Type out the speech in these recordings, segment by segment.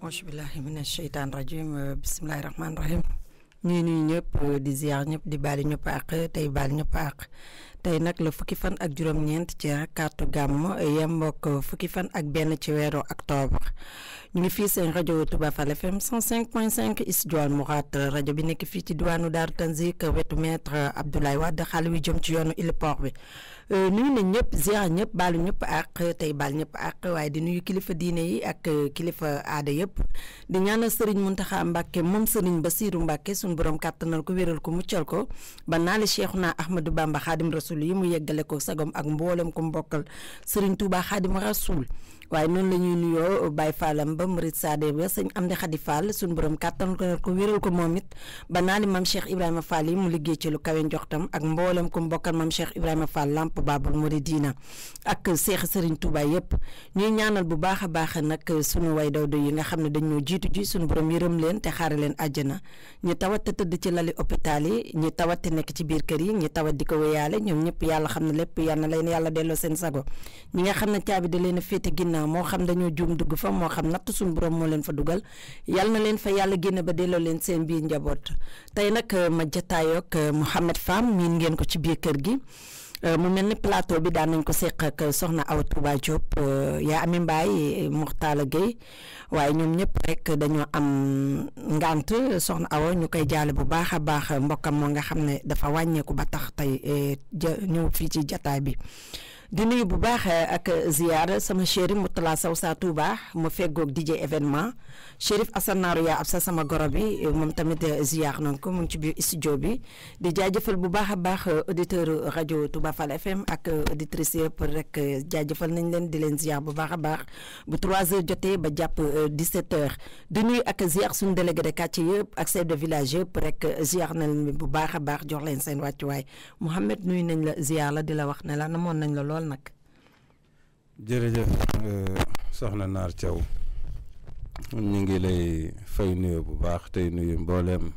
auzu billahi mina sheytaan rajim bismillahi rahmaani rahim ñuy nuyu ñëpp di ziar ñëpp di baali ñëpp àq tey baali ñëpp àq tey nag la fukki fan ak juróom-ñeent ci rakkaatu gàmm yembook fukki fan ak benn ci weeru octobre ñu ngi fii seen rajo Touba Fall FM 105.5 Isdiouane Mourad rajo bi nekk fii ci diwaanu Daaru Tanzik wetu maître Abdoulaye Wade xale wi jëm ci yoonu Iliport bi nuyu nañ ñëpp ziar ñëpp baalu ñëpp àq tey baal ñëpp àq waaye di nuyu kilifa diine yi ak kilifa aada yëpp di ñaanal Serigne Mountakha Mbacké moom Serigne Bassirou Mbacké suñu borom kàttanal ko wéral ko muccal ko ba naali Cheikhouna Ahmadou Bamba Khadim Rasoul yi mu yeggale ko sagom ak mboolem ko mbokkal Serigne Touba Khadim Rasoul waaye noonu la ñuy nuyoo Baye Fallam ba Murid Sade ba sëñ Amdi Khady Fall suñu borom kàttanal ko wéral ko moom it ba naali Mame Cheikh Ibrahima Fall yi mu liggéey ci lu kawe njoxtam ak mboolem ko mbokkal Mame Cheikh Ibrahima Fall Lamp Babul Mouridina ak Cheikh Serigne Touba yëpp ñuy ñaanal bu baax a baax nag sunu way dawdo yi nga xam ne dañoo jiitu ji suñu borom yërëm leen te xaare leen àjjana ñi tawat te tëdd ci lali hôpital yi ñi tawat te nekk ci biir kër yi ñi tawat di ko wéyaale ñoom ñëpp yàlla xam ne lépp yal na leen yàlla delloo seen sago ñi nga xam ne caabi da leen a féete ginnaaw moo xam dañoo juum dugg fa moo xam natt suñu borom moo leen fa dugal yal na leen fa yàlla génne ba delloo leen seen biir njaboot tey nag ma jataayook Mouhamed Fam miin ngeen ko ci biir kër gi mu mel ni plateau bi daan nañ ko seq ak soxna Awa Touba Diop yaa Ami Mbaye Mourtala Gueye waaye ñoom ñëpp rek dañoo am ngant soxna Awa ñu koy jaale bu baax a baax mbokkam moo nga xam ne dafa wàññeeku ba tax tey ñëw fii ci jataay bi di nuyu bu baax ak ziar sama chéri Moutala Sow sa Touba ma feggoog DJ événement Chérif Assane Naaru yaa ab sa sama goro bi moom tamit ziar nañ ko mu ngi ci biir studio bi di jaajëfal bu baax a baax auditeur rajo Touba Fall FM ak auditrice yëpp rek jaajëfal nañ leen di leen ziar bu baax a baax bu 3h jotee ba jàpp 17h di nuyu ak ziar suñu délégué de quartier yëpp ak chef de village yëpp rek ziar nañ bu baax a baax jox leen seen wàccuwaay Mouhamed nuyu nañ la ziar la di la wax ne la namoon nañ la lool nag. jërëjëf soxna Naar Thiaw ñu ngi lay fay nuyu bu baax tey nuyu mbooleem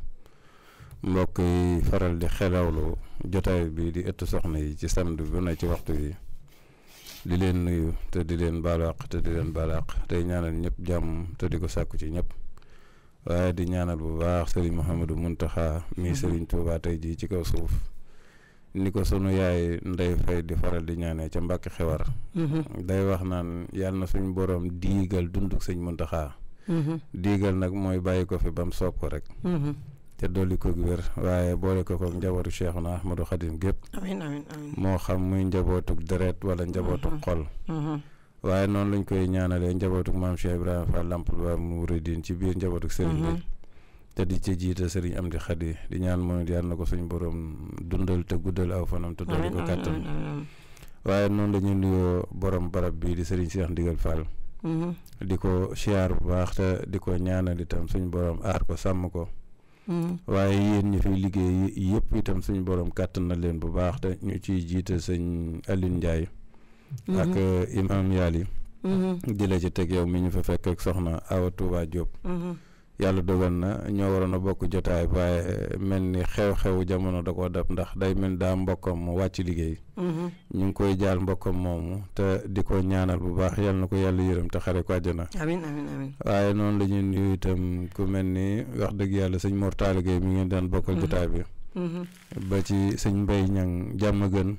mbokk yi faral di xelawlu jotaay bi di ëttu soxna yi ci samedi bu ne ci waxtu yi di leen nuyu te di leen baalaq te di leen baalaq tey ñaanal ñëpp jàmm te di ko sàkku ci ñëpp waaye di ñaanal bu baax Serigne Mouhamadou Mountakha mi Serigne Touba tey jii ci kaw suuf ni ko sunu yaay Ndey Fay di faral di ñaanee ca Mbàkke Xewar day wax naan yàlla na suñ borom diigal dunduk sëñ Muntaxa diigal nag mooy bàyyi ko fi ba mu soob ko rek te dolli ko wér waaye boole ko kook njabootu Cheikhuna Ahmadou Khadim gépp amiin amiin amiin moo xam muy njabootuk deret wala njabootuk xol waaye noonu lañ koy ñaanalee njabootuk maam Cheikh Ibrahima Fall Lamp Babul Mouridina ci biir njabootuk sëriñ bi te di ci jiite sëriñ Amdi Khady di ñaan moom it yàlla na ko suñ borom dundal te guddal aw fanam te dolli ko kàttan waaye noonu la ñu nuyoo borom barab bi di sëriñ Cheikh Ndigal Fall di ko siyaar bu baax te di ko ñaanal itam suñ borom aar ko sàmm ko waaye yéen ñi fiy liggéey yëpp itam suñ borom kàttan na leen bu baax te ñu ciy jiite sëñ Aline Ndiaye ak imam Yaali di la ci teg yow mi ñu fa fekk ak soxna Awa Touba Diop yàlla dogal na ñoo waroon a bokk jotaay waaye mel ni xew-xewu jamono da koo dab ndax day mel daa mbokkam mu wàcc liggéey ñu ngi koy jaal mbokkam moomu te di ko ñaanal bu baax yàlla na ko yàlla yërëm te xare ko àjjana amiin amiin amiin waaye noonu la ñuy nuyu itam ku mel ni wax dëgg yàlla sëñ Mourtala Gueye mi ngeen daan bokkal jotaay bi ba ci sëñ Mbay Ñang jàmm gën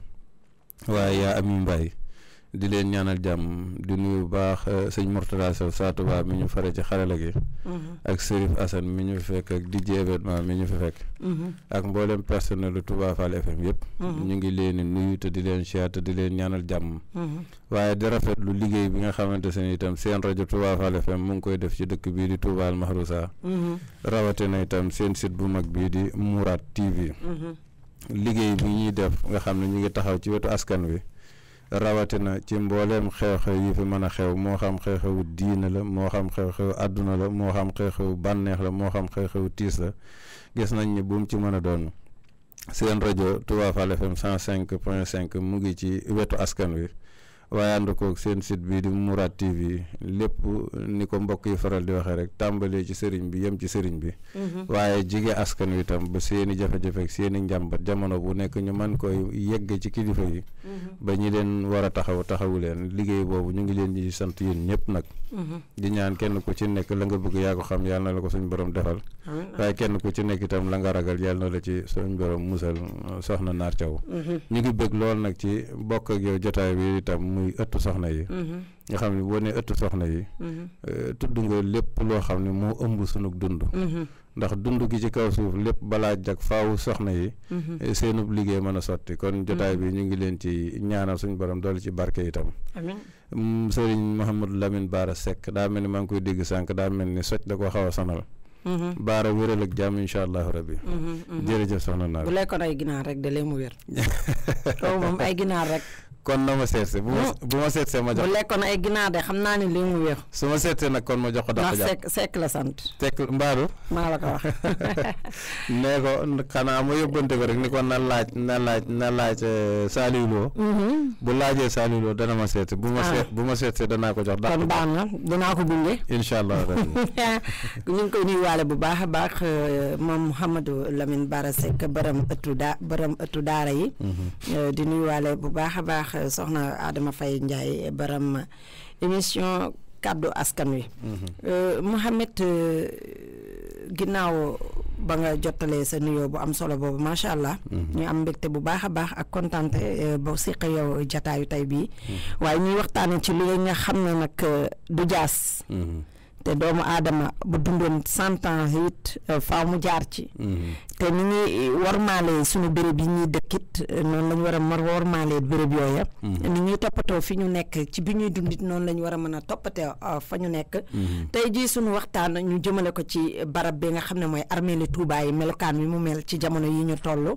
waaye yaa Ami Mbaye di leen ñaanal jàmm di nuyu bu baax sëñ Mourtala Sow sa Touba mi ñu fare ci xarala gi ak Serif Assane mi ñu fi fekk ak DJ événement mi ñu fi fekk ak mboolem personnel lu Touba Fall FM yëpp ñu ngi leen nuyu te di leen siyaar te di leen ñaanal jàmm waaye di rafetlu liggéey bi nga xamante ne itam seen rajo Touba Fall FM mu ngi koy def ci dëkk bii di Touba Al Mahrousa rawatina itam seen site bu mag bii di Mourad TV liggéey bi ñuy def nga xam ne ñu ngi taxaw ci wetu askan wi rawatina ci mbooleem xew-xew yi fi mën a xew moo xam xew-xewu diina la moo xam xew-xewu àdduna la moo xam xew-xewu bànneex la moo xam xew-xewu tiis la gis nañ ni bu mu ci mën a doon seen rajo Touba Fall FM 105.5 mu ngi ci wetu askan wi waaye ànd koog seen site bi di Mourad TV lépp ni ko mbokk yi faral di waxee rek tàmbalee ci sëriñ bi yem ci sëriñ bi waaye jige askan wi tam ba seeni jafe-jafe ak seeni njàmbat jamono bu nekk ñu mën koy yegg ci kilifa yi ba ñi leen war a taxawu leen liggéey boobu ñu ngi leen di sant yéen ñëpp nag di ñaan kenn ku ci nekk la nga bëgg yaa ko xam yàlla na la ko suñ borom defal waaye kenn ku ci nekk itam la nga ragal yàlla na la ci suñ borom musal soxna Naar Thiaw ñu ngi bëgg lool nag ci bokk ak yow jotaay bi itam muy ëttu soxna yi nga xam ne boo nee ëttu soxna yi tudd nga lépp loo xam ne moo ëmb sunu dund ndax dund gi ci kaw suuf lépp balaa jag faawu soxna yi seenub liggéey mën a sotti kon jotaay bi ñu ngi leen ci ñaanal suñu borom doole ci barke itam sëriñ Mouhamadou Lamine Bara Seck daa mel ni maa ngi koy dégg sànq daa mel ni socc da koo xaw a sonal Baara wéral ak jàmm incha allahu rabbi jërëjëf soxna Naar bu lekkoon ay ginaar rek de lee mu wér kaw moom ay ginaar rek kon na ma seetse bu ma seetsee ma jox bu lekkoon ay ginaar de xam naa ne lii mu wér su ma seetsee nag kon ma jox ko daq jàpp sekk la sant sekk mbaaru maa la ko wax nee ko xanaa ma yóbbante ko rek ni ko na laaj Saliou Lo bu laajee Saliou Lo dana ma seetse bu ma seetsee danaa ko jox daq kon baax na dinaa ko gunge incha allah rabbi ñu ngi koy nuyuwaale bu baax a baax moom Mouhamadou Lamine Bara Seck borom ëttu daara yi di nuyuwaale bu baax a baax soxna Adama Faye Ndiaye baram émission kàddu askan wi Mouhamed ginnaaw ba nga jottalee sa nuyoo bu am solo boobu macha allah ñu am mbégte bu baax a baax ak kontante ba siq yow jataayu tey bii waaye ñuy waxtaane ci li nga xam ne nag du jaas te doomu aadama bu dundoon 100 ans it faaw mu jaar ci te ni ñuy warmaale suñu béréb yi ñuy dëkkit noonu la ñu war a warmaale béréb yooya ni ñuy toppatoo fi ñu nekk ci bi ñuy dundit noonu la ñu war a mën a toppatee fa ñu nekk tey jii suñu waxtaan ñu jëmale ko ci barab bi nga xam ne mooy armeeli Touba yi melokaan wi mu mel ci jamono yi ñu toll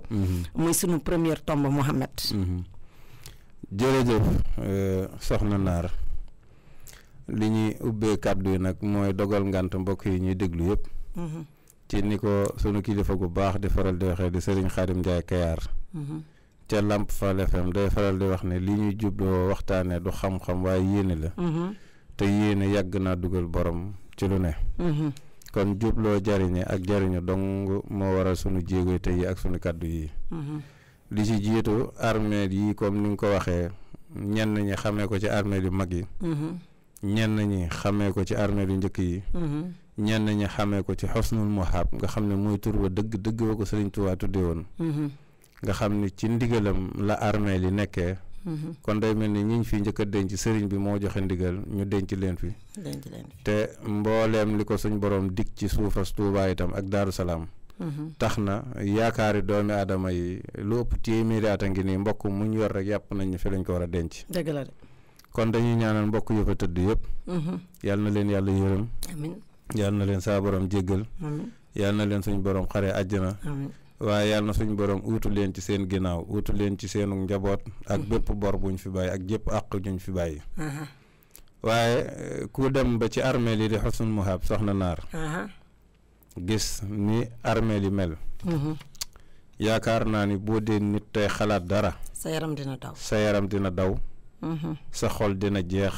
muy suñu première tombe Mouhamed jërëjëf soxna Naar li ñuy ubbee kàddu yi nag mooy dogal ngant mbokk yi ñuy déglu yëpp ci ni ko sunu kilifa gu baax di faral di waxee di Serigne Khadim Ndiaye Kayar ca Lamp Fall FM day faral di wax ne li ñuy jubloo waxtaane du xam-xam waaye yéene la te yéene yàgg naa dugal borom ci lu ne kon jubloo jariñe ak jariñu dong moo waral sunu jéego tey yi ak sunu kàddu yi li ci jiitu armeel yi comme ni nga ko waxee ñenn ñi xamee ko ci armeel yu mag yi ñenn ñi xamee ko ci armeel yu njëkk yi ñenn ñi xamee ko ci xosnul muhab nga xam ne mooy tur wa dëgg wa ko Sëriñ Tuubaa tuddee woon nga xam ne ci ndigalam la armeel yi nekkee kon day mel ni ñiñ fi njëkk a denc sëriñ bi moo joxe ndigal ñu denc leen fi te mbooleem li ko suñ borom dig ci suufas Tuubaa itam ak Daaru Salaam tax na yaakaari doomi aadama yi lu ëpp téeméeri at a ngi nii mbokk muñ yor rek yàpp nañ fi lañ ko war a denc dëgg la de kon dañuy ñaanal mbokk yu fa tëdd yëpp yàlla na leen yàlla yërëm amiin yàlla na leen saa borom jéggal yàlla na leen suñ borom xare àjjana waaye yàlla na suñ borom uutu leen ci seen ginnaaw uutu leen ci seenu njaboot ak bépp bor buñ fi bàyyi ak jépp àq juñ fi bàyyi waaye ku dem ba ci armeel yi di Xusnul Muhab soxna Naar gis ni armeel yi mel yaakaar naa ni boo dee nit tey xalaat dara sa yaram dina daw sa xol dina jeex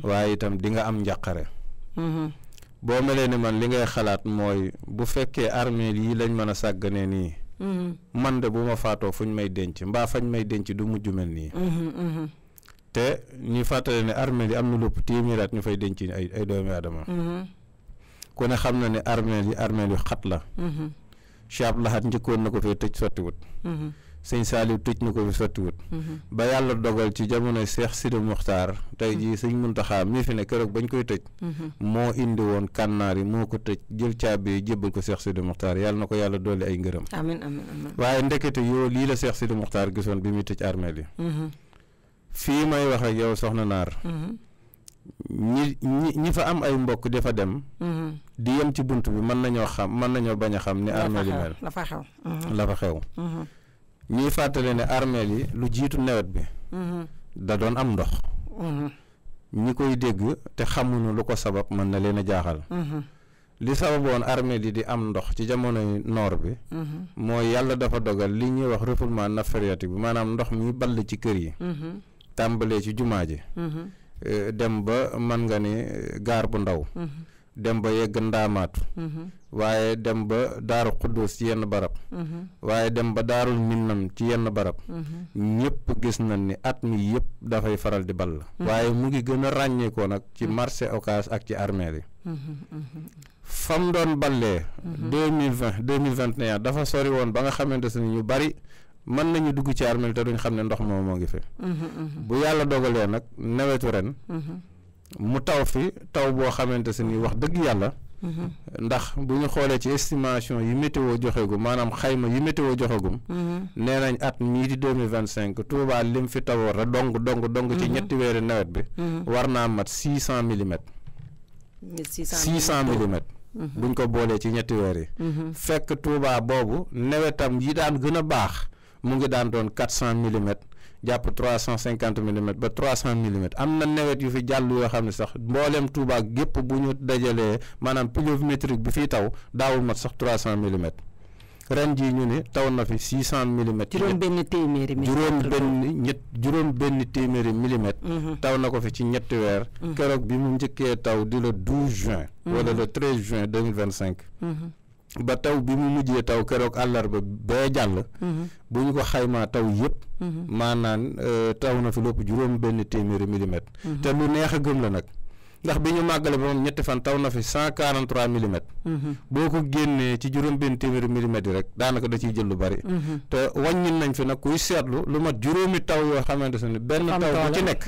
waaye itam di nga am njàqare boo melee ni man li ngay xalaat mooy bu fekkee armeel yi lañ mën a sàgganee nii man de bu ma faatoo fuñ may denc mbaa fañ may denc du mujj mel nii te ñu fàttale ne armeel yi am na lépp téeméeri at ñu fay denc ay doomi aadama ku ne xam na ne armeel yu xat la Cheikh Abdou Lahad njëkkoon na ko fee tëj sottiwut sëñ Saliou tëj na ko fi sottiwut ba yàlla dogal ci jamonoy Cheikh Sidi Muxtaar tey jii sëñ Muntaxa mi fi ne keroog bañ koy tëj moo indi woon kànnaar yi moo ko tëj jël caabi jébbal ko Cheikh Sidi Muxtaar yàlla na ko yàlla dolli ay ngërëm amiin amiin amiin waaye ndekete yoo lii la Cheikh Sidi Muxtaar gisoon bi muy tëj armeel yi fii may wax ak yow soxna Naar ñi fa am ay mbokk di fa dem di yem ci bunt bi mën nañoo bañ a xam ni armeel yi mel la fa xew ñuy fàttale ne armeel yi lu jiitu nawet bi da doon am ndox ñi koy dégg te xamuñu lu ko sabab mën na leen a jaaxal li sababoon armeel yi di am ndox ci jamonoy noor bi mooy yàlla dafa dogal li ñuy wax refoulement phréatique bi maanaam ndox mi ball ci kër yi tàmbalee ci jumaa ji dem ba man nga ni gaar bu ndaw dem ba yegg ndaamaatu waaye dem ba daaru xuddoos ci yenn barab waaye dem ba daarul minnam ci yenn barab ñëpp gis nañ ni at mi yëpp dafay faral di ball waaye mu ngi gën a ràññeekoo nag ci marché Ocass ak ci armeel yi fam doon ballee 2021 dafa sori woon ba nga xamante ne ñu bari mën nañu dugg ci armeel te duñ xam ne ndox moom moo ngi fi bu yàlla dogalee nag nawetu ren mu taw fi taw boo xamante ne ni wax dëgg yàlla ndax bu ñu xoolee ci estimation yi météo joxegum maanaam xayma yi météo joxegum nee nañ at mii di 2025 Touba lim fi tawoo rek dong ci ñetti weeri nawet bi war naa mat 600 millimètres 600 millimètres buñ ko boolee ci ñetti weer yi fekk Touba boobu nawetam yi daan gën a baax mu ngi daan doon 400 millimètres jàpp 350 millimètres ba 300 millimètres am na nawet yu fi jàll yoo xam ne sax mboolem Touba gépp bu ñu dajalee maanaam pluviométrique bi fiy taw daawul mat sax 300 millimètres ren jii ñu ne taw na fi 600 millimètres. juróom benn téeméeri millimètres. taw na ko fi ci ñetti weer. keroog bi mu njëkkee taw di le 12 juin. wala le 13 juin 2025. ba taw bi mu mujjee taw keroog àllarba bee jàll. bu ñu ko xaymaa taw yëpp. maanaan taw na fi lépp juróom benn téeméeri millimètres. te lu neex a gëm la nag. ndax bi ñu màggale ba moom ñetti fan taw na fi 143 millimètres. boo ko génnee ci juróom benn téeméeri millimètres yi rek daanaka da ciy jël lu bari. te wàññi nañ fi nag kuy seetlu lu mat juróomi taw yoo xamante ne benn taw bu ci nekk.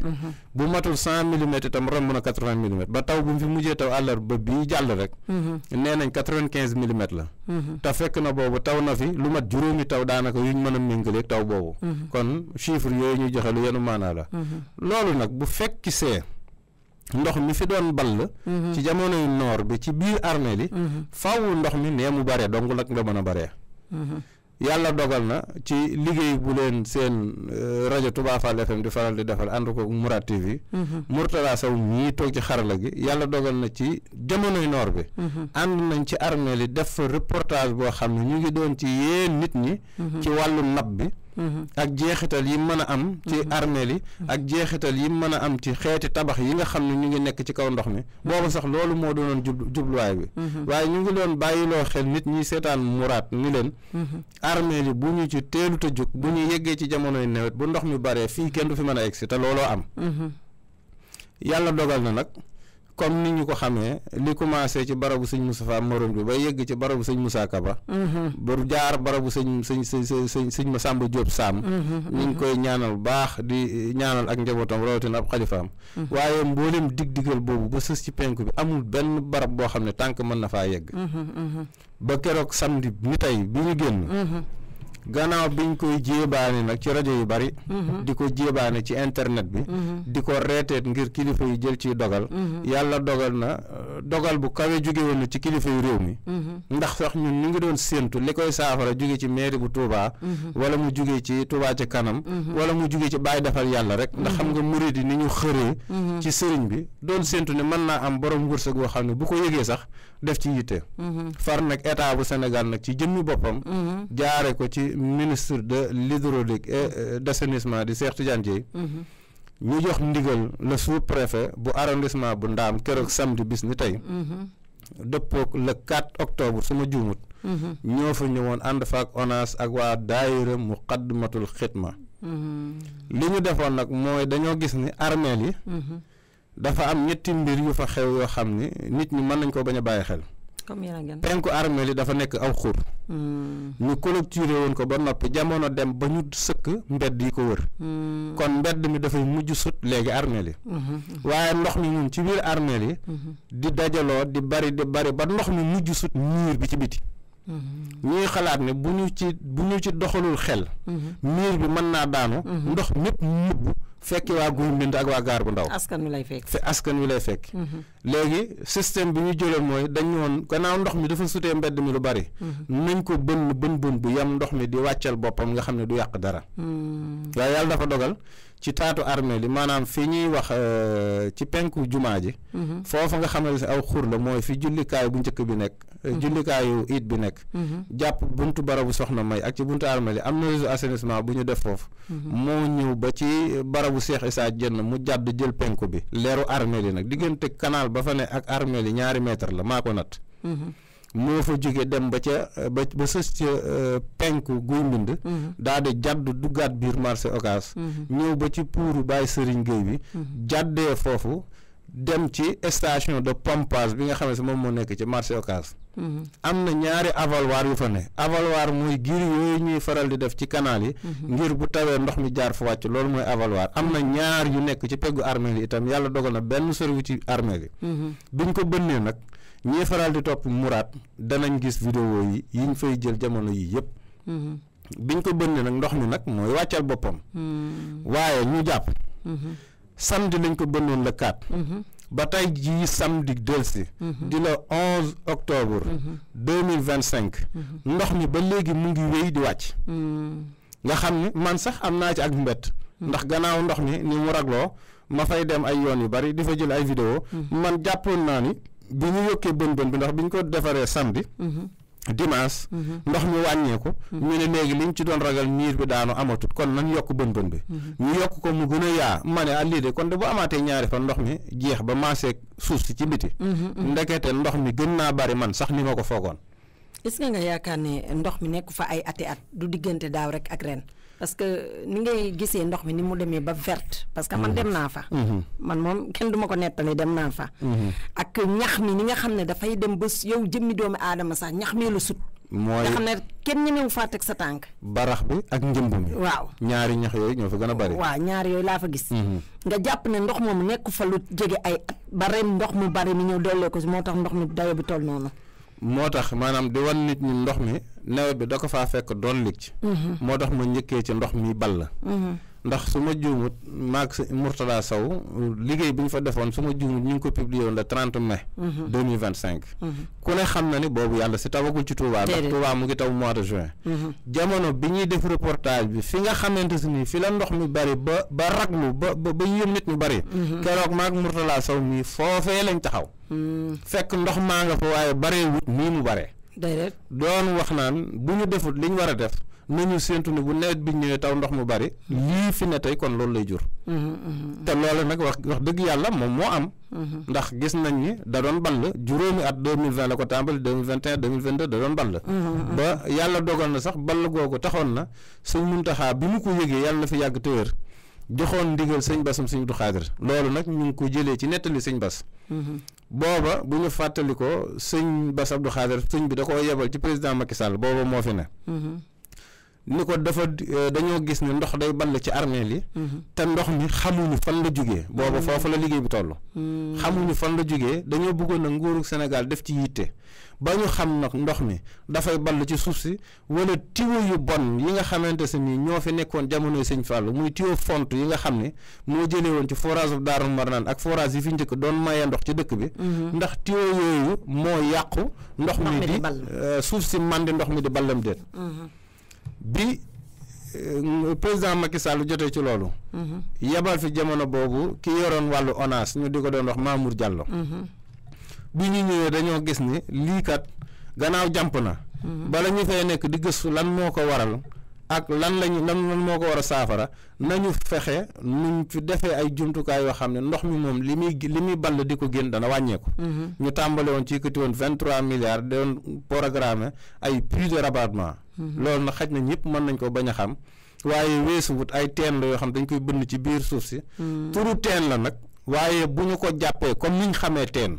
bu matul 100 millimètres itam romb na 80 millimètres ba taw bu mu fi mujjee taw àllarba bii jàll rek. nee nañ 95 millimètres la. te fekk na boobu taw na fi lu mat juróomi taw daanaka yuñ mën a méngaleeg taw boobu. kon chiffre yooyu ñu joxe lu yenu maanaa la. loolu nag bu fekk see. ndox mi fi doon ball ci jamonoy noor bi ci biir armée li faaw ndox mi nee mu bare dong nag nga mën a baree yàlla dogal na ci liggéey bu leen seen rajo Touba Fall FM di faral di defal ànd ko Mourad TV Mourtala Sow ñii toog ci xarala gi yàlla dogal na ci jamonoy noor bi ànd nañ ci armée li def fa reportage boo xam ne ñu ngi doon ci yee nit ñi ci wàllu napp bi ak jeexital yi mën a am ci armeel yi ak jeexital yi mën a am ci xeeti tabax yi nga xam ne ñu ngi nekk ci kaw ndox mi boobu sax loolu moo doonoon jubluwaay bi waaye ñu ngi doon bàyyiloo xel nit ñi seetaan Mourad ni leen armeel yi bu ñu ci teelut a jóg bu ñu yeggee ci jamonoy nawet bu ndox mi baree fii kenn du fi mën a egsi te looloo am yàlla dogal na nag comme ni ñu ko xamee li commencé ci barabu sëñ Moustapha Morom bi ba yegg ci barabu sëñ Moussa Kaba ba jaar barabu sëñ Massamba Diop Sam ñu ngi koy ñaanal baax di ñaanal ak njabootam rawatina ab xalifaam waaye mboolem dig-digal boobu ba sës ci penku bi amul benn barab boo xam ne tànk mën na faa yegg ba keroog samedi ni tey bi ñu génn gannaaw biñ koy jéebaane nag ci rajo yu bari di ko jéebaane ci internet bi di ko reeteet ngir kilifa yi jël ciy dogal yàlla dogal na dogal bu kawe jóge woon na ci kilifa yu réew mi ndax sax ñun ñu ngi doon séentu li koy saafara jóge ci mairie bu Touba wala mu jóge ci Touba ci kanam wala mu jóge ci Baay Defal Yàlla rek ndax xam nga murid yi ni ñu xëree ci sëriñ bi doon séentu ne mën naa am borom wërsëg boo xam ne bu ko yëgee sax def ci yitte far nag état bu Sénégal nag ci jëmmi boppam jaare ko ci ministre de l'hydraulique et d'assainissement di Cheikh Tidiane Dièye ñu jox ndigal le sous-préfet bu arrondissement bu Ndaam keroog samedi bis ni tey dëppook le 4 octobre suma juumut ñoo fa ñëwoon ànd fa ak ONAS ak waa daayira Muqaddamatul Xidma li ñu defoon nag mooy dañoo gis ni armeel yi dafa am ñetti mbir yu fa xew yoo xam ni nit ñi mën nañ ko bañ a bàyyi xel penku armeel yi dafa nekk aw xur ñu clôturé woon ko ba noppi jamono dem ba ñu sëkk mbedd yi ko wër kon mbedd mi dafay mujj sut léegi armeel yi waaye ndox mi ñun ci biir armeel yi di dajaloo di bari ba ndox mi mujj sut miir bi ci biti ñuy xalaat ne bu ñu ci doxalul xel miir bi mën naa daanu ndox mépp mubb fekki waa Guy Mbind ak waa gaar bu ndaw askan wi lay fekk léegi système bi ñu jëloon mooy dañu woon gannaaw ndox mi dafa sutee mbedd mi lu bari nañ ko bën bu yem ndox mi di wàccal boppam nga xam ne du yàq dara waaye yàlla dafa dogal ci taatu armée li maanaam fi ñuy wax ci penku jumaa ji foofa nga xam ne si aw xur la mooy fi jullikaay bu njëkk bi nekk jullikaayu it bi nekk jàpp buntu barabu soxna May ak ci buntu armeel yi am na réseau assainissement bu ñu def foofu moo ñëw ba ci barabu Cheikh Issa Diène mu jàdd jël penku bi leeru armeel yi nag diggante canal ba fa ne ak armeel yi 2 mètres la maa ko natt moo fa jóge dem ba ca ba sës ca penku guy mbind daa di jàdd duggaat biir marché Ocass ñëw ba ci puuru Baye Serigne Gueye bi jàddee foofu dem ci station de pompage bi nga xam ne si moom moo nekk ci marché Ocass am na 2 avaloir yu fa ne avaloir mooy gir yooyu ñuy faral di def ci canal yi ngir bu tawee ndox mi jaar fa wàcc loolu mooy avaloir am na 2 yu nekk ci peggu armeel yi itam yàlla dogal na benn soriwu ci armeel yi biñ ko bënnee nag ñii faral di topp Mourad danañ gis vidéo yi yiñ fay jël jamono yi yëpp biñ ko bënnee nag ndox mi nag mooy wàccal boppam waaye ñu jàpp samedi lañ ko bënnoon le 4 ba tey jii samedi delsi di le 11 octobre 2025 ndox mi ba léegi mu ngi wéy di wàcc nga xam ni man sax am naa ci ak mbett ndax gannaaw ndox mi ni mu ragloo ma fay dem ay yoon yu bari di fa jël ay vidéo man jàppoon naa ni bi ñu yokkee bën bi ndax bi ñu ko defaree samedi dimanche ndox mi wàññeeku ñu ne léegi liñ ci doon ragal miir bi daanu amatut kon nañ yokk bën bi ñu yokk ko mu gën a yaa ma ne lii de kon de bu amaatee 2 fan ndox mi jeex ba maaseeg suuf si ci biti ndekete ndox mi gën naa bari man sax ni ma ko foogoon. est-ce que nga yaakaar ne ndox mi nekk fa ay ati at du diggante daaw rek ak ren parce que ni ngay gisee ndox mi ni mu demee ba verte parce que man dem naa fa man moom kenn du ma ko nettali dem naa fa ak ñax mi ni nga xam ne dafay dem ba yow jëmmi doomu aadama sax ñax mi la sut mooy nga xam ne kenn ñemewu faa teg sa tànk barax bi ak njëmb mi waaw 2 ñax yooyu ñoo fa gën a bari waaw 2 yooyu laa fa gis nga jàpp ne ndox moomu nekk fa lu jege ay at ba ren ndox mu bari mi ñëw dollee ko si moo tax ndox mi dayo bi toll noonu moo tax maanaam di wan nit ñi ndox mi nawet bi da ko faa fekk doon lig ci moo tax ma njëkkee ci ndox mi ball ndax su ma juumut maag Mourtada Sow liggéey bi ñu fa defoon su ma juumut ñu ngi ko publié woon le 30 mai 2025 ku ne xam na ni boobu yàlla si tawagul ci Touba ndax Touba mu ngi taw mois de juin jamono bi ñuy def reportage bi fi nga xamante si ni fi la ndox mi bari ba raglu ba yëm nit ñu bari keroog maag Mourtada Sow mii foofee lañ taxaw fekk ndox maa nga fa waaye baree wut nii mu baree doon wax naan bu ñu defut li ñu war a def nañu séentu ne bu nawet bi ñëwee taw ndox mu bari lii fi ne tey kon loolu lay jur te loolu nag wax dëgg yàlla moom moo am ndax gis nañ ni da doon ball juróomi at 2020 la ko tàmbali 2021 2022 da doon ball ba yàlla dogal na sax ball googu taxoon na sëñ Muntaxa bi mu ko yëgee yàlla na fi yàgg te wér joxoon ndigal sëñ Bassum sëñ Abdou Khadre loolu nag ñu ngi ko jëlee ci nettali sëñ Bass booba bu ñu fàttali ko sëñ Bass Abdou Khadre sëñ bi da koo yebal ci président Macky Sall booba moo fi ne ni ko dañoo gis ne ndox day ball ci armeel yi te ndox mi xamuñu fan la jógee booba foofu la liggéey bi toll xamuñu fan la jógee dañoo bëggoon na nguuru Sénégal def ci yitte ba ñu xam nag ndox mi dafay ball ci suuf si wala tiwo yu bon yi nga xamante se ni ñoo fi nekkoon jamonoy sëñ Fallou muy tiwo font yi nga xam ne moo jëlee woon ci forage Daaru Marnaan ak forage yi fi njëkk doon mayee ndox ci dëkk bi ndax tiwo yooyu moo yàqu ndox mi di suuf si mandi ndox mi di ballam déet bi président Macky Sall jotee ci loolu yebal fi jamono boobu ki yoroon wàllu ONAS ñu di ko doon wax Mamour Diallo bi ñu ñëwee dañoo gis ni lii kat gannaaw jàmp na bala ñu fay nekk di gëstu lan moo ko waral ak lan moo ko war a saafara nañu fexe nuñ fi defee ay jumtukaay yoo xam ne ndox mi moom li muy ball di ko génn dana wàññeeku ñu tàmbale woon ci yëkkati woon 23 milliards doon programme ay puits de rabattement loolu nag xaj na ñëpp mën nañ ko bañ a xam waaye weesuwut ay teen la yoo xam dañ koy bënn ci biir suuf si turu teen la nag waaye bu ñu ko jàppee comme ni ñu xamee teen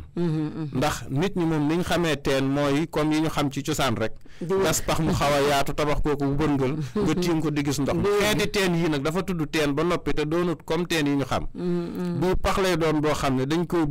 ndax nit ñi moom ni ñu xamee teen mooy comme yi ñu xam ci cosaan rek gas pax mu xaw a yaatu tabax kooku bu bërngël nga tiim ko di gis ndox xeeti teen yi nag dafa tudd teen ba noppi te doonut comme teen yi ñu xam bu pax lay doon boo xam ne dañ koy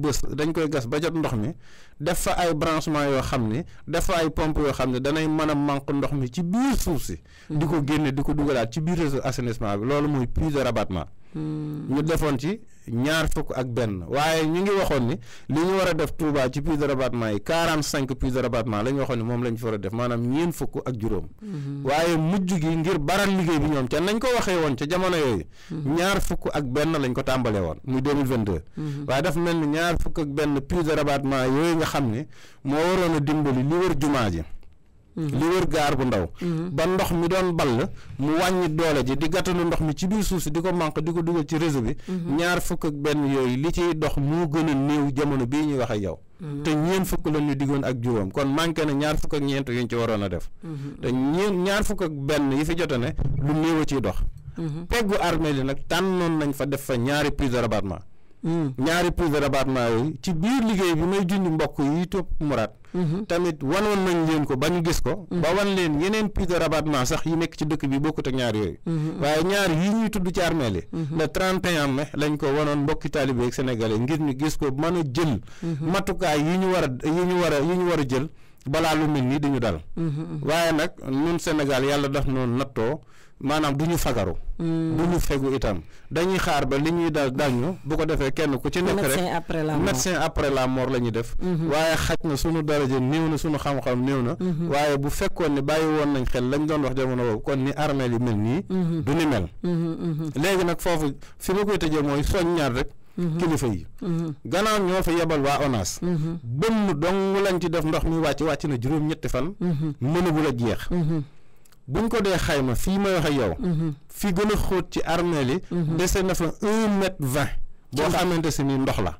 gas ba jot ndox mi def fa ay branchement yoo xam ne def fa ay pompe yoo xam ne danay mën a manque ndox mi ci biir suuf si di ko génne di ko dugalaat ci biir réseau assainissement bi loolu mooy puits de rabattement ñu defoon ci ñaar fukk ak benn waaye ñu ngi waxoon ni li ñu war a def Touba ci puits de rabattement yi 45 puits de rabattement la ñu waxoon ni moom la ñu fa war a def maanaam ñeen fukk ak juróom waaye mujj gi ngir baral liggéey bi ñoom ca nañ ko waxee woon ca jamono yooyu ñaar fukk ak benn lañ ko tàmbalee woon muy 2022 waaye dafa mel ni ñaar fukk ak benn puits de rabattement yooyu nga xam ne moo waroon a dimbali li wër jumaa ji li wër gaar bu ndaw ba ndox mi doon ball mu wàññi doole ji di gàttanu ndox mi ci biir suuf si di ko manque di ko dugal ci réseau bi ñaar fukk ak benn yooyu li ciy dox moo gën a néew jamono bii ñuy wax ak yow te ñeen fukk la ñu diggoon ak juróom kon manqué na ñaar fukk ak ñeent yuñ ci waroon a def te ñaar fukk ak benn yi fi jote ne lu néew a ciy dox peggu armée li nag tànnoon nañ fa def fa ñaari puits de rabattement ñaari puits de rabattement yooyu ci biir liggéey bi may junj mbokk yi topp muraat tamit wanoon nañ leen ko ba ñu gis ko ba wan leen yeneen puits de rabattement sax yi nekk ci dëkk bi bokkut ak ñaar yooyu waaye ñaar yi ñuy tudd ci armée li le 31 mai lañ ko wanoon mbokki taalibe ak sénégalais ngir ñu gis ko mën a jël matukaay yi ñu war a jël balaa lu mel nii duñu dal waaye nag ñun Sénégal yàlla daf noonu nattoo maanaam du ñu fagaru du ñu fegu itam dañuy xaar ba li ñuy dal ñu bu ko defee kenn ku ci nekk rek médecin après la mort la ñuy def waaye xaj na sunu daraja néew na sunu xam-xam néew na waaye bu fekkoon ne bàyyi woon nañ xel lañ doon wax jamono boobu kon ni armée li mel nii du ni mel léegi nag foofu fi ma koy tëjee mooy soññaat rek kilifa yi gannaaw ñoo fa yebal waa ONAS bënn dong lañ ci def ndox mi wàcc na juróom-ñetti fan mënagul a jeex buñ ko dee xayma fii may wax ak yow fi gën a xóot ci armée li dese na fa 1 m 20 boo xamante si ni ndox la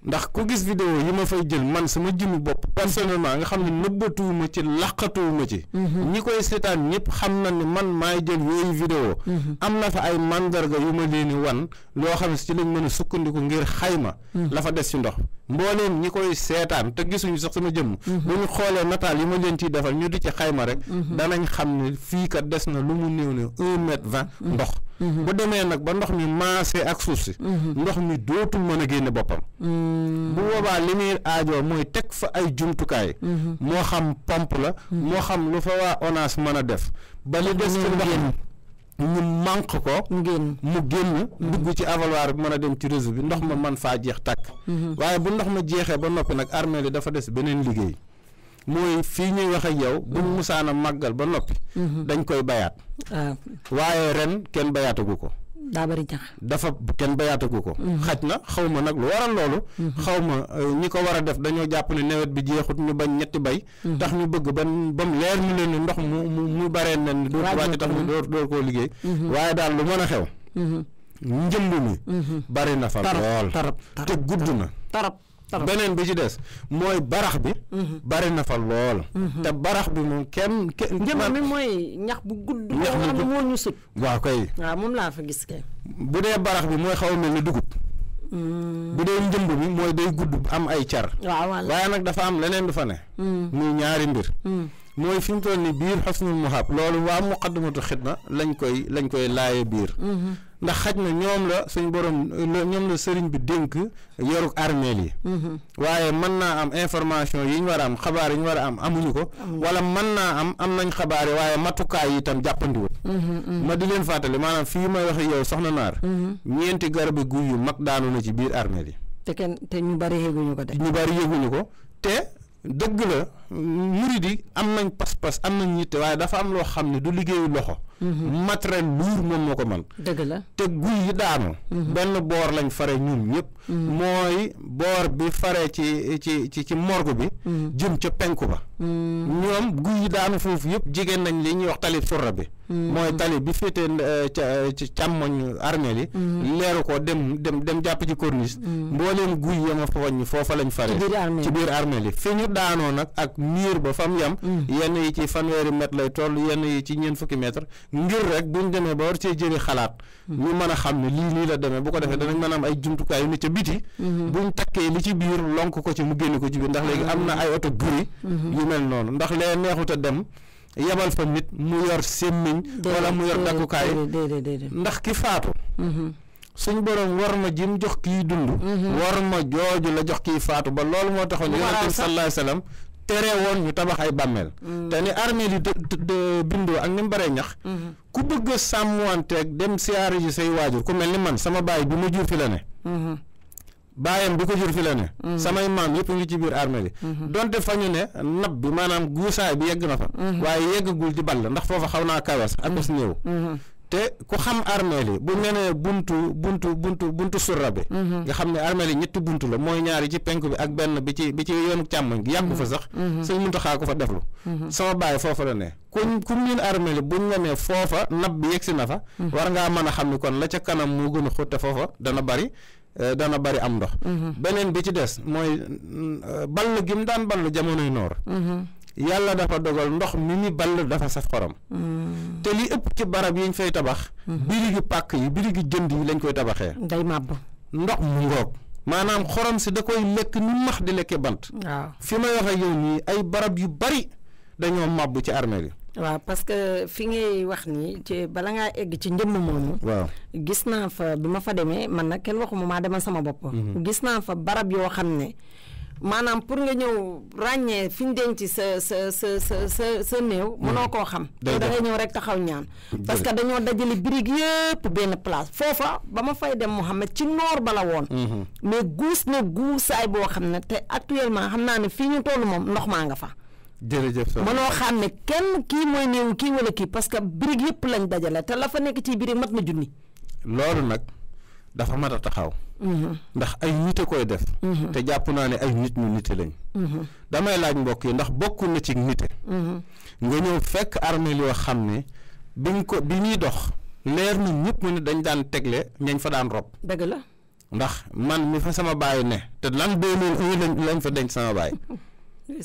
ndax ku gis vidéo yi ma fay jël man sama jëmmi bopp personnellement nga xam ne nëbbatuwuma ci laqatuwuma ci ñi koy seetaan ñëpp xam na ne man maay jël yooyu vidéo am na fa ay mandarga yu ma leen wan loo xam ne ci lañ mën a sukkandiku ngir xayma la fa des ci ndox mbooleem ñi koy seetaan te gisuñu sax sama jëmm bu ñu xoolee nataal yi ma leen ciy defal ñu di ci xayma rek danañ xam ne fii kat des na lu mu néew ne 1 m 20 ndox bu demee nag ba ndox mi maasee ak suuf si ndox mi dootul mën a génne boppam bu boobaa li muy aajoo mooy teg fa ay jumtukaay moo xam pompe la moo xam lu fa waa ONAS mën a def ba li des ci ndox ñu manque ko mu génn dugg ci avaloir bi mën a dem ci réseau bi ndox ma man faa jeex tàkk waaye bu ndox ma jeexee ba noppi nag armée li dafa des beneen liggéey mooy fii ñuy wax ak yow buñ musaana màggal ba noppi dañ koy bayaat waaye ren kenn bayaatagu ko daa bari jax dafa kenn bayaatagu ko xaj na xaw ma nag lu waral loolu xaw ma ñi ko war a def dañoo jàpp ne nawet bi jeexut ñu bañ ñetti bay tax ñu bëgg ba mu leer ñu leen ni ndox mu baree nen doo wàcc tax ñu door koo liggéey waaye daal lu mën a xew njëmb mi bari na fa lool te gudd na beneen bi ci des mooy barax bi bari na fa lool te barax bi moom kenn njëmb mi mooy ñax bu gudd ñax bu gudd moo ñu sut waaw kay waaw moom laa fa gis kay bu dee barax bi mooy xaw a mel ni dugub bu dee njëmb mi mooy day gudd am ay car waaye nag dafa am leneen du fa ne muy ñaari mbir mooy fi mu toll ni biir Husnul Muhab loolu waa Muqaddamatul Xidma lañ koy laaye biir ndax xaj na ñoom la suñ borom ñoom la sëriñ bi dénk yoruk armeel yi waaye mën naa am information yi ñu war a am xabaar yi ñu war a am amuñu ko wala mën naa am nañ xabaar yi waaye matukaay yi itam jàppandiwul ma di leen fàttali maanaam fii may waxe yow soxna Naar ñeenti garabi guy yu mag daanu na ci biir armeel yi te ñu bari yëguñu ko de ñu bari yëguñu ko te dëgg la murid yi am nañ pas-pas am nañ yitte waaye dafa am loo xam ne du liggéeyu loxo matériel lourd moom moo ko mën dëgg la te guy yi daanu benn boor lañ fare ñun ñëpp mooy boor bi fare ci morgue bi jëm ca penku ba ñoom guy yi daanu foofu yëpp jigéen nañ li ñuy wax tali surra bi mooy tali bi féetee ci càmmoñ armeel yi leeru ko dem jàpp ci corniche mbooleem guy yama fa wàññi foofa lañ fare ci biir armeel yi fi ñu daanoo nag ak miir ba fa mu yam yenn yi ci fanweeri mètre lay toll yenn yi ci ñeent fukki mètre ngir rek buñ demee ba war cee jëli xalaat ñu mën a xam ne lii la demee bu ko defee danañ mën a am ay jumtukaay yu ne ca biti buñ takkee li ci biir lonk ko ci mu génn ko ci biir ndax léegi am na ay oto guri yu mel noonu ndax lee neexut a dem yebal fa nit mu yor sémmiñ wala mu yor dakkukaay ndax ki faatu suñ borom war ma jim jox kii dund war ma jooju la jox kii faatu ba loolu moo taxoon yonent bi sallallahu alayhi wasallam tere woon ñu tabax ay bàmmeel te ni armée li de bindoo ak ni mu baree ñax ku bëgg a sàmmanteeg dem siyaare ji say waajur ku mel ni man sama baay bi ma jur fi la ne baayam bi ko jur fi la ne samay maam yëpp ngi ci biir armée li donte fa ñu ne nab bi maanaam guusaay bi yegg na fa waaye yeggagul di ball ndax foofa xaw naa kawe sax ak as néew te ku xam armée li bu nenee buntu surra bi nga xam ne armée li ñetti buntu la mooy ñaari ci penk bi ak benn bi ci yoonu càmmoñ gi yàggu fa sax Sëñ Muntaxa ko fa deflu sama baay foofa la ne ku miin armée li buñ la ne foofa nab bi yegsi na fa war ngaa mën a xam ni kon la ca kanam moo gën a xóote foofa dana bari am ndox beneen bi ci des mooy ball gi mu daan ball jamonoy noor yàlla dafa dogal ndox mi ball dafa saf xorom te li ëpp ci barab yi ñu fay tabax birigi pàkk yi birigi jënd yi lañ koy tabaxee day màbb ndox mu ngoog maanaam xorom si da koy lekk ni max di lekkee bant waaw fi may wax ak yow nii ay barab yu bari dañoo màbb ci armée yi waaw parce que fi ngay wax nii ci bala ngaa egg ci njëmm moomu waaw gis naa fa bi ma fa demee man nag kenn waxuma maa demal sama bopp gis naa fa barab yoo xam ne maanaam pour nga ñëw ràññee fi ñu denc sa néew mënoo koo xam da ngay ñëw rek taxaw ñaan parce que dañoo dajale birig yëpp benn place foofa ba ma fay dem Mouhamed ci noor bala woon mais guus na guusaay boo xam ne te actuellement xam naa ne fii ñu toll moom ndox maa nga fa jërëjëf mënoo xam ne kenn kii mooy néew kii wala kii parce que birig yëpp lañ dajale te la fa nekk ci birig mat na junni loolu nag dafa mat a taxaw ndax ay nit a koy def te jàpp naa ne ay nit ñu nite lañ damay laaj mbokk yi ndax bokk na ci nite nga ñëw fekk armée yoo xam ne bi ñuy dox leer na ñëpp mu ne dañ daan tegle ñañ fa daan rob dëgg la ndax man mi fa sama baay ne te lan 2001 lañ fa denc sama baay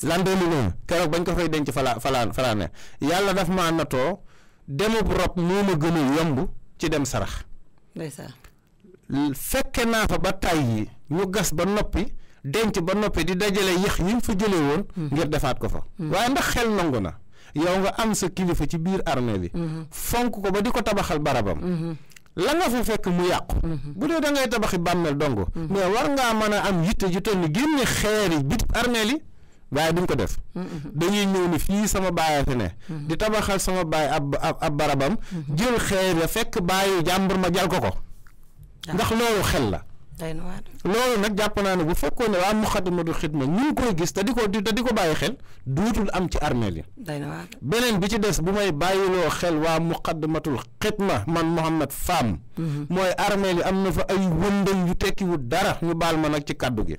lan 2001 keroog bañ ko fay denc falaa ne yàlla daf maa natoo demub rob moo ma gën a yomb ci dem sarax ndeysaan fekke naa fa ba tàyyi ñu gas ba noppi denc ba noppi di dajale yëx yi fa jëlee woon ngir defaat ko fa waaye ndax xel nangu na yow nga am sa kilifa ci biir armée bi fonk ko ba di ko tabaxal barabam la nga fa fekk mu yàqu bu dee da ngay tabaxi bàmmeel dong mais war ngaa mën a am yitte ju toll ni génne xeer yi bit armée li waaye duñ ko def dañuy ñëw ni fii sama baay fi ne di tabaxal sama baay ab barabam jël xeer ya fekk bàyyi jàmbur ma jal ko ndax loolu xel la loolu nag jàpp naa ne bu fekkoon ne waa Muxaddamatul Xidma ñu ngi koy gis te di ko bàyyi xel duutul am ci armeel yi beneen bi ci des bu may bàyyiloo xel waa Muxaddamatul Xidma man Mouhamed Fam mooy armeel yi am na fa ay wëndëng yu tekkiwul dara ñu baal ma nag ci kàddu gi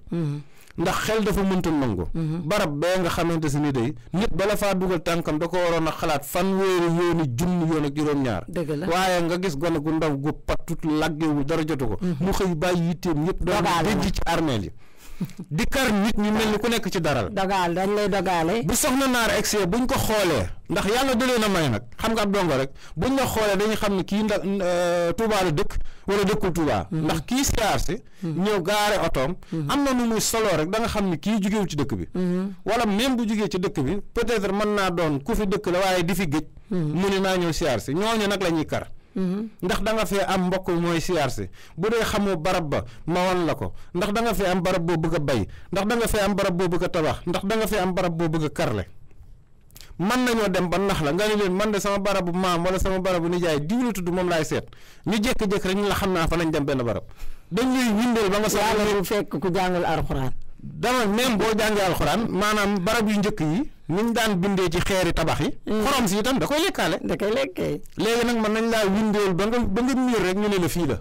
ndax xel dafa mënta nangu barab bee nga xamante si ni day nit bala faa dugal tànkam da ko waroon a xalaat fanweeri junni yoon ak juróom-ñaar waaye nga gis gone gu ndaw gu patut laggewu dara jotu ko mu xëy bàyyi yitteem yëpp doon denc ci armeel yi di kar nit ñi mel ni ku nekk ci daral dogaal dañ lay dogaale bu soxna naar egsee buñ ko xoolee ndax yàlla dalee na may nag xam nga ab dongo rek buñ la xoolee dañuy xam ne kii Touba la dëkk wala dëkkul Touba ndax kii siyaar si ñëw gaare otoom am na nu muy solo rek da nga xam ne kii jugewu ci dëkk bi wala même bu jugee ci dëkk bi peut-être mën naa doon ku fi dëkk la waaye di fi géej mu ne naa ñëw siyaar si ñooñu nag la ñuy kar ndax da nga fee am mbokk mooy siyaar si bu dee xamoo barab ba ma wan la ko ndax da nga fee am barab boo bëgg a bay ndax da nga fee am barab boo bëgg a tabax ndax da nga fee am barab boo bëgg a karle man nañoo dem ba nax la nga ne leen man de sama barabu maam wala sama barabu nijaay diw la tudd moom laay seet ñu jékki-jékki rek ñu la xam naa fa nañ dem benn barab dañ lay windeel ba nga soxla fekk ku jàngal alxuraan dama même boo jàngee alxuraan maanaam barab yu njëkk yi niñ daan bindee ci xeeri tabax yi xorom si itam da koy lekkaale da koy lekkee léegi nag man nañ laa windeel ba nga miir rek ñu ne la fii la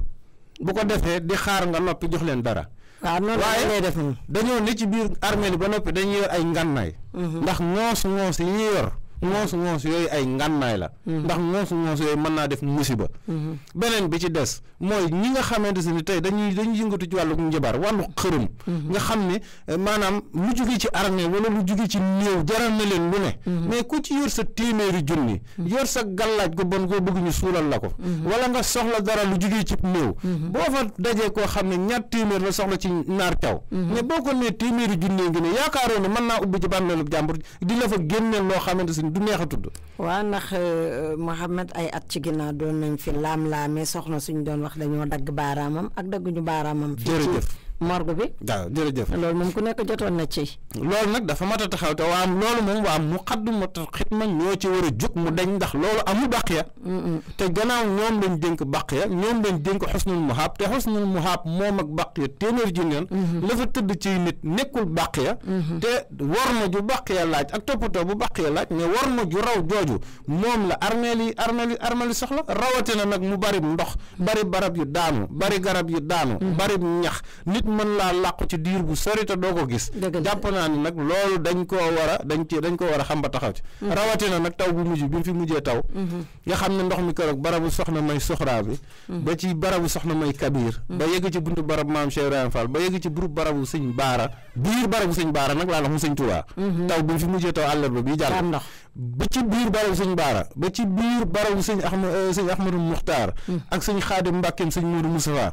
bu ko defee di xaar nga noppi jox leen dara waaw noonu lay def dañoo ne ci biir armée li ba noppi dañuy yor ay ngànnaay ndax ngoos yi ñuy yor ngoos yooyu ay ngànnaay la ndax ngoos yooyu mën naa def musiba beneen bi ci des mooy ñi nga xamante si ni tey dañuy yëngatu ci wàllu njabar wàllu xërëm nga xam ne maanaam lu jóge ci armée wala lu jóge ci néew jaral na leen lu ne mais ku ci yor sa téeméeri junni yor sa gàllaaj ko bon koo bëgg ñu suulal la ko wala nga soxla dara lu jóge ci néew boo fa dajee koo xam ne ñaar téeméer la soxla ci naar caw mais boo ko nee téeméeri junni ngi ne yaakaaroo ne mën naa ubbi ci bàmmeelu jàmbur di la fa génneel loo xamante si du neex a tudd waaw ndax Mouhamed ay at ci ginnaaw doon nañ fi laam-laamee soxna suñ doon wax dañoo dagg baaraamam ak dagguñu baaraamam fii morgue bi. waaw jërëjëf. loolu moom ku nekk jotoon na ci. loolu nag dafa mat a taxaw te waa loolu moom waa Muqaddamatul Xidma ñoo ci war a jóg mu dañ ndax loolu amul baqiya. te gannaaw ñoom lañ dénk baqiya ñoom lañ dénk xusnul muhaab te xusnul muhaab moom ak baqiya téeméer junni yoon. la fa tëdd ci nit nekkul baqiya. te war ma ju baqiya laaj ak toppatoo bu baqiya laaj mais war ma ju raw jooju moom la armeel yi soxla rawatina nag mu bari ndox bari barab yu daanu bari garab yu daanu bari ñax nit mën laa làqu ci diir bu sori te doo ko gis. jàpp naa ni nag loolu dañ koo war a xam ba taxaw ci. rawatina nag taw bu mujj bi mu fi mujjee taw. nga xam ne ndox mi keroog barabu soxna may soxraa bi. ba ci barabu soxna may Kabir. ba yegg ci buntu barab maam Cheikh Ibrahima Fall ba yegg ci barabu sëñ Baara biir barabu sëñ Baara nag laa wax mu sëñ Tuubaa. taw bi mu fi mujjee taw àllarba bii jàll. ba ci biir barabu sëñ Baara ba ci biir barabu sëñ Ahmadou Muxtaar ak sëñ Xaadim Mbàkkeem sëñ Moodu Mustafaa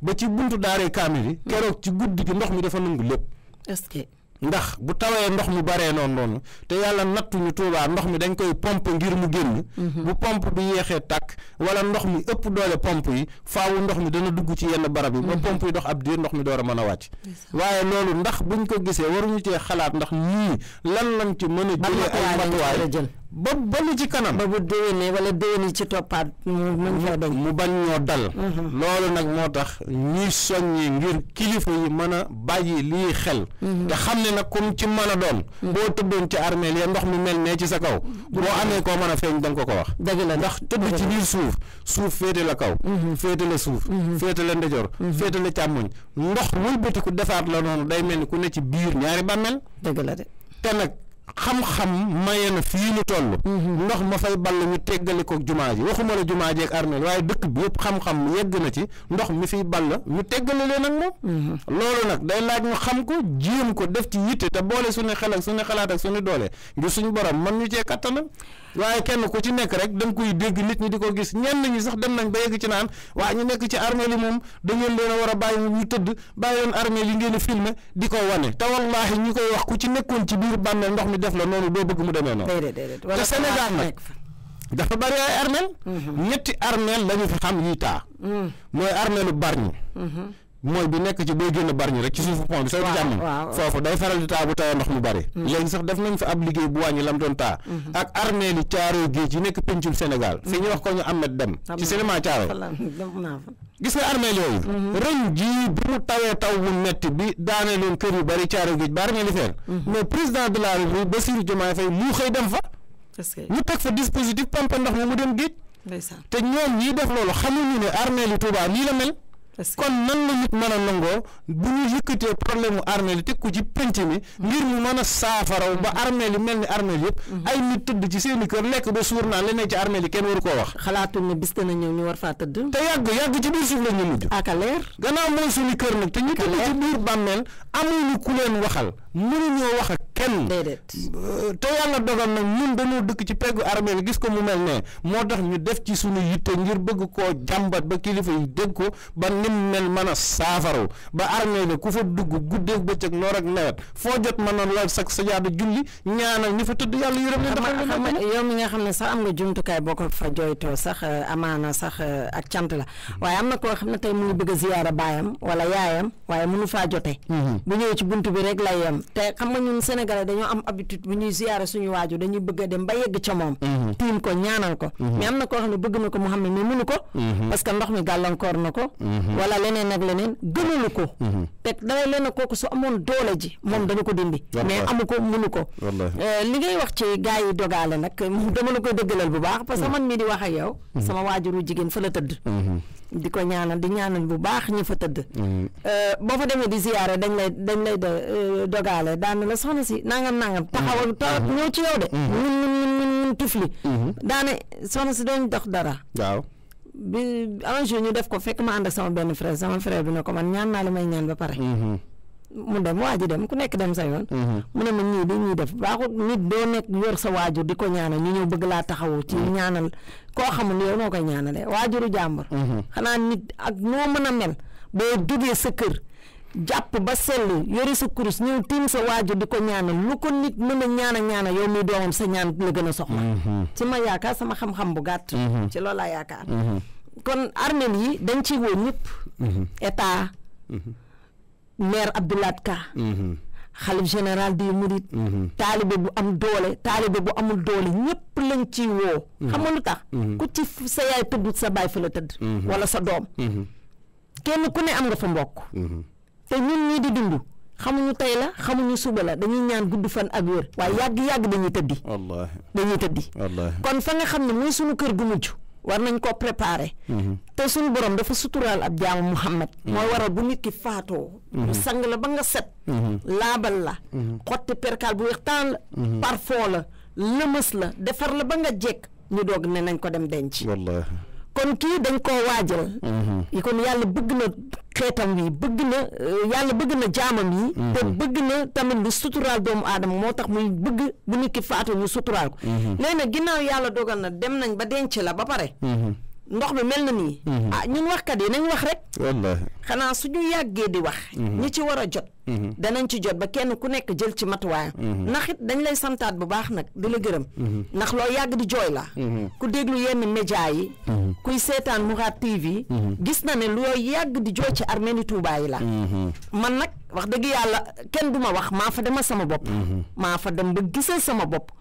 ba ci buntu daaree kaamil yi keroog ci guddi gi ndox mi dafa nangu lépp. est-ce que ndax bu tawee ndox mu baree noonu te yàlla nattuñu Tuubaa ndox mi dañ koy pompe ngir mu génn. bu pompe bi yeexee tàkk wala ndox mi ëpp doole pompe yi faawu ndox mi dana dugg ci yenn barab yi. ba pompe yi dox ab diir ndox mi door a mën a wàcc. waaye loolu ndax buñ ko gisee waruñu cee xalaat ndax ñii lan lañ ci mën a jëlee ay matuwaay ba lu ci kanam. ba bu déwénee wala déwén ci toppaat mu bañ ñoo dal. loolu nag moo tax ñuy soññi ngir kilifa yi mën a bàyyi lii xel. te xam ne nag comme ci mën a doon. boo tëddoon ci armeel ya ndox mi mel ne ci sa kaw. boo amee koo mën a feeñ da nga ko wax. dëgg la ndax tëdd ci biir suuf féete la kaw. féete la suuf. féete la ndeyjoor. féete la càmmoñ ndox wëlbatiku defaat la noonu day mel ni ku ne ci biir ñaari bàmmeel. dëgg la de te nag. xam-xam maye na fii ñu toll. ndox ma fay ball ñu teggale ko jumaa ji waxuma la jumaa ji ak armeel waaye dëkk bi yëpp xam-xam yegg na ci ndox mi fiy ball ñu teggale leen ak moom. loolu nag day laaj ñu xam ko jéem ko def ci yitte te boole suñu xel ak suñu xalaat ak suñu doole ngir suñu borom mën ñu cee kattanal waaye kenn ku ci nekk rek da nga koy dégg nit ñi di ko gis ñenn ñi sax dem nañ ba yegg ci naan waa ñu nekk ci armeel yi moom da ngeen leen a war a bàyyi ñu tëdd bàyyi leen armeel yi ngeen a filmer di ko wane te wallaahi ñi koy wax ku ci nekkoon ci biir bàmmeel ndox mi def la noonu doo bëgg mu demee noonu. te Sénégal nag dafa bari ay armeel. ñetti armeel la ñu fi xam yi taa. mooy armeelu Bargny. mooy bi nekk ci booy génn Bargny rek ci suufu pont bi soo jàmm foofu day faral di taa bu tawee ndox mu bari léegi sax def nañ fa ab liggéey bu wàññi lam doon taa ak armeeli Caaroy Géej yi nekk pencum Sénégal fi ñu wax ko ñu Ahmed Dem ci cinéma Caaroy gis nga armeel yooyu ren jii bi mu tawee taw bu metti bi daane leen kër yu bari Caaroy Géej ba armeeli feer mais président de la République Bassirou Diomaye Faye mu xëy dem fa ñu teg fa dispositif pompe ndox mi mu dem géej te ñoom ñii def loolu xamuñu ne armeeli Touba nii la mel kon nan la nit mën a nangoo bu ñu yëkkatee problème mu armeel yi teg ko ci penc mi ngir mu mën a saafaraw ba armeel yi mel ni armeel yëpp ay nit tëdd ci seen i kër lekk ba suur naa leneen ci armeel yi kenn waru koo wax xalaatul ne bis dana ñëw ñu war faa tëdd te yàgg ci biir suuf la ñu mujj aka leer gannaaw mooy suñu kër nag te ñu tëdd ci biir bàmmeel amuñu ku leen waxal mënuñoo wax ak kenn te yàlla dogal nag ñun dañoo dëkk ci peggu armeel gis ko mu mel ne moo tax ñu def ci suñu yitte ngir bëgg koo jàmbat ba kilifa yi dégg ko ba nim mel mën a saafaraw ba armeel ku fa dugg guddeeg bëccëg noor ak nawet foo jot mën a lal sax sa jaadu julli ñaanal ñi fa tëdd yàlla yërëm leen yow mi nga xam ne sax am nga jumtukaay boo ko fa jooytoo sax amaana sax ak cant la waaye am na koo xam ne tey mu ngi bëgg a ziyaara baayam wala yaayam waaye mënu faa jote bu ñëwee ci buntu bi rek lay yem te xam nga ñun Sénégalais dañoo am habitude bu ñuy ziyaara suñu waaju dañuy bëgg a dem ba yegg ca moom tiim ko ñaanal ko mais am na koo xam ne bëgg na ko mu xam ne mais mënu ko parce que ndox mi gàllankoor na ko wala leneen ak leneen gënalu ko te dana leen kooku su amoon doole ji moom dana ko dindi mais amu ko mënu ko li ngay wax ci gars yi dogaale nag dama la koy dëggalal bu baax parce que man mii di wax ak yow sama waajuru jigéen fa la tëdd di ko ñaanal di ñaanal bu baax ñi fa tëdd boo fa demee di ziyaare dañ lay dogaale daan la soxna si nangam taxawal ñëw ci yow de mun tufli daane soxna si doon dox dara waaw bi un jour ñu def ko fekk ma ànd ak sama benn frère sama frère bi ne ko man ñaan naa li may ñaan ba pare mu dem waa ji dem ku nekk dem sa yoon mu ne ma ñii di ñuy def baaxul nit doo nekk yor sa waajur di ko ñaanal ñu ñëw bëgg laa taxawu ci ñaanal koo xamul yow noo koy ñaanalee waajuru jàmbur xanaa nit ak noo mën a mel boo duggee sa kër jàpp ba sellu yori sa kurus ñëw tiim sa waajur di ko ñaanal lu ko nit mën a ñaana yow muy doomam sa ñaan la gën a soxla ci ma yaakaar sama xam-xam bu gàtt ci loolu laa yaakaar kon armeel yi dañ ci woo ñëpp état maire Abdoulaye Ka xalif général di murid taalibe bu am doole taalibe bu amul doole ñëpp lañ ci woo xam nga lu tax ku ci sa yaay tëdd sa baay fa la tëdd wala sa doom kenn ku ne am nga fa mbokk te ñun ñii di dund xamuñu tey la xamuñu suba la dañuy ñaan gudd fan ak wér waaye yàgg-yàgg dañuy tëddi wallaahi dañuy tëddi kon fa nga xam ne mooy suñu kër gu mujj war nañ koo préparer te suñu borom dafa suturaal ab jaamu Muhammad mooy waral bu nit ki faatoo mu sang la ba nga set laabal la xotti perkaal bu weex taan la parfum la lëmës la defar la ba nga jekk ñu doog ne nañ ko dem denc wallaahi kon kii dañ koo waajal yi kon yàlla bëgg na xeetam wi bëgg na yàlla bëgg na jaamam yi te bëgg na tamit lu suturaal doomu aadama moo tax muy bëgg bu nit ki faatu ñu suturaal ko léegi nag ginnaaw yàlla dogal na dem nañ ba denc la ba pare ndox mi mel na nii ñun waxkat yi nañ wax rek wallaahi xanaa suñu yàggee di wax ñi ci war a jot danañ ci jot ba kenn ku nekk jël ci matuwaayam ndax it dañ lay santaat bu baax nag di la gërëm ndax loo yàgg di jooy la ku déglu yenn média yi kuy seetaan Mourad TV gis na ne loo yàgg di jooy ci arméni Touba yi la man nag wax dëgg yàlla kenn du ma wax maa fa demal sama bopp maa fa dem ba gisal sama bopp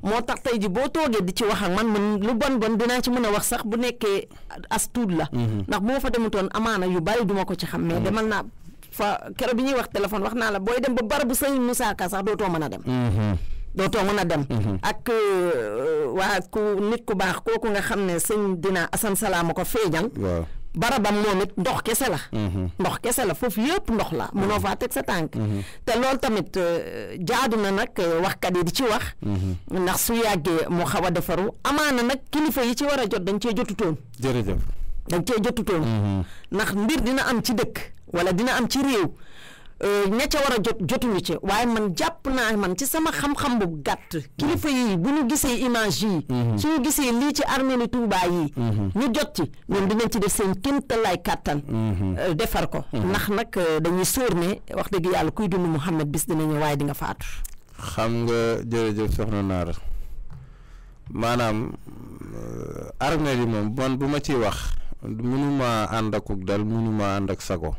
moo tax tey ji boo toogee di ci wax ak man lu bon dinaa ci mën a wax sax bu nekkee as tuut la ndax moo fa demutoon amaana yu bari duma ko ci xam mais demal naa fa keroog bi ñuy wax téléphone wax naa la booy dem ba barabu sëñ Moussa Ka sax dootoo mën a dem dootoo mën a dem ak waa ku nit ku baax kooku nga xam ne sëñ dina Assane Salaama ko feeñal barabam moom it ndox kese la ndox kese la foofu yëpp ndox la mënoo faa teg sa tànk te loolu tamit jaadu na nag waxkat yi di ci wax ndax su yàggee moo xaw a defaru amaana nag kilifa yi ci war a jot dañ cee jotutoon jërëjëf dañ cee jotutoon ndax mbir dina am ci dëkk wala dina am ci réew ña ca war a jot jotuñu ci waaye man jàpp naa man ci sama xam-xam bu gàtt kilifa yi bu ñu gisee image yi suñu gisee lii ci arméni Touba yi ñu jot ci ñoom dinañ ci def seen kéemtalaay kàttan defar ko ndax nag dañuy sóor ne wax dëgg yàlla kuy dund Mouhamed bis dina ñëw waaye di nga faatu xam nga jërëjëf soxna Naar maanaam armée yi moom man bu ma ciy wax mënuma ànd ak dal mënuma ànd ak sago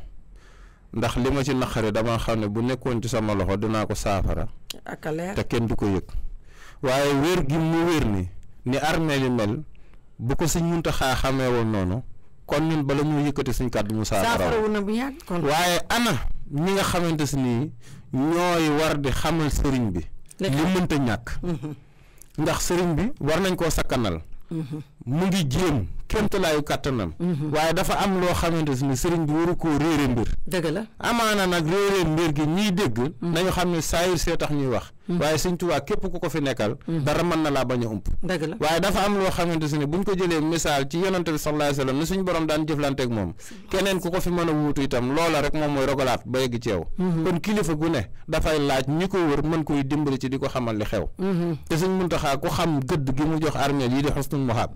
ndax li ma ci naqare dama xam ne bu nekkoon ci sama loxo dinaa ko saafara te kenn du ko yëg waaye wér gi mu wér ni armée li mel bu ko Sëñ Muntaxa xamee woon noonu kon ñun bala ñu yëkkati suñ kàddu mu saafara wu na bu yàgg kon waaye ana ñi nga xamante si nii ñooy war di xamal sëriñ bi li mënta ñàkk ndax sëriñ bi war nañ koo sakkanal mu ngi jéem kéemtalaayu kàttanam waaye dafa am loo xamante ni sëriñ bi waru koo réere mbir dëgg la amaana nag réere mbir gi ñiy dégg nañu xam ne saayir see tax ñuy wax waaye Sëriñ Tuubaa képp ku ko fi nekkal dara mën na laa bañ a ump dëgg la waaye dafa am loo xamante ni buñ ko jëlee misaal ci yonante bi sallallahu alayhi wa sallam ni suñu borom daan jëflanteeg moom keneen ku ko fi mën a wuutu itam loola rek moom mooy rogalaat ba yegg ci yow kon kilifa gu ne dafay laaj ñi ko wër mën koy dimbali ci di ko xamal li xew te Sëriñ Muntaxa ku xam gëdd gi mu jox armée lii di Husnul Mahab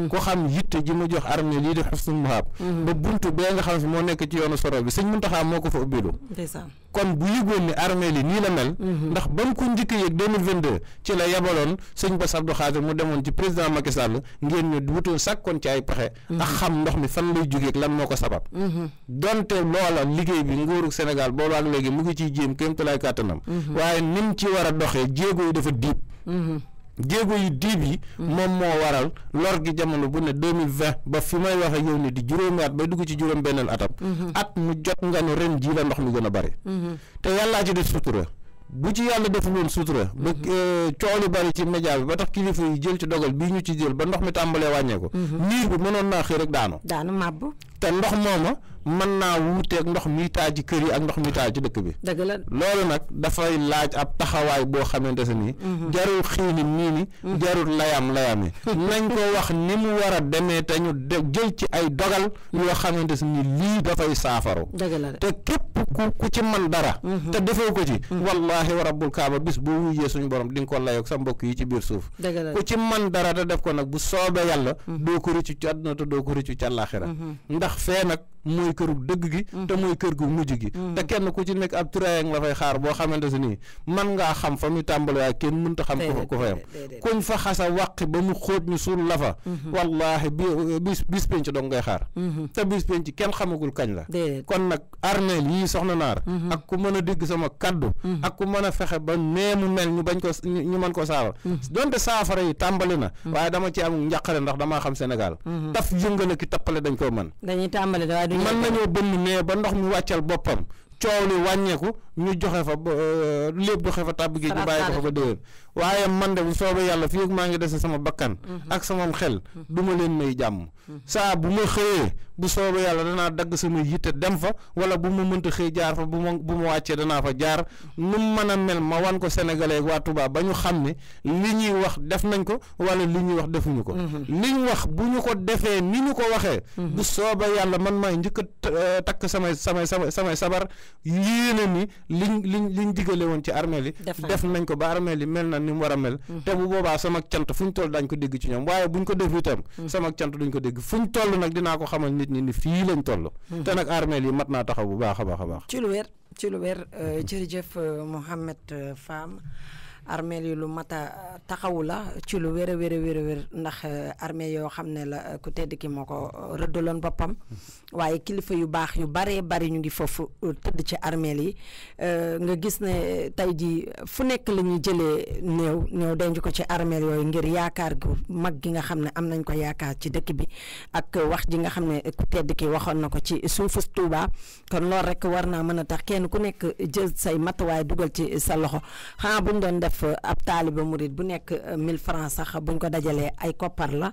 ku xam yitte ji mu jox armée lii di Husnul Mahab ba buntu bee nga xam fi moo nekk ci yoonu soro bi Sëriñ Muntaxa moo ko fa ubbilu kon bu yëgoon ni armée li nii la mel ndax ba mu ko njëkk yëg 2022 ci la yabaloon sëñ Bass Abdou Khadre mu demoon ci président Macky Sall ngeen ñu wutoon sàkkoon ci ay pexe ak xam ndox mi fan lay jógee ak lan moo ko sabab donte loola liggéey bi nguuru Sénégal boobu ak léegi mu ngi ciy jéem kéem tolluwaay kàttanam waaye nim ci war a doxee jéego yi dafa diib jéego yu diib yi moom moo waral lor gi jamono bu ne 2020 ba fi may wax ak yow ni di juróomi at bay dugg ci juróom benneel atam at mu jot nga ne ren jii la ndox mi gën a bari te yàllaa ci def sutura bu ci yàlla deful woon sutura ba coow li bari ci média bi ba tax kilifa yi jël ci dogal bii ñu ci jël ba ndox mi tàmbalee wàññeeku niir bi mënoon naa xëy rek daanu màbb te ndox mooma mën naa wuuteeg ndox mi taal ci kër yi ak ndox mi taal ci dëkk bi dëgg la loolu nag dafay laaj ab taxawaay boo xamante se nii jarul xiini nii jarul layam yi nañ ko wax ni mu war a demee te ñu jël ci ay dogal yoo xamante se ni lii dafay saafaru te képp ku ci man dara te defoo ko ci wallahi wa rabbul kaaba bis boo wuyjee suñu borom di nga ko layoog sa mbokk yi ci biir suuf ku ci man dara te def ko nag bu soobee yàlla doo ko rëccu ci àdduna te doo ko rëccu ci àllaaxira ndax fee nag mooy këru dëgg gi te mooy kër gu mujj gi te kenn ku ci nekk ab triangle la fay xaar boo xamante si nii man ngaa xam fa muy tàmbali waaye kenn mënta xam ku fa yam kuñ fa xasa wàqi ba mu xóot ñu suul la fa wallahi bis penc dong ngay xaar te bis penc kenn xamagul kañ la kon nag armeel yii soxna Naar ak ku mën a dégg sama kaddu ak ku mën a fexe ba nee mu mel ñu bañ ko ñu mën ko saafara donte saafara yi tàmbali na waaye dama ci am njàqare ndax damaa xam Sénégal taf yëngale ki tappale dañ koo mën dañuy tàmbali mën nañoo bënn nee ba ndox mi wàccal boppam coow li wàññeeku ñu joxe fa lépp doxe fa tàbb gi ñu bàyyi ko fa ba déwén waaye man de bu soobee yàlla fii maa ngi dese sama bakkan ak sama xel du ma leen may jàmm saa bu ma xëyee bu soobee yàlla danaa dagg sama yitte dem fa wala bu ma mënta xëy jaar fa bu ma wàccee danaa fa jaar nu mu mën a mel ma wan ko sénégalais waa Touba ba ñu xam ne li ñuy wax def nañ ko wala li ñuy wax defuñu ko liñ wax bu ñu ko defee ni ñu ko waxee bu soobee yàlla man maay njëkk a takk samay sabar yéene ni liñ digale woon ci armeel yi def nañ ko ba armeel yi mel na ni mu war a mel te bu boobaa sama cant fu ñu toll dañ ko dégg ci ñoom waaye buñ ko def itam sama cant duñ ko dégg fu ñu toll nag dinaa ko xamal nit ñi ni fii lañ toll te nag armeel yi mat naa taxaw bu baax a baax a baax ci lu wér jërëjëf Mouhamed Fam armeel yi lu mat a taxawu la ci lu wér a wér ndax armeel yoo xam ne la ku tedd ki moo ko rëddaloon boppam waaye kilifa yu baax yu baree bari ñu ngi foofu tëdd ci armeel yi nga gis ne tey ji fu nekk la ñuy jëlee néew denc ko ci armeel yooyu ngir yaakaar gu mag gi nga xam ne am nañ ko yaakaar ci dëkk bi ak wax ji nga xam ne ku tedd ki waxoon na ko ci suufu Touba kon loolu rek war naa mën a tax kenn ku nekk jël say matuwaay dugal ci sa loxo xanaa buñ doon def ab taaliba murid bu nekk 1000 francs sax buñ ko dajalee ay koppar la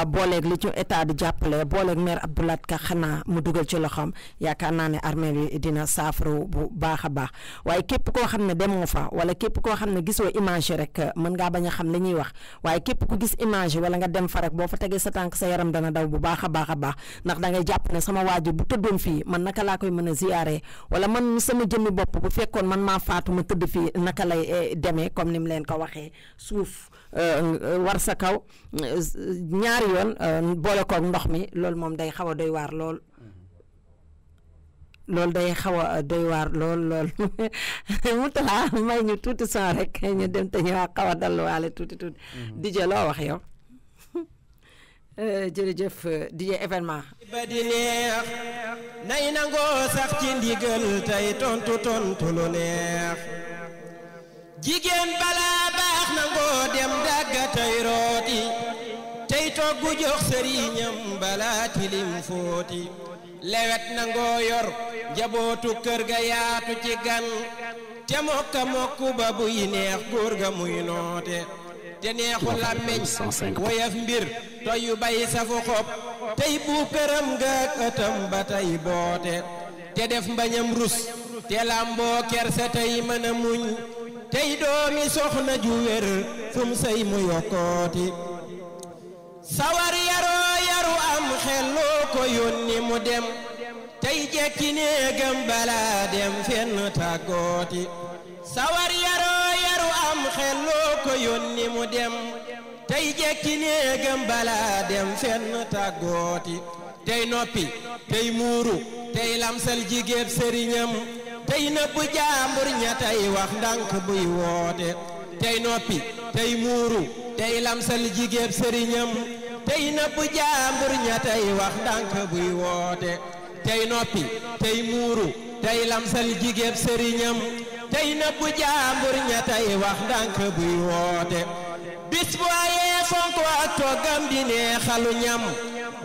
booleeg li ci état di jàppale booleeg maire Abdoulaye Ka xanaa mu dugal ci loxoom yaakaar naa ne armeel yi dina saafara bu baax a baax waaye képp koo xam ne demoo fa wala képp koo xam ne gisoo image rek mën ngaa bañ a xam li ñuy wax waaye képp ku gis image wala nga dem fa rek boo fa tegee sa tànk sa yaram dana daw bu baax a baax a baax ndax da ngay jàpp ne sama waajur bu tëddoon fii man naka laa koy mën a ziyaare wala man sama jëmmi bopp bu fekkoon man maa faatu ma tëdd fii naka lay demee comme ni mu leen ko waxee suuf war sa kaw ñaari yoon boole koog ndox mi loolu moom day xaw a doy waar lool day xaw a doy waar lool mu talaa may ñu tuuti son rek ñu dem te ñëwaat xaw a dalluwaale tuuti DJ loo wax yow jërëjëf DJ événement ba di neex nay nangoo sax ci ndigal tey tontu lu neex jigéen balaa baax nangoo dem dagga tey rooti tey toggu jox sëriñam balaa tilim footi lewet nangoo yor njabootu kër ga yaatu ci gan te mokku ba buy neex góor ga muy noote te neexu làmmeñ woyaf mbir toyu bay safu xob tey bu këram nga ëttam ba tey boote te def mbañam rus te làmboo kerse tey mën a muñ tey doomi soxna ju wér fum say mu yokkooti sawar yaru am xel loo ko yónni mu dem tey jekki néegam balaa dem fenn tàggooti sawar yaru am xel loo ko yónni mu dem tey jekki néegam balaa dem fenn tàggooti tey noppi tey muuru tey lamsal jigéeb sëriñam tey nëbb jaambur ña tey wax ndànk buy woote tey noppi tey muuru tey lamsal jigéeb sëriñam tey nëbb jaambur ña tey wax ndànk buy woote tey noppi tey muuru tey lamsal jigéeb sëriñam tey nëbb jaambur ña tey wax ndànk buy woote bis bu ayee fonk ak toggam di neexalu ñam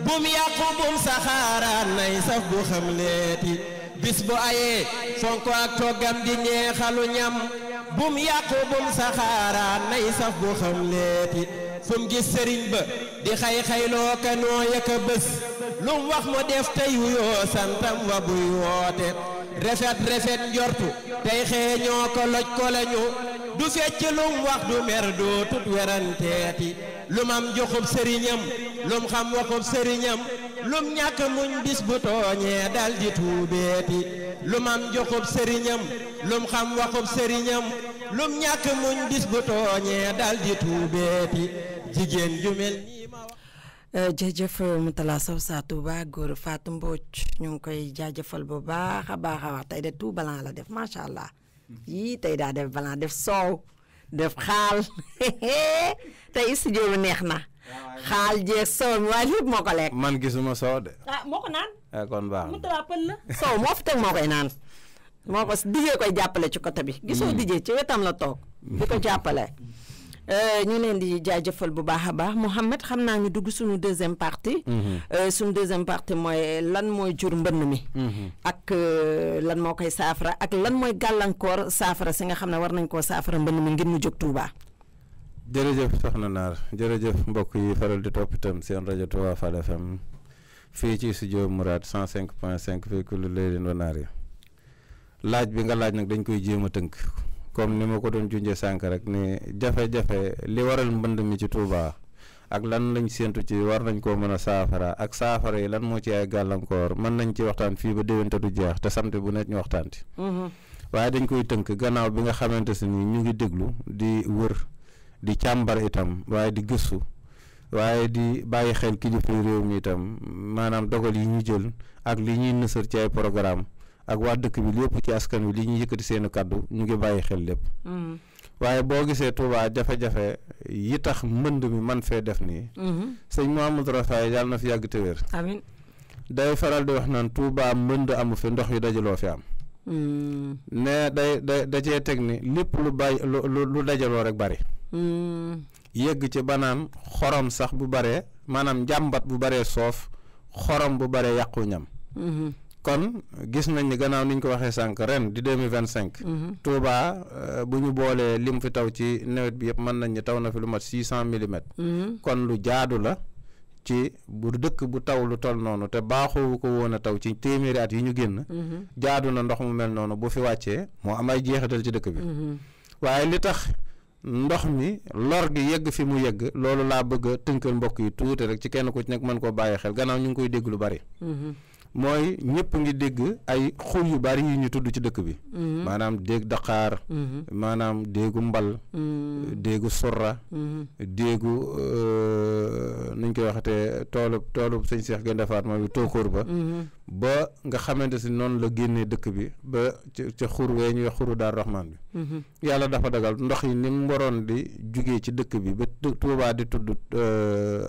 bum yàqu bum saxaaraan nay saf bu xam leeti bis bu ayee fonk ak toggam di neexalu ñam bum yàqu bum saxaaraan nay saf bu xam leeti fum gis sëriñ ba di xay-xayloo ka nooya ka bés lum wax mu def tey wuyoo santam wa buy woote rafet njortu tey xeeñoo ko loj ko lañu du fecc lum wax du mer doo tut weranteeti lum am joxub sëriñam lum xam waxub sëriñam lum ñàkk muñ bis bu tooñee dal di tuubeeti lum am joxub sëriñam lum xam waxub sëriñam lum ñàkk muñ bis bu tooñee dal di tuubeeti jigéen ju mel nii jërëjëf Moutalla Sow saa Touba góor Fatou Mbodj ñu ngi koy jaajëfal bu baax a wax tey de tout blanc la def macha allah yii tey daa def blanc def soow def xaal tey studio bi neex na xaal jeeg soow mi waaye lépp moo ko lekk. man gisuma soow de. moo ko naan. kon baax na Moutalla pël la. soow moo fi teg moo koy naan moo ko dijee koy jàppale ci côté bi. gisoo dijee ci wetam la toog. di ko jàppale. ñu leen di jaajëfal bu baax a baax Mouhamed xam naa ñu dugg suñu deuxième partie. Suñu deuxième partie mooy lan mooy jur mbënn mi. ak lan moo koy saafara ak lan mooy gàllankoor saafara si nga xam ne war nañ koo saafara mbënn mi ngir mu jóg Touba. jërëjëf soxna Naar jërëjëf mbokk yi faral di topp itam seen rajo Touba Fall FM fii ci studio Mourad 105.5 fii ku lu Leydin wa Naar yi laaj bi nga laaj nag dañ koy jéem a tënk. comme ni ma ko doon junjee sànq rek ni jafe-jafe li waral mbënd mi ci Touba ak lan lañ séentu ci war nañ koo mën a saafara ak saafara yi lan moo ci ay gàllankoor mën nañ ci waxtaan fii ba déwén te du jeex te samedi bu nekk ñu waxtaan ci waaye dañ koy tënk gannaaw bi nga xamante si ni ñu ngi déglu di wër di càmbar itam waaye di gëstu waaye di bàyyi xel kilifa réew mi itam maanaam dogal yi ñu jël ak li ñuy nësër ci ay programme ak waa dëkk bi lépp ci askan wi li ñuy yëkkati seeni kàddu ñu ngi bàyyi xel lépp waaye boo gisee Touba jafe-jafe yi tax mbënd mi man fee def nii sëñ Mouhamadou Rafaay yàlla na fi yàgg te wér amiin day faral di wax naan Touba mbënd amu fi ndox yu dajaloo fi am ne da cee teg ni lépp lu bàyyi lu dajaloo rek bari yegg ci banaan xorom sax bu baree maanaam njàmbat bu baree soof xorom bu baree yàqu ñam kon gis nañ ni gannaaw ni ñu ko waxee sànq ren di 2025 Touba bu ñu boolee lim fi taw ci nawet bi yëpp mën nañ ni taw na fi lu mat 600 millimètres kon lu jaadu la ci bu dëkk bu taw lu toll noonu te baaxoo ko woon a taw ci téeméeri at yi ñu génn jaadu na ndox mu mel noonu bu fi wàccee moo am ay jeexital ci dëkk bi waaye li tax ndox mi lor gi yegg fi mu yegg loolu laa bëgg a tënkal mbokk yi tuuti rek ci kenn ku ci nekk mën koo bàyyi xel gannaaw ñu ngi koy dégg lu bari mooy ñëpp ngi dégg ay xur yu bari yu ñu tudd ci dëkk bi maanaam déeg Dakar maanaam déegu mbal déegu surra déegu nuñ koy waxatee toolub sëñ Cheikh Gaïndé Fatma bi tookóor ba nga xamante si noonu la génnee dëkk bi ba ca xur wee ñuy wax xuru Daar Rahman bi yàlla dafa dagal ndox yi ni mu waroon di jugee ci dëkk bi ba Touba di tudd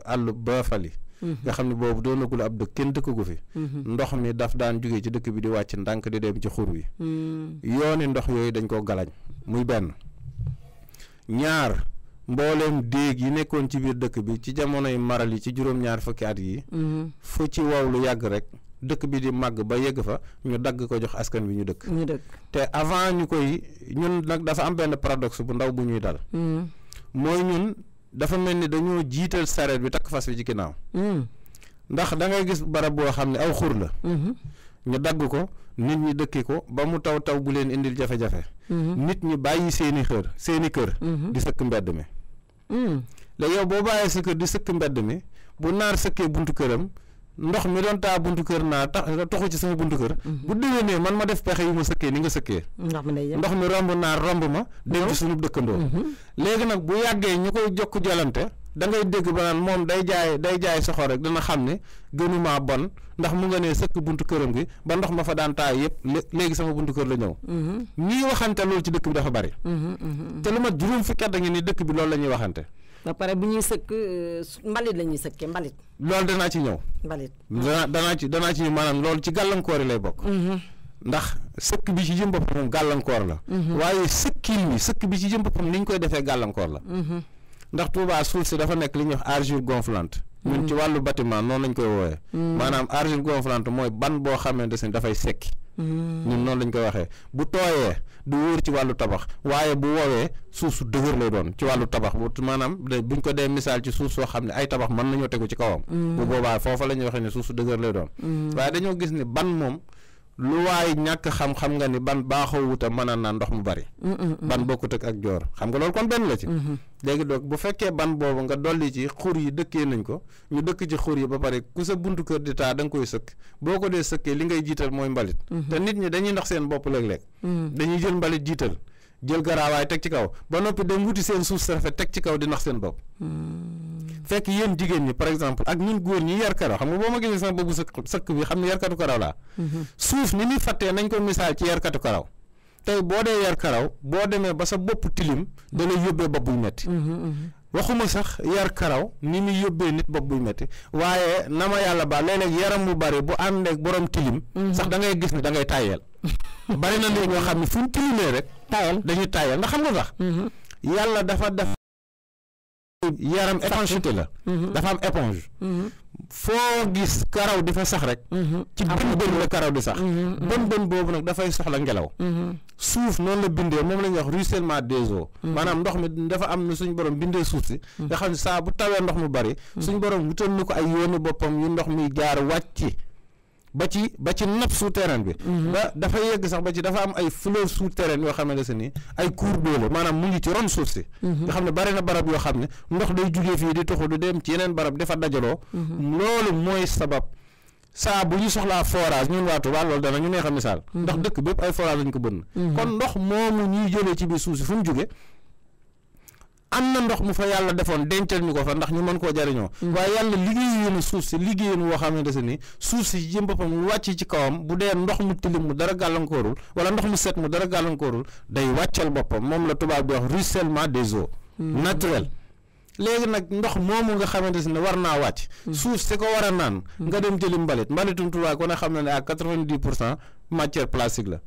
àll ba fali nga xam ne boobu doonagul ab dëkk kenn dëkkagu fi ndox mi daf daan jógee ci dëkk bi di wàcc ndànk di dem ci xur wi yooni ndox yooyu dañ ko galañ muy benn ñaar mbooleem déeg yi nekkoon ci biir dëkk bi ci jamonoy maral yi ci juróom-ñaar fukki at yi fu ci wow lu yàgg rek dëkk bi di màgg ba yegg fa ñu dagg ko jox askan bi ñu dëkk te avant ñu koy ñun nag dafa am benn paradoxe bu ndaw bu ñuy dal mooy ñun dafa mel ni dañoo jiital sareet bi takk fas bi ci ginnaaw ndax da ngay gis barab boo xam ne aw xur la ñu dagg ko nit ñi dëkki ko ba mu taw bu leen indil jafe-jafe nit ñi bàyyi seeni kër di sëkk mbedd mi léegi yow boo bàyyee sa kër di sëkk mbedd mi bu naar sëkkee buntu këram ndox mi doon taa buntu kër naa taxu ci sama buntu kër bu déwénee man ma def pexe yu ma sëkkee ni nga sëkkee ndox mi romb naar romb ma dem ci suñu dëkkandoo léegi nag bu yàggee ñu koy jokk jolante da ngay dégg ba naan moom day jaay soxor rek dana xam ne gënumaa bon ndax mu nga ne sëkk buntu këram gi ba ndox ma fa daan taay yëpp léegi sama buntu kër la ñëw ñii waxante loolu ci dëkk bi dafa bari te lu mat juróom fukki at a ngi ni dëkk bi loolu la ñuy waxante ba pare bu ñuy sëkk mbalit la ñuy sëkkee mbalit loolu danaa ci ñëw mbalit danaa ci ñëw maanaam loolu ci gàllankoor yi lay bokk ndax sëkk bi ci jëm boppam moom gàllankoor la waaye sëkk bi ci jëm boppam ni ñu koy defee gàllankoor la ndax Touba suuf si dafa nekk li ñuy wax argile gonflante ñun ci wàllu bâtiment noonu lañ koy woowee maanaam argile gonflante mooy ban boo xamante ne dafay sekki ñun noonu lañ koy waxee bu tooyee du wóor ci wàllu tabax waaye bu woowee suuf su dëgër lay doon ci wàllu tabax bu maanaam buñ ko dee misaal ci suuf soo xam ne ay tabax mën nañoo tegu ci kawam bu boobaa foofa la ñuy waxee ne suuf su dëgër lay doon waaye dañoo gis ni ban moom lu waay ñàkk xam-xam nga ni ban baaxoo wuta mën a naan ndox mu bari ban bokkut ak joor xam nga loolu kon benn la ci léegi donc bu fekkee ban boobu nga dolli ci xur yi dëkkee nañ ko ñu dëkk ci xur yi ba pare ku sa buntu kër di taa da nga koy sëkk boo ko dee sëkkee li ngay jiital mooy mbalit te nit ñi dañuy ndax seen bopp léeg-léeg dañuy jël mbalit jiital jël garaawaay teg ci kaw ba noppi dem wuti seen suuf sa rafet teg ci kaw di nax seen bopp fekk yéen jigéen ñi par exemple ak ñun góor ñi yar karaw xam nga boo ma gisee sama boobu sëkk bi xam ne yarkatu karaw laa suuf ni muy fattee nañ ko misaal ci yarkatu karaw tey boo dee yar karaw boo demee ba sa bopp tilim da lay yóbbee bopp buy metti waxuma sax yar karaw ni muy yóbbee nit bopp buy metti waaye na ma yàlla ba léeg-léeg yaram bu bari bu ànd ak borom tilim sax da ngay gis ne da ngay tàyyeel bari na nit ñoo xam ne fu ñu tilimee rek dañuy tàyyeel ndax xam nga sax yàlla dafa def yaram épongeté la dafa am éponge foo gis karaw di fa sax rek ci bën la karaw di sax bën boobu nag dafay soxla ngelaw suuf noonu la bindee moom la ñuy wax ruissellement des eaux maanaam ndox mi dafa am na suñ borom bindee suuf si nga xam ne saa bu tawee ndox mu bari suñ borom wutal na ko ay yooni boppam yu ndox mi jaar wàcc ba ci nappe souterraine bi ba dafa yegg sax ba ci dafa am ay fleuve souterraine yoo xam ne ni ay cours d'eau la maanaam mu ngi ci ron suuf si nga xam ne bari na barab yoo xam ne ndox day jugee fii di tuxu di dem ci yeneen barab dafa dajaloo loolu mooy sabab saa bu ñu soxlaa forage ñun waa Touba loolu dana ñu neex a misaal ndax dëkk bépp ay forage lañ ko bënn kon ndox moomu ñuy jëlee ci biir suuf si fu mu jóge am na ndox mu fa yàlla defoon dencal ñu ko fa ndax ñu mën koo jariñoo waaye yàlla liggéeyoon suuf si liggéeyoon woo xam ne ni suuf si jëm boppam mu wàcc ci kawam bu dee ndox mu tilim mu dara gàllankoorul wala ndox mu set mu dara gàllankoorul day wàccal boppam moom la tubaab di wax ruissellement des eaux naturel léegi nag ndox moomu nga xamante ne war naa wàcc suuf si ko war a naan nga dem jëli mbalitum Tuubaa ko ne xam na ne à 90% matière plastique la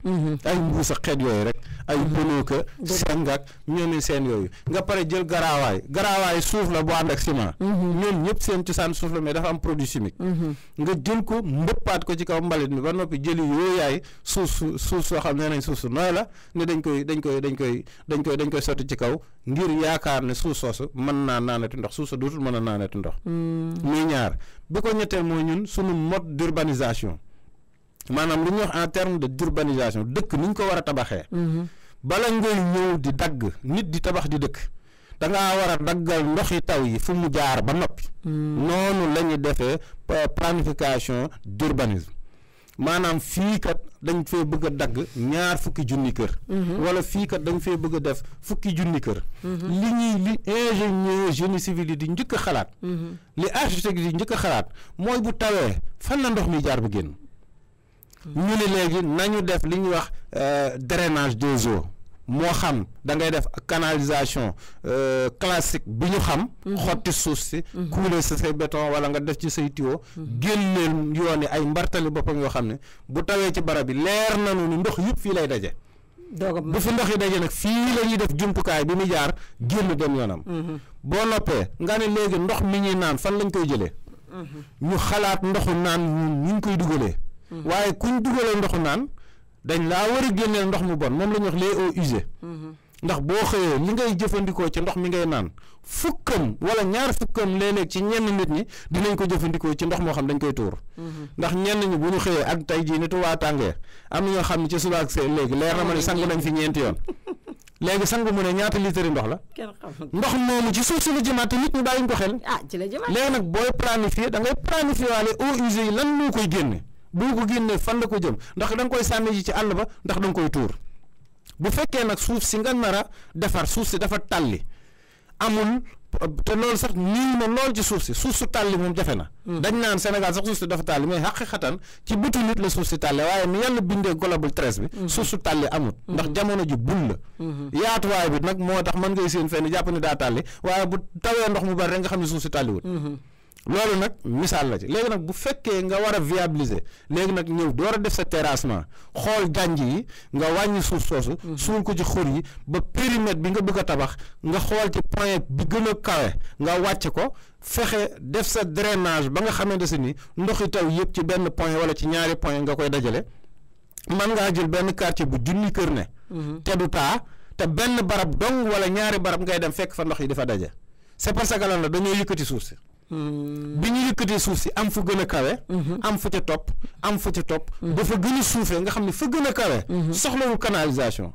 ay mbuus ak xeet yooyu rek ay bonooka sengak ñoom seen yooyu nga pare jël garaawaay suuf la bu ànd ak ciment ñoom ñëpp seen cosaan suuf la mais dafa am produit chimique nga jël ko mbëppaat ko ci kaw mbalit mi ba noppi jëli yooyaay suuf soo xam ne nañ suuf su nooy la ne dañ koy sotti ci kaw ngir yaakaar ne suuf soosu mën naa naanati ndox suuf sa dootul mën a naanati ndox muy ñaar bi ko ñetteel mooy ñun sunu mode d'urbanisation maanaam lu ñuy wax en terme de d'urbanisation dëkk ni ñu ko war a tabaxee bala ngay ñëw di dagg nit di tabax di dëkk da ngaa war a daggal ndoxi taw yi fu mu jaar ba noppi noonu la ñuy defee planification d'urbanisme maanaam fii kat dañ fee bëgg a dagg 20 junni kër wala fii kat dañ fee bëgg a def 10 junni kër li ingénieur génie civil yi di njëkk a xalaat li architecte yi di njëkk a xalaat mooy bu tawee fan la ndox mi jaar ba génn ñu ne léegi nañu def li ñuy wax drainage des eaux moo xam da ngay def canalisation classique bi ñu xam xotti suuf si couler sa say béton wala nga def ci say tuyau génneel yoon yi ay mbartali boppam yoo xam ne bu tawee ci barab bi leer nañu ni ndox yëpp fii lay daje bu fi ndox yi daje nag fii la ñuy def jumtukaay bi mu jaar génn dem yoonam boo noppee nga ne léegi ndox mi ñuy naan fan lañ koy jëlee ñu xalaat ndoxu naan ñu ngi koy dugalee waaye kuñ dugalee ndoxu naan dañ laa war a génneel ndox mu bon moom la ñuy wax les eaux usées ndax boo xëyee li ngay jëfandikoo ci ndox mi ngay naan fukkam wala ñaar fukkam léeg-léeg ci ñenn nit ñi dinañ ko jëfandikoo ci ndox moo xam dañ koy tuur ndax ñenn ñi bu ñu xëyee ak tey jii nitu waa tàngee am na ñoo xam ne ci suba ak see léegi leer na ma ne sangu nañ fi ñeenti yoon léegi sangu mu ne ñaata litre ndox la ndox moomu ci suuf si la jëmaat te nit ñi bàyyiñ ko xel léegi nag booy planifier da ngay planifier waale eaux usées yi lan moo koy génne boo ko génnee fan la ko jëm ndax da nga koy sànni ji ci àll ba ndax da nga koy tuur bu fekkee nag suuf si nga nar a defar suuf si dafa tàlli amul te loolu sax nii na lool ci suuf su tàlli moom jafe na dañ naan Sénégal sax suuf si dafa tàlli mais xaqiqatan ci bëtu nit la suuf si tàlli waaye ni yàlla bindee global tress bi suuf su tàlli amut ndax jamono ji bul la yaatuwaay bi nag moo tax mën ngay seen fenn jàpp ni daa tàlli waaye bu tawee ndox mu bari rek nga xam ne suuf si tàlliwut loolu nag misaal la ci léegi nag bu fekkee nga war a viabiliser léegi nag ñëw door a def sa terrassement xool janj yi nga wàññi suuf soosu suul ko ci xur yi ba périmètre bi nga bëgg a tabax nga xool ci point bi gën a kawe nga wàcc ko fexe def sa drainage ba nga xamante si ni ndoxi taw yëpp ci benn point wala ci ñaari point nga koy dajale man ngaa jël benn quartier bu junni kër ne te du taa te benn barab dong wala ñaari barab ngay dem fekk fa ndox yi dafa daje c'est parce que lan la dañoo yëkkati suuf si bi ñu yëkkatee suuf si am fu gën a kawe am fu ca topp am fu ca topp dafa gën a suufee nga xam ne fa gën a kawe soxlawul canalisation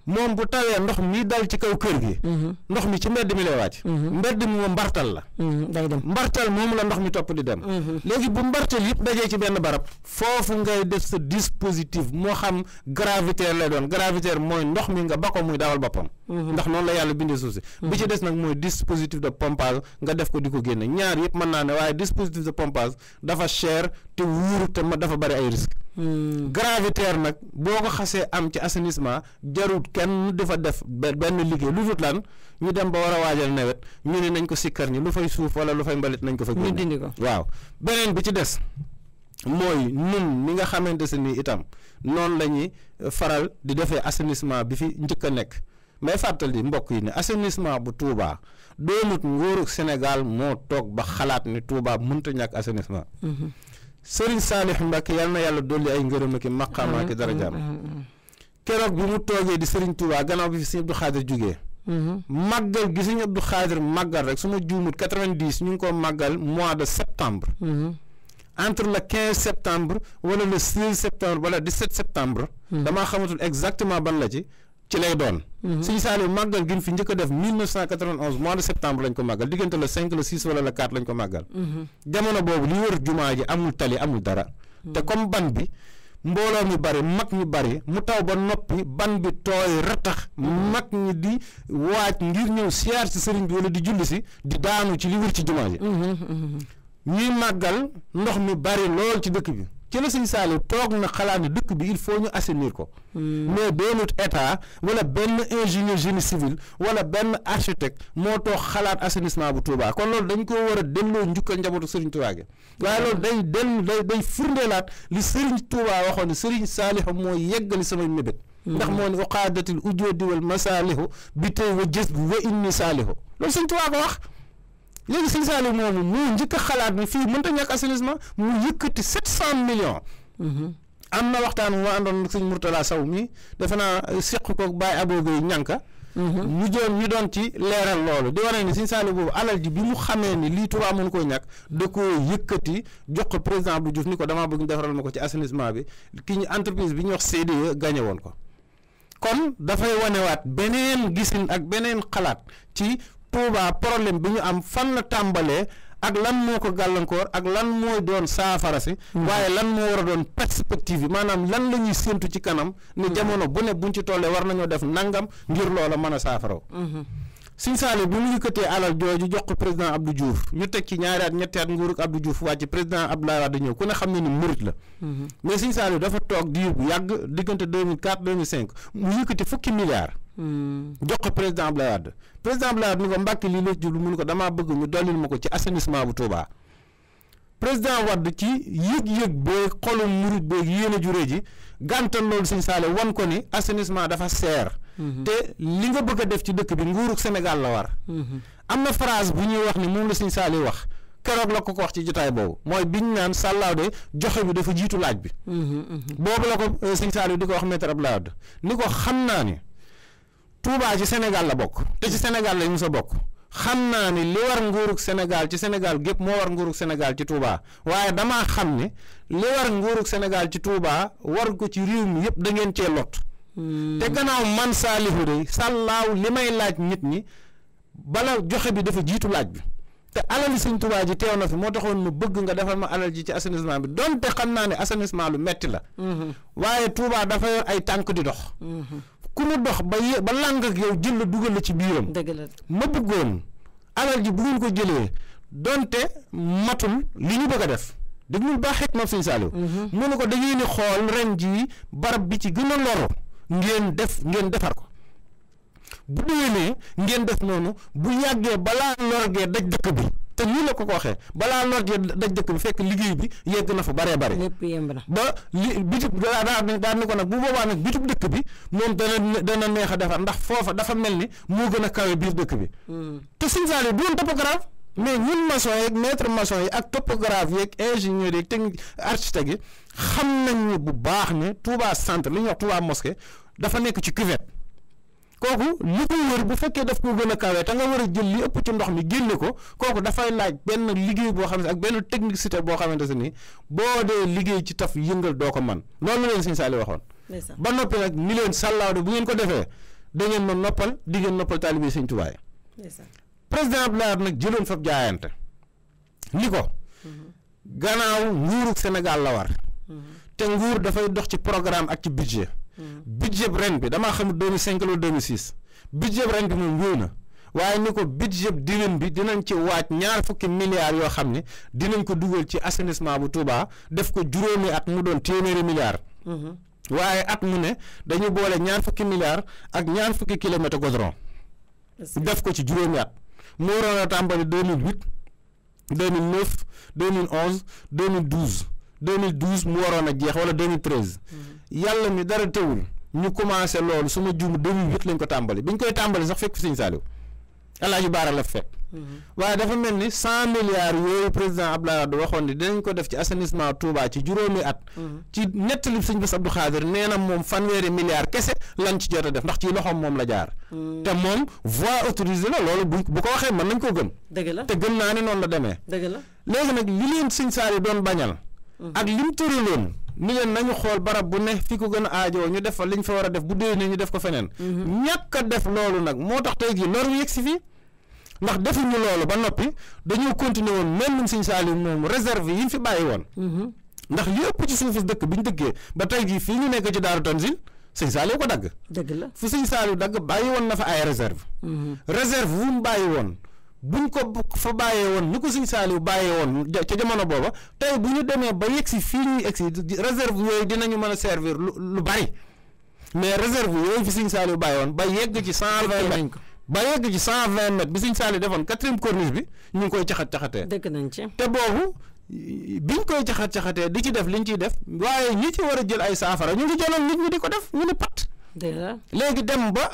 moom bu tawee ndox mi dal ci kaw kër gi ndox mi ci mbedd mi lay wàcc mbedd mi moom mbartal la day dem mbartal moom la ndox mi topp di dem léegi bu mbartal yëpp dajee ci benn barab foofu ngay def sa dispositif moo xam gravitaire lay doon gravitaire mooy ndox mi nga ba ko muy dawal boppam ndax noonu la yàlla bindee suuf si bi ci des nag mooy dispositif de pompage nga def ko di ko génne ñaar yëpp mën naa ne waaye dispositif de pompage dafa cher te wuuru te dafa bari ay risques gravitaire nag boo ko xasee am ci assainissement jarut kenn dafa def benn liggéey lu dul lan ñu dem ba war a waajal nawet ñu ne nañ ko sikkar ñi lu fay suuf wala lu fay mbalit nañ ko fa génne dindi ko waaw beneen bi ci des mooy nun mi nga xamante se ni itam noonu la ñuy faral di defee assainissement bi fi njëkk a nekk may fàttali mbokk yi ne assainissement bu Touba doonut nguuru Sénégal moo toog ba xalaat ni Touba mënta ñàkk assainissement Serigne Salih Mbacké yal na yàlla dolli ay ngërëm ak maqaama ak darajaam keroog bi mu toogee di Serigne Touba gannaaw bi fi Serigne Abdou Khadir jugee màggal gi Serigne Abdou Khadir màggal rek su ma juumut 90 ñu ngi ko màggal mois de septembre entre le 15 septembre wala le 16 septembre wala 17 septembre damaa xamatul exactement ban la ci lay doon Serigne Saliou màggal gi fi njëkk a def 1991 mois de septembre lañ ko màggal diggante le 5 le 6 wala le 4 lañ ko màggal jamono boobu li wër jumaa ji amul tali amul dara te comme ban bi mbooloo mi bari mag ñu bari mu taw ba noppi ban bi tooy ratax mag ñi di waaj ngir ñëw siyaar si sëriñ bi wala di julli si di daanu ci li wër ci jumaa ji ñuy màggal ndox mi bari lool ci dëkk bi ci la Serigne Saliou toog na xalaat ne dëkk bi il faut ñu assainir ko mais doonut état wala benn ingénieur génie civil wala benn architecte moo toog xalaat assainissement bu Touba kon loolu dañ ko war a delloo njukkal njabootu Serigne Touba gi waaye loolu day firndeelaat li Serigne Touba waxoon ne Serigne Saliou mooy yeggali samay mébét ndax moo ne uqaadatil ujoodi wal masaalihu bi tey wa jës bi wa inni saalihu loolu Serigne Touba ko wax léegi Serigne Saliou moomu moo njëkk a xalaat ni fii mënta ñàkk assainissement mu yëkkati 700 millions am na waxtaan mu àndoon ak Serigne Mourtala Sow mi defe naa seq ko Baye Abogoy ñànka ñu doon ci leeral loolu di wane ni Serigne Saliou boobu alal ji bi mu xamee ni lii Touba mënu koo ñàkk da koo yëkkati jox ko président Abdou Diouf ni ko damaa bëgg ñu defaral ma ko ci assainissement bi ki ñu entreprise bi ñuy wax CDE gagné woon ko kon dafay wanewaat beneen gisin ak beneen xalaat ci Touba problème bi ñu am fan la tàmbalee ak lan moo ko gàllankoor ak lan mooy doon saafara si waaye lan moo war a doon perspective yi maanaam lan la ñuy séentu ci kanam ni jamono bu ne buñ ci tollee war nañoo def nangam ngir loola mën a saafaraw Serigne Saliou bi mu yëkkatee alal jooju jox ko président Abdou Diouf ñu teg ci ñaari at ñetti at nguurug Abdou Diouf wàcc président Abdoulaye Wade ñëw ku ne xam ne ni murit la mais Serigne Saliou dafa toog diir bu yàgg diggante 2004 2005 mu yëkkati fukki milliards jox ko président Abdoulaye Wade ni ko Mbàkke lii la jublu mu ne ko damaa bëgg ñu dollil ma ko ci assainissement bu Touba président Wade ci yëg-yëg beeg xolum murit beeg yéene ju rëy ji gàntal loolu Serigne Saliou wan ko ni assainissement dafa seer te li nga bëgg a def ci dëkk bi nguurug Sénégal la war am na phrase bu ñuy wax ni moom la Serigne Saliou wax keroog la ko wax ci jotaay boobu mooy biñ naan sàllaaw de joxe bi dafa jiitu laaj bi boobu la ko Serigne Saliou di ko wax maître Abdoulaye Wade ni ko xam naa ni Touba ci Sénégal la bokk te ci Sénégal lañ mës a bokk xam naa ni li war nguurug Sénégal ci Sénégal gépp moo war nguurug Sénégal ci Touba waaye damaa xam ni li war nguurug Sénégal ci Touba war ko ci réew mi yëpp da ngeen cee lot te gannaaw man Saliou de sàllaaw li may laaj nit ñi bala joxe bi dafa jiitu laaj bi te alali Sëñ Touba ji teew na fi moo taxoon ma bëgg nga defal ma alal ji ci assainissement bi donte xam naa ne assainissement lu metti la waaye Touba dafa yor ay tànk di dox ku mu dox ba làng ak yow jël la dugal la ci biiram ma bëggoon alal ji bu ngeen ko jëlee donte matul li ñu bëgg a def déglul baax xet ma Sëñ Saliou mu ne ko da ngeen di xool ren jii barab bi ci gën a loru ngeen defar ko bu déwénee ngeen def noonu bu yàggee balaa lorgee daj dëkk bi te nii la ko waxee balaa lorgee daj dëkk bi fekk liggéey bi yegg na fa baree bare lépp yemb na ba li bitub daan ni ko nag bu boobaa nag bitub dëkk bi moom dana neex a defar ndax foofa dafa mel ni moo gën a kawe biir dëkk bi te Serigne Saliou du woon topographe mais ñun maçon yeeg maître maçon yi ak topographe yeeg ingénieur yeeg technique architecte yi xam nañ ni bu baax ne Touba centre li ñuy wax Touba mosquée dafa nekk ci cuvette kooku li ko wër bu fekkee daf ko gën a kawe te nga war a jël li ëpp ci ndox mi génne ko kooku dafay laaj benn liggéey boo xam ne ak benn technicité boo xamante ne ni boo dee liggéey ci taf yëngal doo ko man loolu leen Serigne Saliou waxoon ba noppi nag ni leen sàllaaw de bu ngeen ko defee da ngeen ma noppal di ngeen noppal taalibe Sëñ Tuubaa président Abdoulaye Wade nag jëloon fab jaayante ni ko gannaaw nguurug Sénégal la war te nguur dafay dox ci programme ak ci budget budget ren bi damaa xamul 2005 la 2006 budget ren bi moom wéy na waaye ni ko budget diwén bi dinañ ci waaj 20 milliards yoo xam ne dinañ ko dugal ci assainissement bu Touba def ko juróomi at mu doon téeméeri milliards waaye at mu ne dañu boole 20 milliards ak 20 kilomètres goudron def ko ci juróomi at mu waroon a tàmbali 2008 2009 2011 2012 mu waroon a jeex wala 2013 yàlla mi dara teewul ñu commencé loolu su ma juum 2008 lañ ko tàmbali bi ñu koy tàmbali sax fekk fi Sëñ Saliou Alaaji Baara la fekk waaye dafa mel ni 100 milliards yooyu président Abdoulaye Wade waxoon ni dinañ ko def ci assainissement Touba ci juróomi at ci nettali Sëñ Bass Abdou Khadir nee na moom 100 milliards kese lañ ci jot a def ndax ci loxoom moom la jaar te moom voie autorisée la loolu bu ko waxee mën nañ koo gëm dëgg la te gëm naa ne noonu la demee dëgg la léegi nag li leen Sëñ Saliou doon bañal ak lim tëraloon ni leen nañu xool barab bu ne fi ko gën a aajoo ñu def fa liñ fa war a def bu déwénee ñu def ko feneen ñàkk a def loolu nag moo tax tey jii loolu yegg si fii ndax defuñu loolu ba noppi dañoo continuer woon même Sëñ Saliou moom réserve yi ñu fi bàyyi woon ndax li ëpp ci suufu dëkk bi ñu dëkkee ba tey jii fii ñu nekk ci Daaru Tanzil Sëñ Saliou ko dagg dëgg la fu Sëñ Saliou dagg bàyyi woon na fa ay réserve réserve wu mu bàyyi woon buñ ko fa bàyyee woon ni ko Sëñ Saliou bàyyee woon ca jamono booba tey bu ñu demee ba yegg si fii ñuy egg si réserve yooyu dinañu mën a servir lu bari mais réserve yooyu fi Sëñ Saliou bàyyi woon ba yegg ci 120 mètres ba yegg ci 120 mètres bi Sëñ Saliou defoon 4e corniche bi ñu ngi koy caxat-caxatee dëgg nañ ci te boobu biñ koy caxat-caxatee di ci def liñ ciy def waaye ñi ci war a jël ay saafara ñu ngi jëloon nit ñi di ko def ñu ni pat léegi dem ba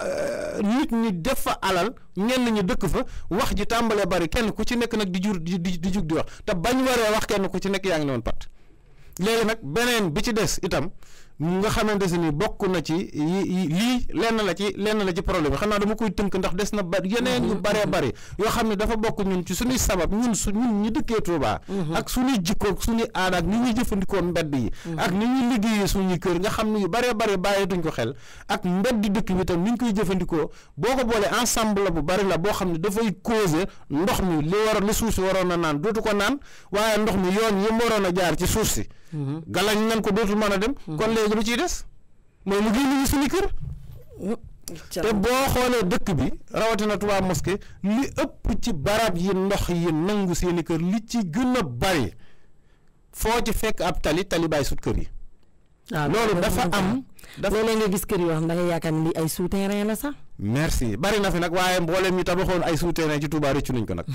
nit ñi def fa alal ñenn ñi dëkk fa wax ji tàmbalee bari kenn ku ci nekk nag di jug di wax te bañ waree wax kenn ku ci nekk yaa ngi noonu pat léegi nag beneen bi ci des itam nga xamante si ni bokk na ci lii lenn la ci problème bi xam naa dama koy tënk ndax des na ba yeneen yu bëree bëri yoo xam ne dafa bokk ñun ci suñuy sabab ñun ñi dëkkee Touba ak suñuy jikkoog suñuy aada ak ni ñuy jëfandikoo mbedd yi ak ni ñuy liggéeyee suñuy kër nga xam ne yu bëree bëri bàyyeetuñ ko xel ak mbedd dëkk bi tam ni ñu koy jëfandikoo boo ko boolee ensemble la bu bëri la boo xam ne dafay causer ndox mi li suuf si waroon a naan dootu ko naan waaye ndox mi yoon yi mu waroon a jaar ci suuf si galañ nan ko dootul mën a dem kon léegi lu ciy des mooy mu génn ñu suñu kër te boo xoolee dëkk bi rawatina Touba Mosquée li ëpp ci barab yi ndox yi nangu seeni kër li ci gën a bari foo ci fekk ab tali bàyyi sut kër yi loolu dafa am loolu nga gis kër yoo xam da nga yaakaar ni lii ay souterrain la sax merci bari na fi nag waaye mboolem ñi tabaxoon ay souterrain ci Touba rëccu nañ ko nag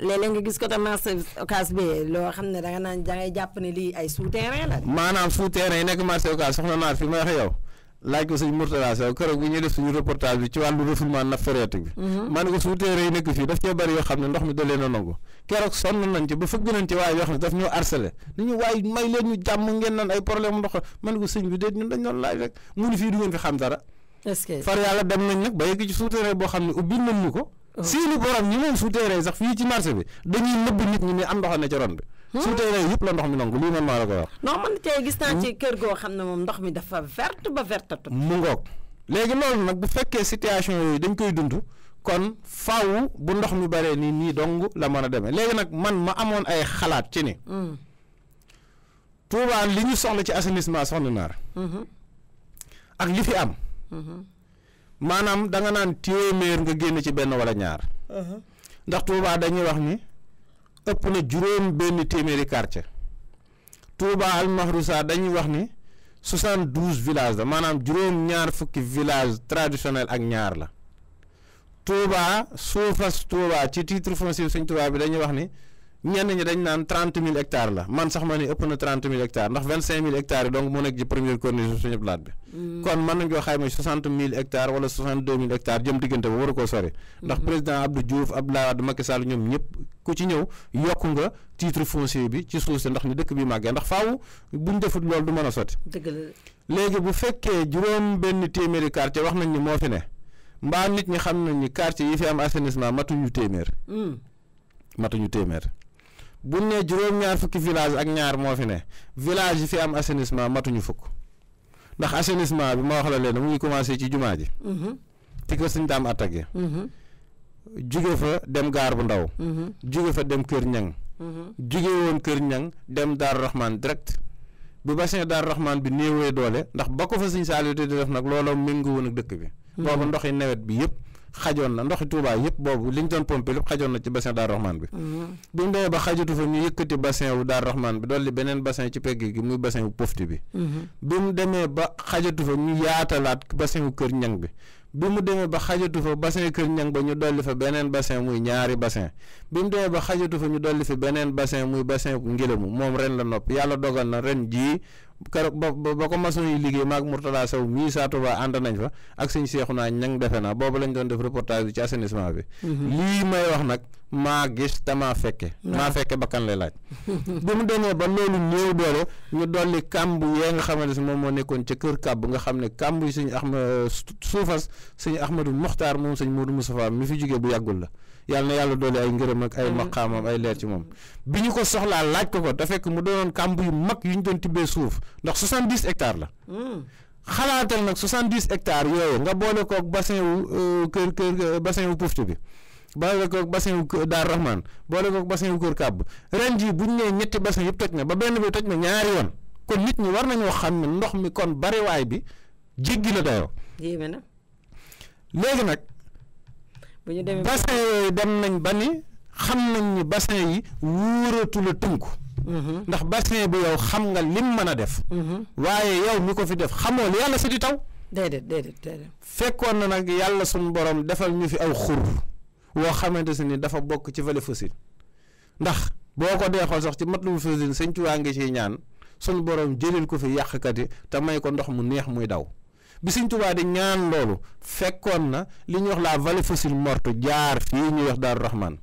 léeg-léeg nga gis ko te marché Ocass bi loo xam ne da nga naan da ngay jàpp ne lii ay souterrain la maanaam souterrain yi nekk marché Ocass soxna naar fi may waxe yow laaj ko sëñ Mourtala Sow keroog bi ñuy def suñu reportage bi ci wàllu refoulement nappe phréatique bi ma ne ko souterrain yi nekk fii daf cee bari yoo xam ne ndox mi da leen a nangu keroog sonn nañ ci ba fëgg nañ ci waaye yoo xam ne daf ñoo harcelé ni ñu waaye may leen ñu jàmm ngeen nan ay problème ndox ma ne ko sëñ bi déet ñun dañ doon laaj rek mu ni fii du ngeen fi xam dara est-ce que far yàlla dem nañ nag ba yegg ci souterrain boo xam ne ubbil nañ ñu ko seeni borom ñi moom souterrain sax fii ci marché bi dañuy nëbb nit ñi ne am ndox ne ci ron bi souterrain yëpp la ndox mi nangu lii man maa la ko wax non man tey gis naa ci kër goo xam ne moom ndox mi dafa verte ba vertatu mu ngoog léegi loolu nag bu fekkee situation yooyu dañ koy dund kon faaw bu ndox mi baree nii dong la mën a demee léegi nag man ma amoon ay xalaat ci ni Touba li ñu soxla ci assainissement soxna naar ak li fi am maanaam da nga naan téeméer nga génn ci benn wala ñaar ndax Touba dañuy wax ni ëpp na juróom benn téeméeri quartier Touba al Mahrousa dañuy wax ni 72 villages la maanaam juróom ñaar fukki village traditionnel ak ñaar la Touba suufas Touba ci titre foncier Sëñ Touba bi dañuy wax ni ñenn ñi dañ naan 30 000 hectares la man sax ma ni ëpp na 30 000 hectares ndax 25 000 hectares yi donc mu nekk ci première corniche suñu plaat bi kon mën nañ koo xayma 60 000 hectares wala 62 000 hectares jëm diggante ba waru koo sori ndax président Abdou Diouf Abdoulaye Wade Macky Sall ñoom ñëpp ku ci ñëw yokk nga titre foncier bi ci suuf si ndax ni dëkk bi màggee ndax faaw buñ defut loolu du mën a sotti léegi bu fekkee juróom benn téeméeri quartier wax nañ ni moo fi ne mbaa nit ñi xam nañ ni quartier yi fi am assainissement matuñu téeméer bu ne juróom-ñaar fukki village ak ñaar moo fi ne village yi fi am assainissement matuñu fukk ndax assainissement bi ma wax la leen mu ngi commencé ci jumaa ji ci kër Sëñ Daam attaqué jóge fa dem gaar bu ndaw jóge fa dem kër ñang jóge woon kër ñang dem Daaru Rahman direct bi bassin Daaru Rahman bi néewee doole ndax ba ko fa Sëñ Saaliw di def nag looloo méngoo woon ak dëkk bi boobu ndoxi nawet bi yëpp xajoon na ndoxi Touba yëpp boobu liñ doon pompé lépp xajoon na ci bassin Daaru Rahman bi bi mu demee ba xajatu fa ñu yëkkati bassin wu Daaru Rahman bi dolli beneen bassin ci pegg gi muy bassin wu Pofti bi bi mu demee ba xajatu fa ñu yaatalaat bassin wu kër ñang bi mu demee ba xajatu fa bassin kër ñang ba ñu dolli fa beneen bassin muy ñaari bassin bi mu demee ba xajatu fa ñu dolli fi beneen bassin muy bassin Ngélému moom ren la nopp yàlla dogal na ren jii keroog ba ko maçon yi liggéey maag Mourtala Sow mii saa Touba ànd nañ fa ak suñ seexu naa ñang defe naa boobu lañ doon def reportage bi ci assainissement bi lii may wax nag maa gis te maa fekke bakkan lay laaj bi mu demee ba loolu néew doole ñu dolli kàmb yee nga xamante si moom moo nekkoon ca kër kàbb nga xam ne kàmb yi suñu suufas suñu Ahmadou Mokhtar moom sëñ Modou Moustapha mi fi jógee bu yàggul la yàlla na yàlla doole ay ngërëm ak ay maqaamam ay leer ci moom bi ñu ko soxlaa laaj ko te fekk mu doonoon kàmb yu mag yu ñu doon tibbee suuf ndax 70 hectares la xalaatal nag 70 hectares yooyu nga boole koog bassin wu kër bassin wu Pofti bi boole koog bassin wu Daaru Rahman boole koog bassin wu kër kàbb ren jii buñ nee ñetti bassin yëpp toj na ba benn bi toj na ñaari yoon kon nit ñi war nañoo xam ne ndox mi kon bariwaay bi jéggi na dayoo léegi nag bassin yooyu dem nañ ba ni xam nañ ni bassin yi wóoratu la tënku ndax bassin bi yow xam nga lim mën a def waaye yow mi ko fi def xamoo li yàlla si di taw déedéet fekkoon na nag yàlla suñu borom defal ñu fi aw xur woo xamante si ni dafa bokk ci vallée fossile ndax boo ko dee xool sax ci Matlabul Fawzayni Sëñ Tuubaa ngi ciy ñaan suñu borom jëlil ko fi yàqkat yi te may ko ndox mu neex muy daw bi Sëñ Tuubaa di ñaan loolu fekkoon na li ñuy wax la vallée fossile morte jaar fii ñuy wax Daaru Rahman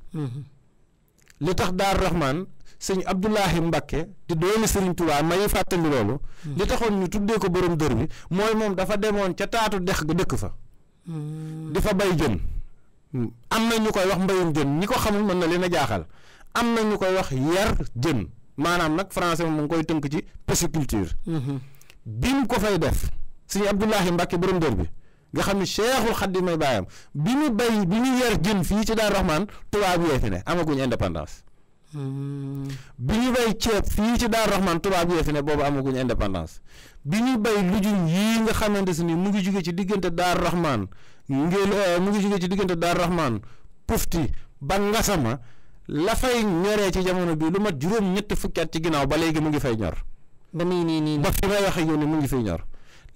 li tax Daaru Rahman sëñ Abdoulahi Mbakke di doomi Sëriñ Tuubaa may fàttali loolu li taxoon ñu tuddee ko borom dër bi mooy moom dafa demoon ca taatu dex ga dëkk fa di fa bay jën am na ñu koy wax mbayum jën ñi ko xamul mën na leen a jaaxal am na ñu koy wax yar jën maanaam nag français mu ngi koy tënk ci pisciculture bi mu ko fay def sëñ Abdoulahi Mbakke borom dër bi nga xam ne Cheikhul Xaddim may baayam bi ñu yar jën fii ci Daaru Rahman tubaab yee fi ne amaguñ indépendance bi ñu bay ceeb fii ci Daaru Rahman tubaab yee fi ne boobu amaguñ indépendance bi ñu bay lujum yii nga xamante si ni mu ngi jóge ci diggante Daaru Rahman mu ngi jóge ci diggante Daaru Rahman Pofti ba Ngasama la fay ñoree ci jamono bi lu mat juróom-ñett fukki at ci ginnaaw ba léegi mu ngi fay ñor ba nii ba fi may wax ak yow ni mu ngi fay ñor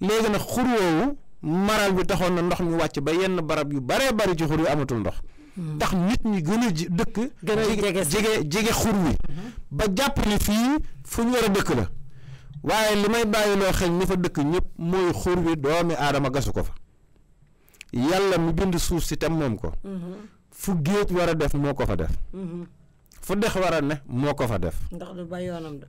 léegi nag xur woowu maral bi taxoon na ndox mi wàcc ba yenn barab yu baree bari ci xur wi amatul ndox tax nit ñi gën a dëkk jege xur wi ba jàpp ni fii fu ñu war a dëkk la waaye li may bàyyi loo xel ñi fa dëkk ñëpp mooy xur wi doomi aadama gasu ko fa yàlla mu bind suuf si tam moom ko fu géej war a def moo ko fa def fu dex war a ne moo ko fa def ndax du ba yoonam de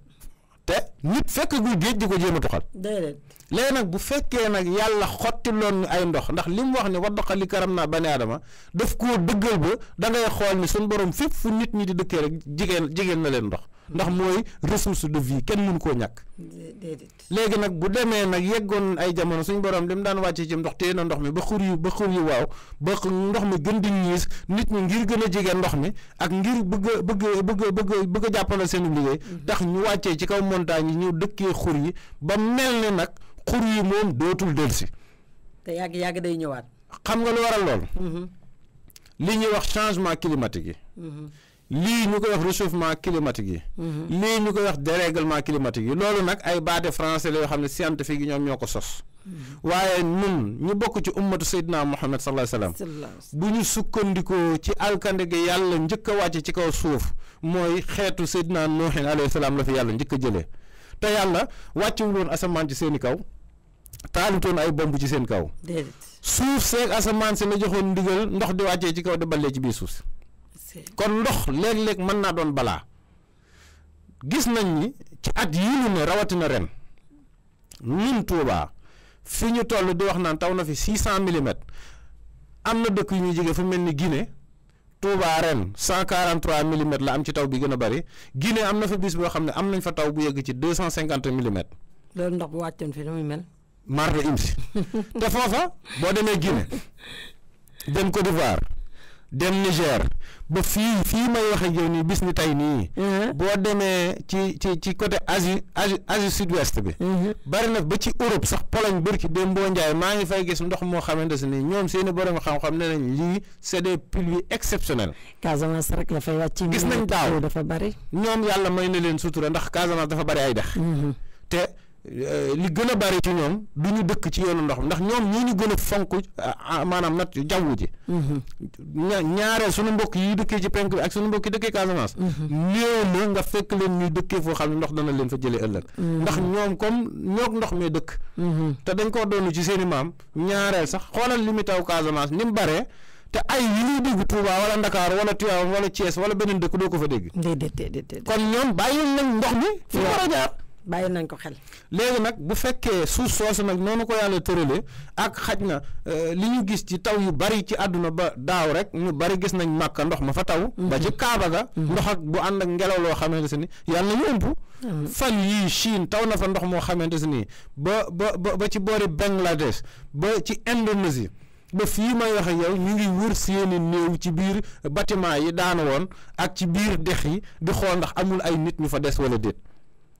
te nit fekk gul géej di ko jéem a tuxal déedéet léegi nag bu fekkee nag yàlla xotti loon ay ndox ndax li mu wax ne waddaqa li karam naa bani aadama daf koo dëggal ba da ngay xool ni suñ borom fépp fu nit ñi di dëkkee rek jigéen na leen ndox ndax mooy ressource de vie kenn mënu koo ñàkk léegi nag bu demee nag yeggoon ay jamono suñ borom li mu daan wàcce ci ndox téye na ndox mi ba xur yu waaw ba ndox mi gën di ñiis nit ñi ngir gën a jege ndox mi ak ngir bëgg a jàppale seen liggéey tax ñu wàccee ci kaw montagne yi ñëw dëkkee xur yi ba mel ni nag xur yi moom dootul delsi te yàgg day ñëwaat xam nga lu waral lool li ñuy wax changement climatique yi lii ñu koy wax réchauffement climatique yi lii ñu koy wax dérèglement climatique yi loolu nag ay baate français la yoo xam ne scientifique yi ñoom ñoo ko sos waaye ñun ñu bokk ci ummatu Seydina Muhammad sallallahu alayhi wa sallam bu ñu sukkandikoo ci alkande gi yàlla njëkk a wàcce ci kaw suuf mooy xeetu Seydina Nuuhin alayhi salaam la fi yàlla njëkk a jëlee te yàlla wàccewul woon asamaan ci seen i kaw taalutoon ay bomb ci seen kaw suuf seeg asamaan si la joxoon ndigal ndox di wàccee ci kaw di ballee ci biir suuf si kon ndox léeg-léeg mën naa doon balaa gis nañ ni ci at yii ñu ne rawatina ren ñun Touba fi ñu toll di wax naan taw na fi 600 millimètres am na dëkk yu ñuy jege fu mel ni Guinée Touba ren 143 millimètres la am ci taw bi gën a bari Guinée am na fa bis boo xam ne am nañ fa taw bu yegg ci 250 millimètres. loolu ndox bu wàccoon fi nu muy mel. mar de imsi te foofa boo demee Guinée dem Côte d'Ivoire dem Niger ba fii may wax ak yow nii bis ni tey nii boo demee ci côté Asie sud-ouest bi bari na ba ci Europe sax Pologne bërki dem boo njaay maa ngi fay gis ndox moo xamante si nii ñoom seeni borom xam-xam ne nañ lii c'est des pluies exceptionnelles. Casamance rek la fay wàcc gis nañ daaw dafa bari ñoom yàlla may na leen sutura ndax Casamance dafa bari ay dex te li gën a bari ci ñoom du ñu dëkk ci yoonu ndox mi ndax ñoom ñoo ñu gën a fonk maanaam nat jaww ji ñaareel suñu mbokk yi dëkkee ci penk bi ak suñu mbokk yi dëkkee Casamance néew na nga fekk leen ñuy dëkkee foo xam ne ndox dana leen fa jëlee ëllëg ndax ñoom comme ñoog ndox mee dëkk te dañ koo doonu ci seeni maam ñaareel sax xoolal li mu taw Casamance ni mu baree te ay yi ñuy dégg Touba wala Ndakaar wala Tivaouane wala Thiès wala beneen dëkk doo ko fa dégg kon ñoom bàyyi nañ ndox mi fi war a jaar bàyyi nañ ko xel léegi nag bu fekkee suuf soosu nag noonu ko yàlla tëralee ak xaj na li ñu gis ci taw yu bari ci àdduna ba daaw rek ñu bari gis nañ Màkka ndox ma fa taw ba ci Kaaba ga ndox ak bu ànd ak ngelaw loo xamante ni yàlla ñu ëmp fan yii Chine taw na fa ndox moo xamante ni ba ci boori Bangladesh ba ci Indonésie ba fii may wax ak yow ñu ngi wër seeni néew ci biir bâtiment yi daanu woon ak ci biir dex yi di xool ndax amul ay nit ñu fa des wala déet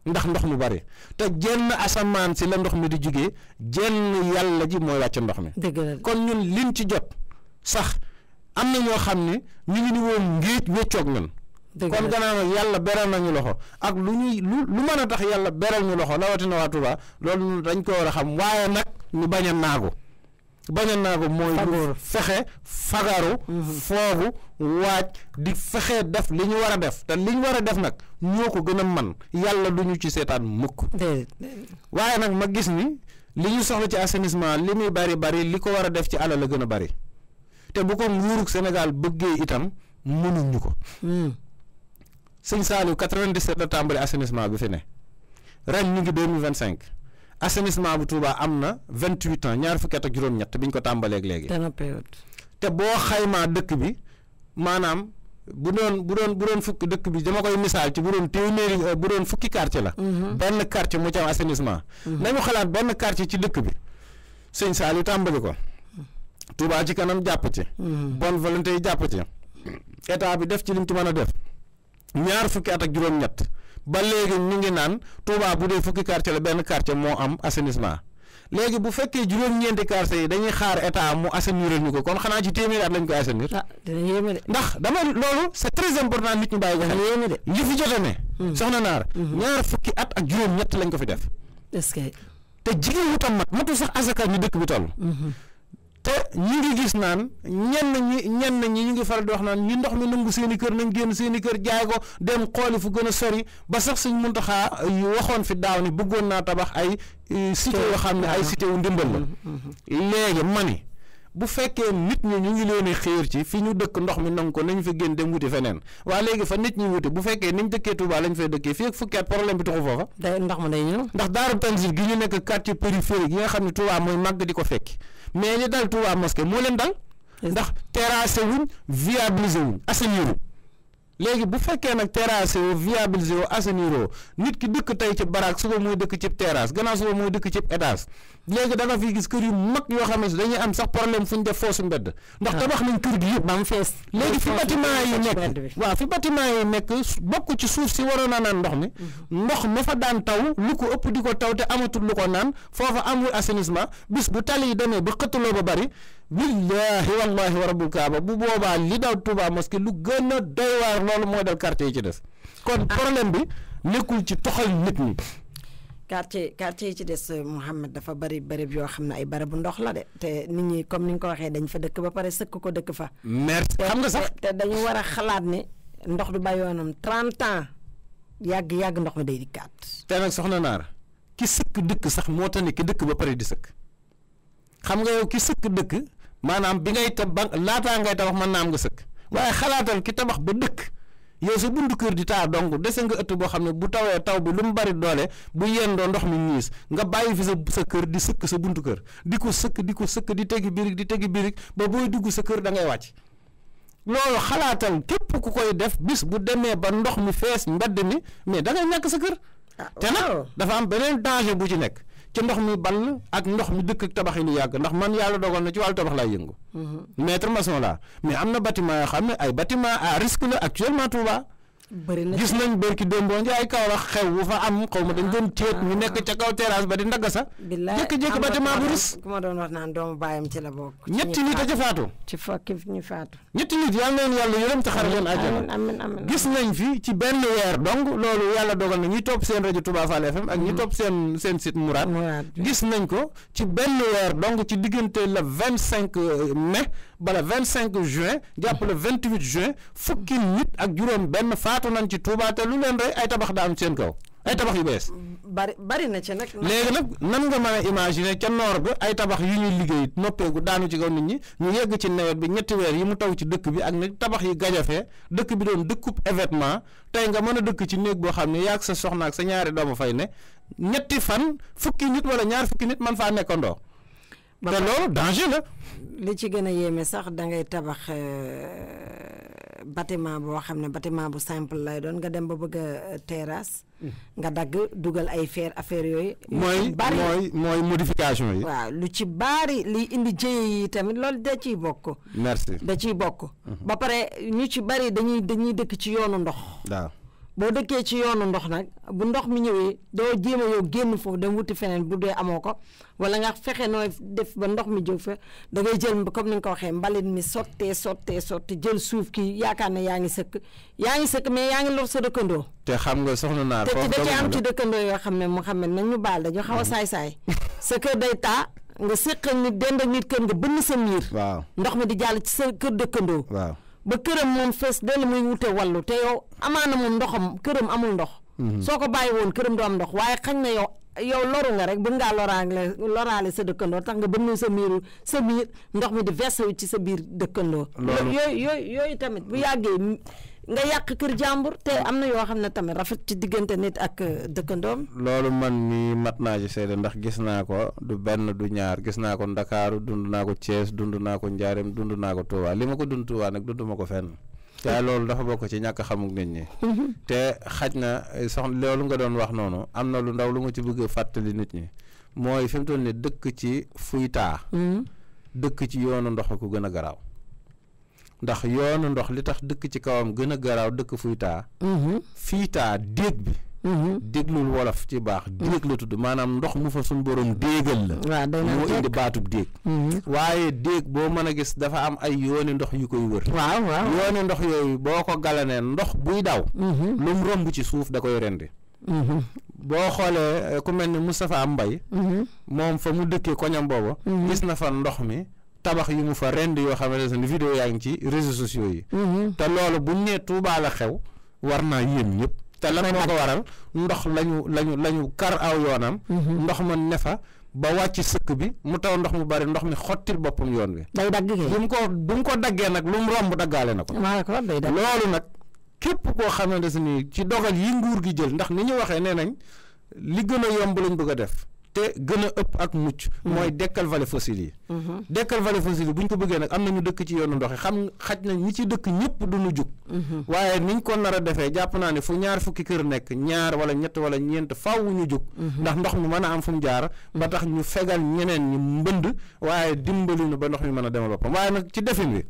ndax ndox mu bari te jenn asamaan si la ndox mi di jugee jenn yàlla ji mooy wàcc ndox mi kon ñun liñ ci jot sax am na ñoo xam ne ñu ngi ni woon ngéej wéccoog ñun kon gannaaw nag yàlla beral nañu loxo ak lu mën a tax yàlla beral ñu loxo rawatina waa Touba loolu dañ ko war a xam waaye nag ñu bañ a naagu mooy lu fexe fagaru foogu waaj di fexe def li ñu war a def te li ñu war a def nag ñoo ko gën a man yàlla du ñu ci seetaan mukk waaye nag ma gis ni li ñu soxla ci assainissement li muy bari li ko war a def ci alal la gën a bari te bu ko nguurug Sénégal bëggee itam mënuñu ko sëñ Saliou 97 la tàmbali assainissement bi fi ne ren ñu ngi 2025 assainissement bu Touba am na 28 ans ñaar fukki at ak juróom-ñett biñ ko tàmbaleeg léegi te boo xaymaa dëkk bi maanaam bu doon fukki dëkk bi dama koy misaal ci bu doon fukki quartier la benn quartier mu ci am assainissement nañu xalaat benn quartier ci dëkk bi sëñ Saliou tàmbali ko Touba ci kanam jàpp ci bonne volonté yi jàpp ci état bi def ci lim ci mën a def ñaar fukki at ak juróom-ñett ba léegi ñu ngi naan Touba bu dee fukki quartier la benn quartier moo am assainissement léegi bu fekkee juróom-ñeenti quartier yi dañuy xaar état mu assainir ñu ko kon xanaa ci téeméeri at lañ koy assainir. ndax dama loolu c'est très important nit ñu bàyyi ko xel li fi jot a ne. soxna Naar. ñaar fukki at ak juróom-ñett lañ ko fi def. est-ce que te jigéen wu tam matu sax asaka ñu dëkk bi toll. te ñi ngi gis naan ñenn ñi ñu ngi faral di wax naan ñi ndox mi nangu seen i kër nañ génn seen i kër jaay ko dem xooli fu gën a sori ba sax Sëñ Muntaxa waxoon fi daaw ni bëggoon naa tabax ay cité yoo xam ne ay cité wu ndimbal la léegi mani bu fekkee nit ñi ñu ngi leen a xiir ci fi ñu dëkk ndox mi nangu ko nañ fa génn dem wuti feneen waa léegi fa nit ñi wuti bu fekkee niñ dëkkee Touba lañ fay dëkkee fii ak fukki at problème bi tuxu foofa ndox ma day ñëw ndax Daaru Tanzil gi ñu nekk quartier périphérique yi nga xam ne Touba mooy màgg di ko fekki mais li dal Touba mosquée moo leen dal ndax terrassé wuñ viabilisé wuñ assainir wuñ léegi bu fekkee nag terrassé wu viabilisé wu assainir woo nit ki dëkk tey ci baraak suba mooy dëkk ci terrasse gannaaw suba mooy dëkk ci étage léegi da nga fi gis kër yu mag yoo xam ne dañuy am sax problème fu ñu def foosu mbedd ndax tabax nañ kër gi yëpp ba mu fees léegi fi bâtiment yi nekk waaw fi bâtiment yi nekk bokk ci suuf si waroon a naan ndox mi ndox ma fa daan taw lu ko ëpp di ko taw te amatul lu ko naan foofa amul assainissement bis bu tali yi demee ba xëttaloo ba bari billahi wallahi wa rabbul kaaba bu boobaa li daw Touba mosquée lu gën a doy waar loolu mooy dal quartier yi ci des kon problème bi nekkul ci toxal nit ñi quartier yi ci des Mouhamed dafa bari bërëb yoo xam ne ay barabu ndox la de te nit ñi comme ni nga ko waxee dañ fa dëkk ba pare sëkk ko dëkk fa merci xam nga sax te dañu war a xalaat ne ndox du ba yoonam 30 ans yàgg ndox mi day dikkaat te nag soxna Naar ki sëkk dëkk sax moo tax ne ki dëkk ba pare di sëkk xam nga yow ki sëkk dëkk maanaam bi ngay laataa ngay tabax mën naa am nga sëkk waaye xalaatal ki tabax ba dëkk yow sa buntu kër di taa donc dese nga ëtt boo xam ne bu tawee taw bi lu mu bari doole bu yendoo ndox mi ñiis nga bàyyi fi sa kër di sëkk sa buntu kër di ko sëkk di tegi birig ba booy dugg sa kër da ngay wàcc loolu xalaatal képp ku koy def bis bu demee ba ndox mi fees mbedd mi mais da ngay ñàkk sa kër te nag dafa am beneen danger bu ci nekk ci ndox mi ball ak ndox mi dëkk ak tabax yi lu yàgg ndax man yàlla dogal na ci wàllu tabax laay yëngu maître maçon la mais am na bâtiment yoo xam ne ay bâtiment à risque la actuellement Touba bëri na gis nañ bërki démboo njaay Kaolack xew bu fa am xaw ma dañ doon ceet ñu nekk ca kaw terrasse ba di ndagg sa jékki-jékki bâtiment bu ris ku ma doon wax naan doomu baayam ci la bokk ñetti nit a ca faatu ci fokki ñu faatu ñetti nit yàlla na leen yàlla yërëm te xare leen àjjana amiin gis nañ fi ci benn weer donc loolu yàlla dogal na ñi topp seen rajo Touba Fall FM ak ñi topp seen site Mourad gis nañ ko ci benn weer donc ci diggante le 25 mai ba le 25 juin jàpp le 28 juin fukki nit ak juróom benn faatu nañ ci Touba te lu leen rey ay tabax daa am seen kaw ay tabax yu bees. bari na ci nag. léegi nag nan nga mën a imaginer ca noor ga ay tabax yu ñuy liggéey noppeegu daanu ci kaw nit ñi ñu yegg ci nawet bi ñetti weer yi mu taw ci dëkk bi ak nag tabax yi gajafee dëkk bi doon dëkkub événement tey nga mën a dëkk ci néeg boo xam ne yaag sa soxna ak sa ñaari doomu fay ne ñetti fan fukki nit wala ñaar fukki nit man faa nekkandoo. te loolu danger la. li ci gën a yéeme sax da ngay tabax bâtiment boo xam ne bâtiment bu simple lay doon nga dem ba bëgg a terrasse. nga dagg dugal ay fer affaire yooyu. mooy modification yi. waaw lu ci bari liy indi jëye yi tamit loolu da ciy bokk. merci da ciy bokk. ba pare ñu ci bari dañuy dëkk ci yoonu ndox. waaw boo dëkkee ci yoonu ndox nag bu ndox mi ñëwee doo jéem a yow génn foofu dem wuti feneen bu dee amoo ko wala nga fexe nooy def ba ndox mi jóg fa da ngay jël comme ni nga ko waxee mbalit mi sottee jël suuf ki yaakaar ne yaa ngi sëkk mais yaa ngi lor sa dëkkandoo. te xam nga soxna naar foofu da ci am ci dëkkandoo yoo xam ne mu xam ne nañ ñu baal dañu xaw a saay-saay sa kër day taa nga séq nit dend ak nit kër nga bënn sa miir. waaw ndox mi di jàll ci sa kër dëkkandoo. waaw ba këram moom fees dell muy wute wallu te yow amaana moom këram amul ndox. soo ko bàyyi woon këram du am ndox waaye xañ na yow loru nga rek bëgg ngaa loraale sa dëkkandoo tax nga bënn sa miir ndox mi di versé wu ci sa biir dëkkandoo. yooyu tamit bu yàggee nga yàq kër jàmbur te am na yoo xam ne tamit rafet ci diggante nit ak dëkkandoom. loolu man mi mat naa ci seede ndax gis naa ko du benn du ñaar gis naa ko Ndakaaru dund naa ko Thiès dund naa ko Njaareem dund naa ko Touba li ma ko dund Touba nag dund ma ko fenn. waaye loolu dafa bokk ci ñàkk xamuk nit ñi. te xaj na loolu nga doon wax noonu am na lu ndaw lu ma ci bëgg a fàttali nit ñi mooy fi mu toll nii dëkk ci fuy taa. dëkk ci yoonu ndox ko gën a garaaw. ndax yoonu ndox li tax dëkk ci kawam gën a garaaw dëkk fuy taa. fii taa déeg bi. déglul wolof ci baax déeg la tudd maanaam ndox mu fa suñ borom déegal la. waaw moo indi baatub déeg. waaye déeg boo mën a gis dafa am ay yooni ndox yu koy wër. waaw yooni ndox yooyu boo ko galanee ndox buy daw. lu mu romb ci suuf da koy rendi. boo xoolee ku mel ni Moustapha Mbaye. moom fa mu dëkkee koñam booba. gis na fa ndox mi. tabax yu mu fa rend yoo xamante ne vidéo yaa ngi ci réseaux sociaux yi. te loolu buñ nee Touba la xew war naa yéem ñëpp. te lan moo ko waral ndox lañu kar aw yoonam. ndox ma ne fa ba wàcc sëkk bi mu taw ndox mu bari ndox mi xottil boppam yoon wi. day dagg bu mu ko daggee nag lu mu romb daggaale na ko. loolu nag képp koo xamante ni ci dogal yi nguur gi jël ndax ni ñu waxee nee nañ li gën a yomb lañ bëgg a def. te gën a ëpp ak mucc. mooy dekkal vallée fossile yi. dekkal vallée fossile yi bu ñu ko bëggee nag am na ñu dëkk ci yoonu ndox yi xaj na ñi ci dëkk ñëpp du ñu jug. waaye niñ ko nar a defee jàpp naa ne fu ñaar fukki kër nekk ñaar wala ñett wala ñeent faaw ñu jug. ndax ndox mi mën a am fu mu jaar. ba tax ñu fegal ñeneen ñi mbënd waaye dimbali ñu ba ndox mi mën a demal boppam waaye nag ci defin wi.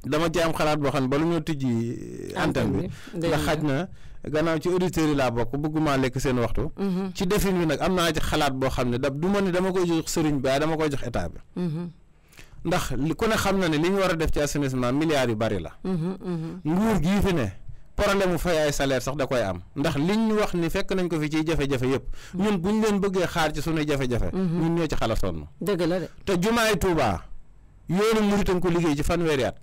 dama ci am xalaat boo xam ne ba lu ñoo tijji antenne bi. ndax xaj na. gannaaw ci auditeurs yi laa bokk bëgguma lekk seen waxtu. ci defin wi nag am naa ci xalaat boo xam ne du ma ni dama koy jox sëriñ bi waaye dama koy jox état bi. ndax ku ne xam na ne li ñu war a def ci assainissement milliards yu bari la. nguur gii fi ne problème mu fay ay salaire sax da koy am ndax liñ wax ni fekk nañ ko fi ciy jafe-jafe yëpp ñun buñ leen bëggee xaar ci sunuy jafe-jafe. ñun ñoo ci xala sonn. dëgg la de. te jumaay Touba yoonu muritam ko liggéey ci fanweeri at.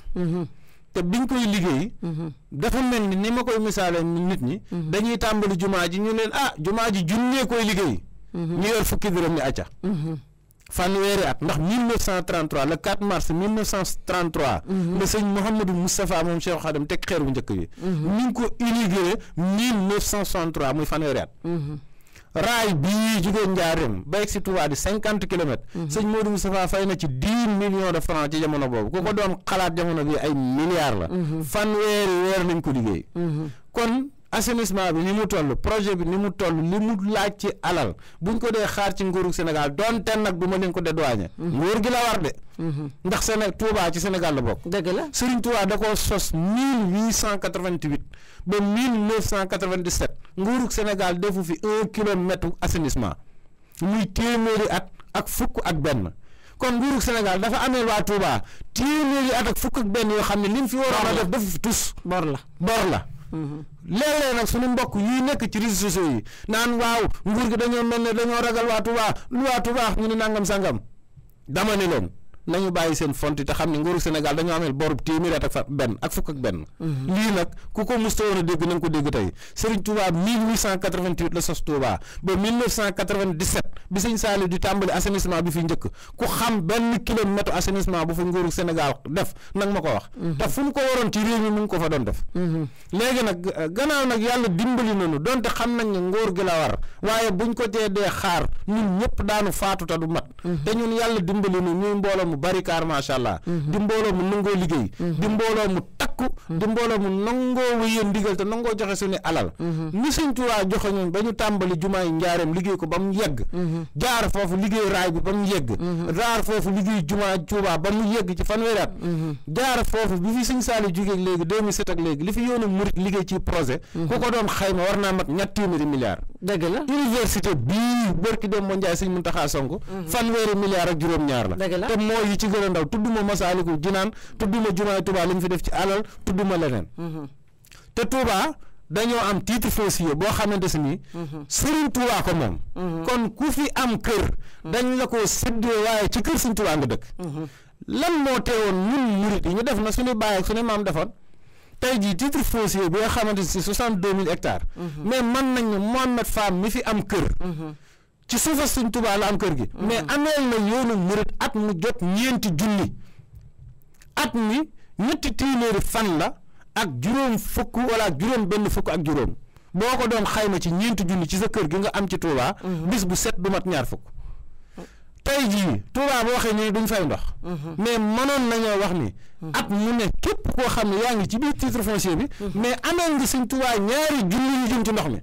te biñ koy liggéey. dafa mel ni ma koy misaale nit ñi. dañuy tàmbali jumaa ji ñu leen jumaa ji junnee koy liggéey. ñu yor fukki dërëm ni acca. fanweeri at ndax 1933 le 4 mars 1933. le sëñ Mouhamadou Moustapha moom Cheikh Khadim teg xeer bu njëkk bi. ñu ngi ko inauguré 1963 muy fanweeri at. raay bii jugee Njaareem ba egg si Touba di 50 kilomètres. sëñ Modou Moustapha fay na ci 10 millions de francs ci jamono boobu ku ko doon xalaat jamono bi ay milliards la. fanweeri weer lañ ko liggéey. kon assainissement bi ni mu toll projet bi ni mu toll li mu laaj ci alal buñ ko dee xaar ci nguuru Sénégal donte nag du ma leen ko dédouaner. nguur gi la war de. ndax Touba ci Sénégal la bokk. dëgg la Serigne Touba da koo sos 1888 ba 1997 nguuru Sénégal defu fi 1 kilomètre assainissement muy téeméeri at ak fukk ak benn. kon nguuru Sénégal dafa amee waa Touba téeméeri at ak fukk ak benn yoo xam ne lim fi waroon a def defu fi tus. bor la. léeg-léeg nag suñu mbokk yi nekk ci réseaux sociaux yi naan waaw nguur gi dañoo mel ne dañoo ragal waa Touba lu waa Touba ñu ni nangam sangam dama ne leen nañu bàyyi seen font te xam ne nguuru Sénégal dañoo ameel borub téeméeri at ak benn ak fukk ak benn. lii nag ku ko musta woon a dégg na nga ko dégg tey Serigne Touba 1888 la sos Touba ba 1997 bi sëñ Saliou di tàmbali assainissement bi fi njëkk ku xam benn kilomètre assainissement bu fi nguuru Sénégal def nag ma ko wax. te fu mu ko waroon ci réew mi mu ngi ko fa doon def. léegi nag gannaaw nag yàlla dimbali nañu donte xam nañ ne nguur gi la war waaye buñ ko tee dee xaar ñun ñëpp daanu faatu te du mat. te ñun yàlla dimbali nañu ñuy mbooloo mu bari kaar macha allah. di mbooloo mu nangoo liggéey. di mbooloo mu takku. di mbooloo mu nangoo wéyee ndigal te nangoo joxe suñu alal. ni sëñ Tuubaa joxe ñun ba ñu tàmbali jumaay njaareem liggéey ko ba mu yegg. jaar foofu liggéey raay bi ba mu yegg. jaar foofu liggéey jumaa Tuubaa ba mu yegg ci fanweeri at. jaar foofu bi fi sëñ Saliou jógee léegi 2007 ak léegi li fi yoonu murit liggéey ci projet. ku ko doon xayma war naa mat ñetti téeméeri milliards. dëgg la université bii bërki dem moo Njaay sëñ Muntaxa Sonko. fanweeri milliards ak juróom-ñaar la. dëgg la te mooy yi ci gën a ndaw tudduma Masaalikul Jinaan tudduma jumaay Tuubaa li mu fi def ci alal tudduma leneen. te Touba dañoo am titre foncier boo xamante si ni. Serigne Touba ko moom. kon ku fi am kër. dañ la ko séddee waaye ci kër Serigne Touba nga dëkk. lan moo teewoon ñun murit yi ñu def na suñu baay ak suñu maam defoon tey jii titre foncier bi nga xamante si 62 000 hectares. mais mën nañu Mohamed Fam mi fi am kër. ci suufa Serigne Touba la am kër gi. mais ameel na yoonu murit at mu jot ñeenti junni at mi ñetti téeméeri fan la. ak juróom fukk wala juróom benn fukk ak juróom boo ko doon xayma ci ñeenti junni ci sa kër gi nga am ci Touba. bis bu set du mat ñaar fukk. tey jii Touba boo waxee ni duñ fay ndox. mais mënoon nañoo wax ni. at mu ne képp koo xam ne yaa ngi ci biir titre foncier bi. mais ameel nga sëñ Touba ñaari junni yu jëm ci ndox mi.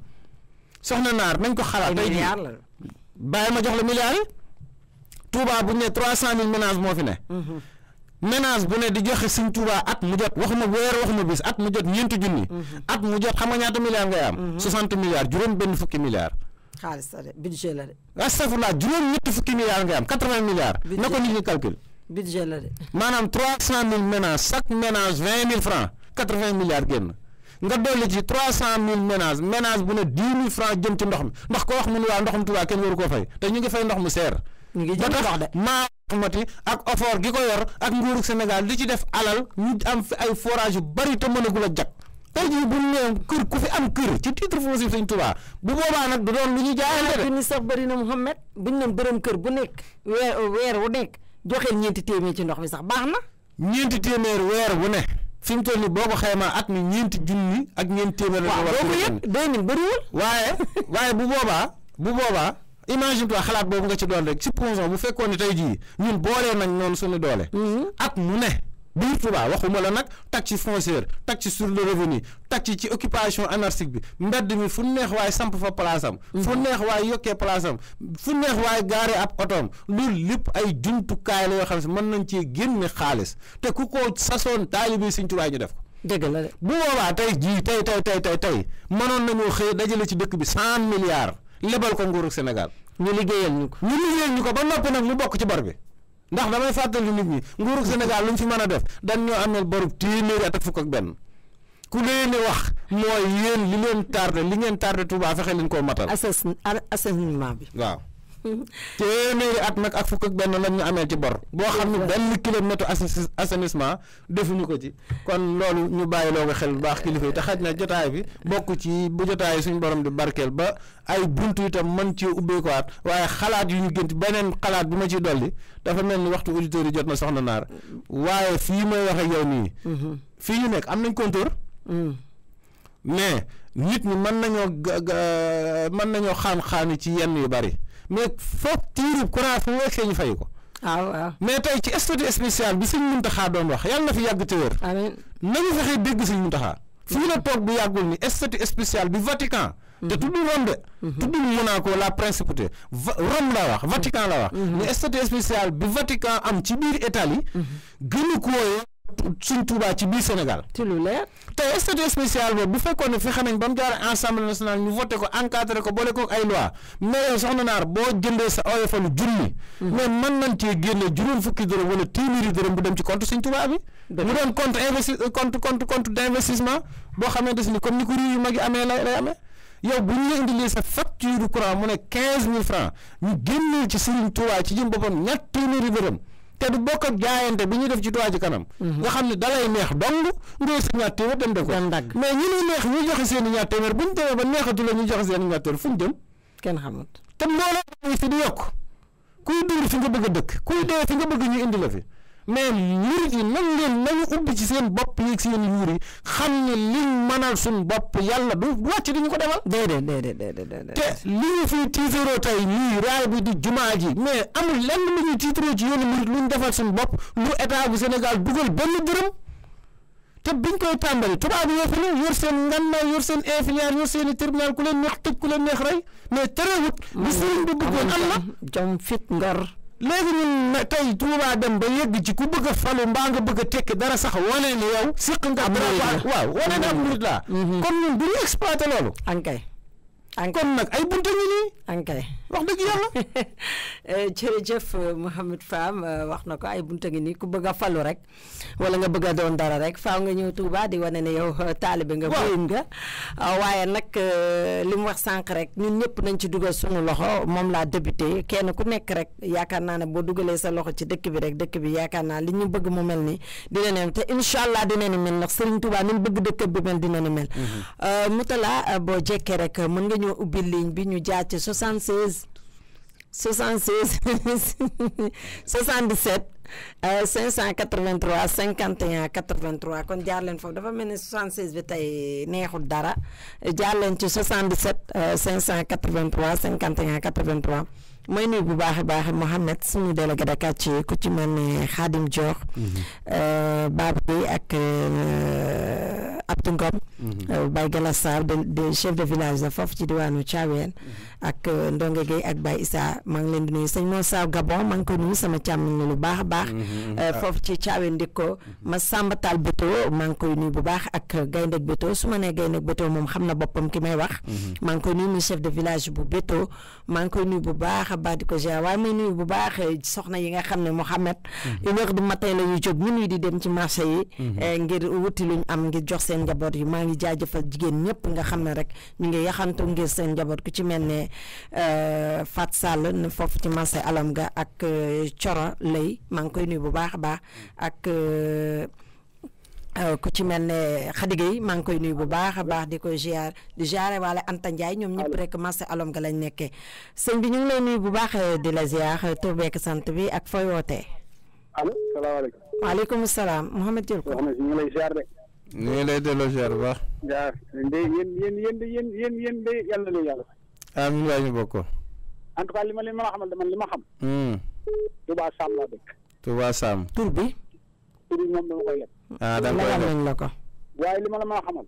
soxna Naar nañ ko xalaat. tey jii bàyyi ma jox la milliards yi. Touba bu ñu ne 300 000 ménages moo fi ne. ménage bu ne di joxe Sëñ Tuubaa at mu jot waxuma weer waxuma bis at mu jot ñeenti junni. at mu jot xam nga ñaata milliards ngay am. 60 milliards juróom benn fukki milliards. xaalis la de budget la de. astafurlah juróom ñetti fukki milliards ngay am 80 milliards. na ko nit ñi calcul. budget la de. maanaam 300 000 ménages chaque ménage 20 000 francs 80 milliards génn nga dolli ci 300 000 ménages ménage bu ne 10 000 francs jëm ci ndox mi ndax ko wax mu ne waa ndoxum Tuubaa kenn waru koo fay te ñu ngi fay ndox mu seer. ñu ngi jëm ndox de mati ak effort gi ko yor ak nguuru Sénégal li ci def alal ñu am fi ay forage yu bari te mënagul a jag tey jii bu ñu nee kër ku fi am kër ci titre foncier Sëñ Tuubaa bu boobaa nag du doon lu ñu jaayante de. ni sax bëri na Mouhamed buñ ne bërëm kër bu nekk weer wu nekk joxeel ñeenti téeméer ci ndox mi sax baax na. ñeenti téeméer weer wu ne fi mu toll nii boo ko xaymaa at mi ñeenti junni ak ñeenti téeméer. waaw boo ko yëpp 2000 bëriwul. waaye bu boobaa. imagine toi xalaat boobu nga ci doon rek supposons bu fekkoon ne tey jii ñun boolee nañ noonu suñu doole. at mu ne biir Touba waxuma la nag taxe foncière taxe sur le revenu taxe ci occupation anarchique bi mbedd mi fu neex waaye samp fa place am. fu neex waaye yokkee place am fu neex waaye gaaree ab otoom loolu lépp ay jumtukaay la yoo xam ne mën nañ cee génne xaalis te ku ko sasoon taalibe Sëñ Touba ñu def ko. dëgg la de bu boobaa tey jii tey mënoon nañoo xëy dajale ci dëkk bi 100 milliards. lebal ko nguuru Sénégal ñu liggéeyal ñu ko ba noppi nag mu bokk ci bor bi ndax damay fàttali nit ñi nguuru Sénégal lu ñu fi mën a def dañ ñoo ameel borub téeméeri at ak fukk ak benn ku leen wax mooy yéen li ngeen tardé Touba fexe leen koo matal. assainissement bi. waaw téeméeri at nag ak fukk ak benn lañ ñu ameel ci bor boo xam ne benn kilomètre assainissement defuñu ko ci kon loolu ñu bàyyi loo ko xel bu baax kilifa yi te xaj na jotaay bi bokk ci bu jotaay suñu borom di barkeel ba ay buntu itam mën ci ubbeekuwaat waaye xalaat yu ñu gënt beneen xalaat bi ma ciy dolli dafa mel ni waxtu auditeurs yi jot na soxna Naar waaye fii may wax ak yow nii. fii ñu nekk am nañ compteur. mais nit ñi mën nañoo xaan-xaani ci yenn yu bari. mais foog tiirib courant fu weesee ñu fay ko. waaw mais tey ci statut spécial bi Sëñ Muntaxa doon wax yàlla na fi yàgg te wér. amiin nañu fexee dégg Sëñ Muntaxa fii la toog bu yàggul ni statut spécial bi Vatican te tuddul Rome de tuddul Monaco la principauté Rome la wax Vatican la wax ni statut spécial bi Vatican am ci biir Italie gënu ko suñ Touba ci biir Sénégal ci lu leer te statut spécial boobu bu fekkoon ne fexe nañ ba mu jaar Assemblée nationale ñu voté ko encadré ko boole ko ay loi mais yow soxna naar boo jëndee sa oyofalu junni mais mën nañ cee génne juróom fukki dërëm wala téeméeri dërëm bu dem ci compte suñ Touba bi mu doon compte d'investissement boo xamante ni comme ni ko réew yu mag yi amee lay amee yow bu ñu la indilee sa facture courant mu ne 15 000 francs ñu génnee ci Serigne Touba ci jëm boppam ñett téeméeri dërëm te du bokk ak jaayante bi ñuy def ci Touba ci kanam nga xam ne dalay neex dong ngay sa ñaar téeméer dem de ko mais ñi ñuy neex ñu joxe seen i ñaar téeméer bu ñu demee ba neexatu la ñu joxe seen i ñaar téeméer fu ñu jëm kenn xamut te loolu fi di yokk kuy dund fi nga bëgg a dëkk kuy dee fi nga bëgg ñu indi la fi mais murit yi nañu ubbi ci seen bopp yi seen yuur yi xam ne liñ mënal suñ bopp yàlla du wàcc di ñu ko defal déedéet te li ñu fiy tiitaroo tey lii raay bi di jumaa ji mais amul lenn lu ñuy tiitaroo ci yoonu murit lu ñu defal suñ bopp lu état bu Sénégal dugal benn dërëm te biñ koy tàmbali tubaab yi yoo fi ne yor seen ngannaay yor seen influence yor seen i tribunal ku leen neex tëj ku leen neex rey mais terewut li sëriñ bi bëggoon am na jom fit ngor léegi ñun tey Touba dem ba yegg ci ku bëgg a falu mbaa nga bëgg a tekki dara sax wane ne yow siq nga dara waaw wane ne am murit laa kon ñun du ñu exploité loolu ankay kon nag ay bunte ngi nii ankay wax dëgg yàlla jërëjëf Mouhamed Fam wax na ko ay bunte ngi nii ku bëgg a falu rek wala nga bëgg a doon dara rek faaw nga ñëw Touba di wane ne yow taalibe nga bëyum nga waaye nag li mu wax sànq rek ñun ñëpp nañ ci dugal suñu loxo moom laa débuté kenn ku nekk rek yaakaar naa ne boo dugalee sa loxo ci dëkk bi rek dëkk bi yaakaar naa li ñu bëgg mu mel ni dina ne te incha allah dina ni mel ndax Serigne Touba ni mu bëgg dëkk bi mel dina ni mel Moutalla boo jekkee rek mën nga ñëw ubbi ligne bi ñu jaar ci 76 77 583 51 83 kon jaar leen foofu dafa mel ni 76 bi tey neexul dara jaar leen ci 77 583 51 83 mooy nuyu bu baax a baax Mouhamed suñu délégué de quartier ku ci mel ni Khadim Dior Baba bi ak Abdou Ngom Baye Gala Sarr de chef de village la foofu ci diwaanu Thiawéen ak Ndonge Gueye ak Baye Issa maa ngi leen di nuyu sëñ Moussa Gabon maa ngi ko nuyu sama càmmiñ la lu baax a baax foofu ci Thiawéen di ko ma Sambatal Beto maa ngi koy nuyu bu baax ak Gayndeg Beto su ma nee Gayndeg Beto moom xam na boppam ki may wax maa ngi koy nuyu muy chef de village bu Beto maa ngi koy nuyu bu baax a baax di ko gérer waaye may nuyu bu baax soxna yi nga xam ne Mouhamed 1h du matin la ñuy jóg minuit di dem ci marché yi ngir wuti luñ am ngir jox seen njaboot yi maa ngi jaajëfal jigéen ñëpp nga xam ne rek ñu ngi yaxantu ngir seen njaboot ku ci mel ne Fat Sall ne foofu ci marché alam ga ak Coro lay maa ngi koy nuyu bu baax a baax ak ku ci mel ne Khady Gueye maa ngi koy nuyu bu baax a baax di ko ziar di ziare waale Anta Ndiaye ñoom ñëpp rek marché alom ga lañ nekkee sëñ bi ñu ngi lay nuyu bu baax di la ziar tur beeg sant bi ak fooy wootee. allo salaamaaleykum. waaleykum salaam Mouhamed jël ko. ñu ngi lay ziar de. ñu ngi lay delloo ziar bu baax. ziar de yéen de yàlla na yàlla. amiin waay ñu bokk. en tout cas li ma xamal de man li ma xam. Touba Sam laa dëkk. Touba Sam. tur bi. tur bi moom dama koy leb. da nga koy leb la ko. waaye li ma la mën a xamal.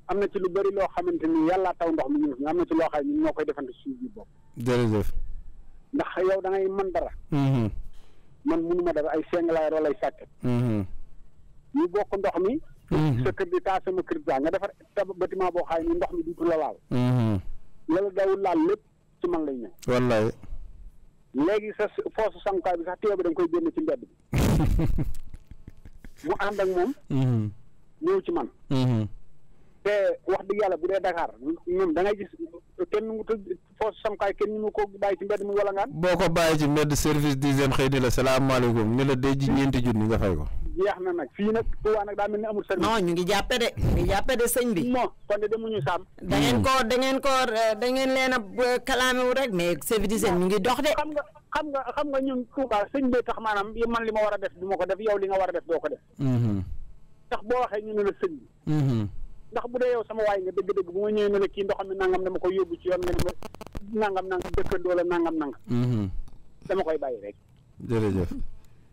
am na ci lu bëri loo xamante ni yàlla taw ndox mi ñëw am na ci loo xam ne ñoo koy defante suñu biir bopp. jërëjëf. ndax yow da ngay mën dara. man mënuma dara ay seng laa yor wala ay sàkket. ñu bokk ndox mi. sa kër di taa sama kër daa nga defar bâtiment boo xam ne ndox mi duutu la laal. loolu dawul laal lépp ci man lay ñëw. wallaay. léegi sa foosu sangukaay bi sax téye bi da nga koy génn ci mbedd bi. mu ànd ak moom. ñëw ci man. te wax dëgg yàlla bu dee Dakar ñoom da ngay gis kenn mu tëj foosu sangukaay kenn ñu ko bàyyi ci mbedd mi wala ngaan. boo ko bàyyi ci mbedd service d'hygiène xëy ni la salaamaaleykum ni la day ji ñeenti junni nga fay ko. jeex na nag fii nag Touba nag daa mel ni amul service. non ñu ngi jàppe de sëñ bi. non kon de demuñu Sam. da ngeen leen a kalaame wu rek mais service d'hygiène ñu ngi dox de. xam nga ñun Touba sëñ bi tax maanaam man li ma war a def du ma ko def yow li nga war a def doo ko def. ndax boo waxee ñu ne la sëñ bi. ndax bu dee yow sama waay nga dëgg-dëgg bu ma ñëwee ne la kii ndoxam mi nangam dama koy yóbbu ci yoon nga ne ma nangam dëkkandoo la nangam. dama koy bàyyi rek. jërëjëf.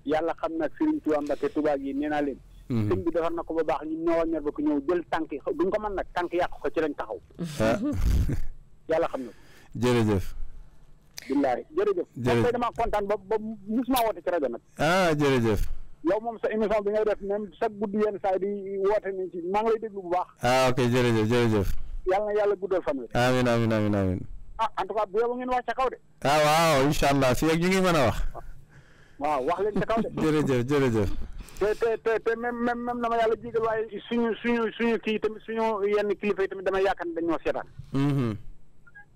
yàlla xam nag Serigne Touba Mbacké Touba gi nee naa leen sëñ bi defar na ko ba baax ñu ñëwal ñor ba ko ñëw jël tànk yi duñ ko mën nag tànk yàq ko ci lañ taxaw yàlla xam na jërëjëf billaay jërëjëf moom tey damaa kontaan ba musuma woote ci rajo nag jërëjëf yow moom sa émission bi ngay def même chaque guddi yenn saa yi di woote ni ci maa ngi lay déglu bu baax ok jërëjëf yàlla na yàlla guddal fan wi amiin en tout cas bu yow ngeen wax ca kaw de waaw incha allah fii ak ñu ngi mën a wax waaw wax leen ca kaw de jërëjëf te même dama yàlla jégal waaye suñu kii tamit suñu yenn kilifa yi tamit damay yaakaar ne dañoo seetaan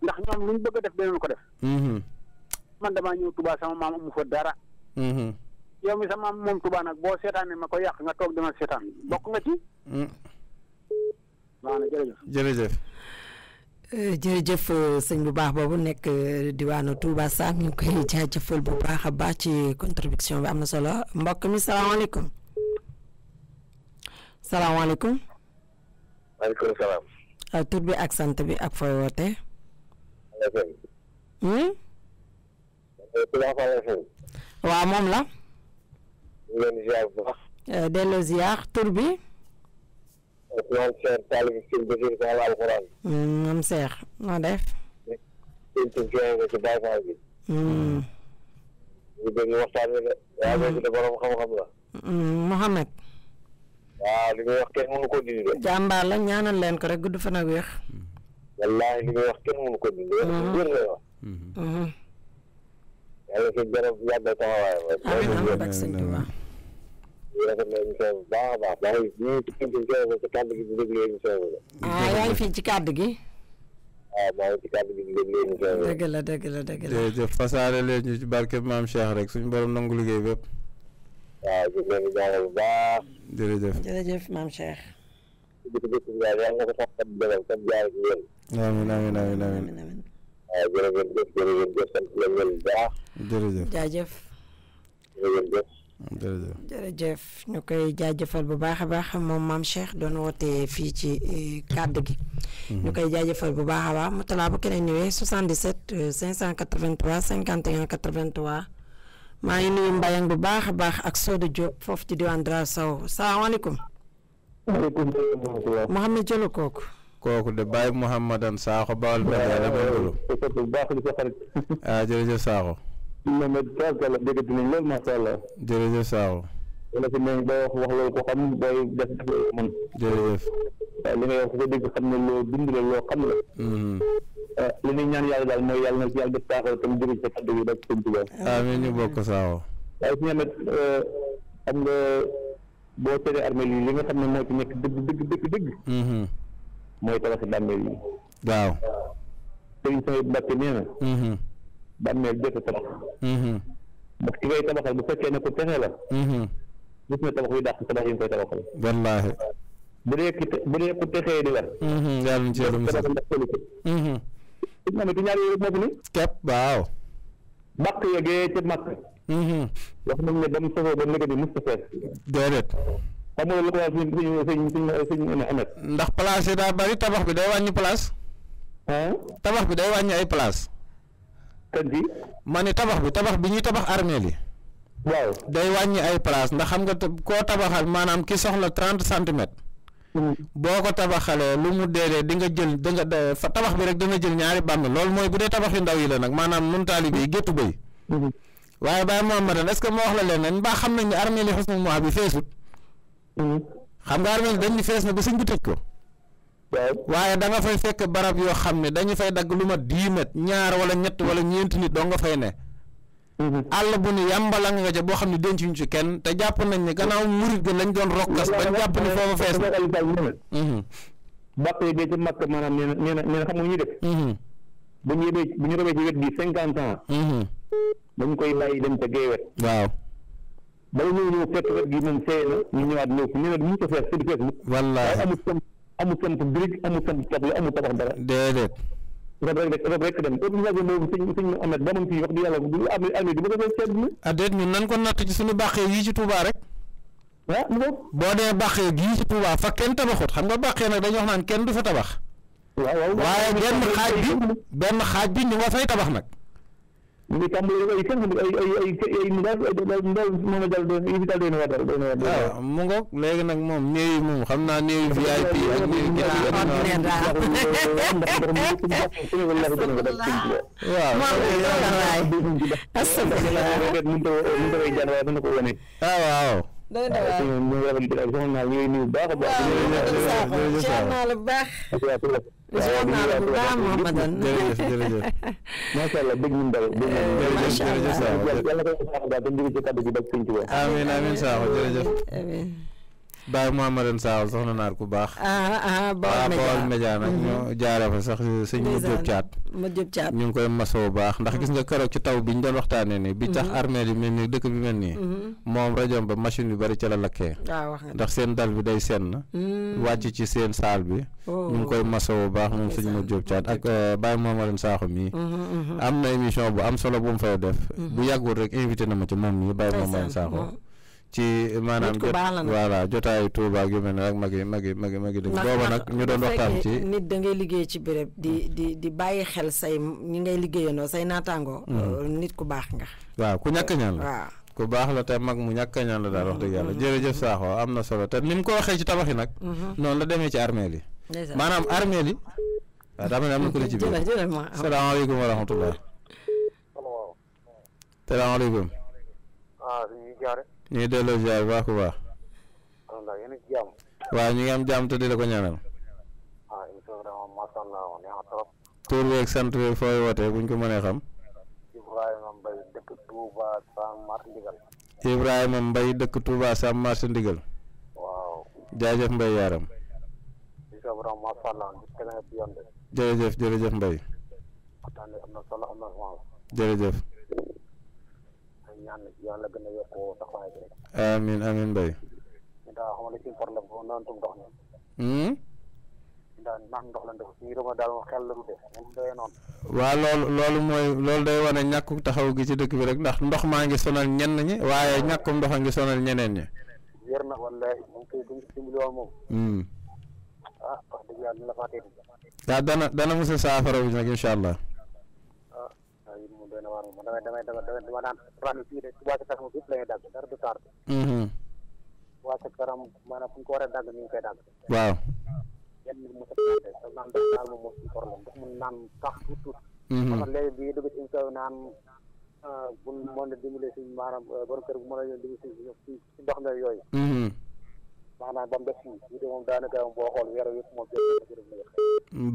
ndax ñoom luñ bëgg a def dinañ ko def man damaa ñëw Touba sama maam amu fa dara yow mi sa maam moom Touba nag boo seetaanee ma ko yàq nga toog dama seetaan bokk nga ci waaw jërëjëf jërëjëf sëñ bu baax boobu nekk diwaanu Touba Sam ñu koy jaajëfal bu baax a baax ci contribution bi am na solo mbokk mi salaamaaleykum. maaleykum salaam. tur bi ak sant bi ak fooy woote. waaw moom la. delloo ziar tur bi. maam Cheikh Talib Sëñ Basiir Fall alxuraan. maam Cheikh noo def. ci Baay Faal bi. ñu dégg waxtaan bi de. waaw léegi de borom xam-xam la. Mouhamed. waaw li muy wax kenn mënu ko dindi de. jàmbaar la ñaanal leen ko rek gudd fan ak wéex. wallaahi li muy wax kenn mënu ko dindi. wér lay wax. yàlla si jarab yàggal taxawaayam rek. amiin ak sëñ Tuubaa. ñu rafet na émission bi baax a baax maa ngi ñu ngi ci kàddu gi di déglu émission bi. yaa ngi fii ci kàddu gi. waaw maa ngi ci kàddu gi di déglu émission bi. dëgg la. jërëjëf fasaare leen ñu ci barke maam Cheikh rek suñu borom nangu liggéey bépp. waaw ñu ngi leen di ñaanal bu baax. jërëjëf maam Cheikh. yàlla na ko sax kat defal kat jaar ci yéen. amiin. waaw jërëjëf sant nañ leen bu baax. jaajëf. jërëjëf ñu koy jaajëfal bu baax a baax moom maam Cheikh doon woote fii ci kàddu gi. ñu koy jaajëfal bu baax a baax mu talaa bu keneen ñëwee 77 583 51 83 maa ngi nuyu Mbayang bu baax a baax ak Soda Diop foofu ci diwaan Dra Sow salaamaaleykum. waaleykum salaam. Mouhamed Diallo kooku de Baye Mouhamadan Sakho Bawal Mbédé la bu baax di sa xarit. jërëjëf Sakho. Mohamed Sakho dégg nañ loolu macha allah. jërëjëf Sakho. wala si ne booy wax loolu ko xam booy def man. jërëjëf. waaw li nga wax ko dégg xam ne loo bind la loo xam la. li ñuy ñaan yàlla daal mooy yàlla na ci yàlla def Sakho tam jóge sa kaddu gi rek sëñ Tuubaa. amiin ñu bokk Sakho. waaye si ñamet xam nga boo seetee armée yi li nga xam ne moo ci nekk dëgg. mooy tabaxi bàmmeel yi. waaw. sëriñ Samay Mbàkke nee na. bàmmeel jot a tabax. ndax ki ngay tabaxal bu fekkee ne ko texe la. gis nga tabax yu dàq tabax yi nga koy tabaxal. wallaahi. bu dee ku texee di la. yàlla na ci yàlla musal. ndax qualité. gis nga ne ñaar yooyu moo fi ni. képp waaw. bàq yeggee ca màkk. wax nañ ne dam sosoo ba léegi mos a fees. déedéet. xam nga lu ko wax suñ amet. ndax place yi daa bari tabax bi day wàññi place. tabax bi day wàññi ay place. kan ci. ma ne tabax bi ñuy tabax armeel yi. waaw day wàññi ay place ndax xam nga koo tabaxal maanaam ki soxla 30 centimètres. boo ko tabaxalee lu mu deedee di nga jël fa tabax bi rek dana jël ñaari bàmm loolu mooy bu dee tabax yu ndaw yi la nag maanaam nun taalibe yi géttu bay. waaye Baye Mouhamadan est-ce que moo wax la leen ne mbaa xam nañ ne armeel yi Husnul Maab bi feesut. xam nga armeel dañ ni fees na ba sëñ bi tëj ko. waaye da nga fay fekk barab yoo xam ne dañu fay dagg lu ma 10 mètres ñaar wala ñett wala ñeenti nit doo nga fay ne. àll bu ni yàmbala nga ca boo xam ne dencuñ ci kenn te jàpp nañ ne gannaaw murit ga lañ doon rokkas bañ jàpp ni foofa fees na. bàq yi dee ci màkk maanaam nee na xam nga ñuy def. bu ñu robee ci wet bi 50 ans. dañ koy bàyyi dem ca géej wet. waaw. bala ñëw fekk wet gi moom seey na ñu ñëwaat ñëw fi ñu ne duñ ko fees fi di fees bi. wallaahi amul samp brique amul samp table amul tabax dara. déedéet. rek dem organisation boobu sëñ Amet ba moom fii wax di yàlla du armée di bëgg a seet bi. déet ñun nan ko natt ci suñu bàqee yii ci Touba rek. boo dee bàqee gii ci Touba fa kenn tabaxut xam nga bàqee nag dañuy wax naan kenn du fa tabax. waaw waaye benn xaaj bi ñu nga fay tabax nag. mu ngi tàmbali ay kenn ay mu daal moom dal doon yi dal doon wadal waaw mu ngoog léegi nag moom néew yi moom xam naa néew yi VIP ak néew yi waaw doy na waay ziar naa la bu baax ziar naa la bu baax Mouhamadou jërëjëf macha allah dégg ñu dal macha allah amiin Sakho jërëjëf Baye Mouhamadou Sakho soxna naar ku baax Baol Média nag ñoo jaare fa sax sëñ ma Jóob Caat ñu ngi koy masoo baax ndax gis nga keroog ci taw bi ñu doon waxtaanee nii bi tax armée yi mel nii dëkk bi mel nii moom rajoom ba machine yu bari ca la lakkee ndax seen dal bi day senn wàcc ci seen saal bi ñu ngi koy masoo baax moom sëñ ma Jóob Caat ak Baye Mouhamadou Sakho mii am na émission bu am solo bu mu fay def bu yàggul rek invité na ma ci moom mii Baye Mouhamadou Sakho ci maanaam voilà jotaayu Touba ak yu mel ne rek magi dëgg booba nag ñu doon waxtaan ci nit da ngay liggéey ci béréb di bàyyi xel say ñi ngay liggéeyandoo say naataangoo nit ku baax nga waaw ku ñàkk ñaan la ku baax la te mag mu ñàkk ñaan la daal wax dëgg yàlla jërëjëf Sakho am na solo te ni mu ko waxee ci tabax yi nag noonu la demee ci armeel yi maanaam armeel yi waaw daa mel ne am na ku ne ci biir salaamaaleykum wa rahmatullah salaamaaleykum ñu ngi delloo ziar baax ku baax waaw ñu ngi am jàmm te di la ko ñaanal tur beeg sant beeg fooy wootee buñ ko mënee xam Ibrahima Mbaye dëkk Touba Sam marché ndigal jaajëf Mbaye yaaram jërëjëf Mbaye jërëjëf amiin Mbaye waaw loolu day wane ñàkku taxaw gi ci dëkk bi rek ndax ndox maa ngi sonal ñenn ñi waaye ñàkkum ndox a ngi sonal ñeneen ñi waaw dana mos a saafara wu nag incha allah waaw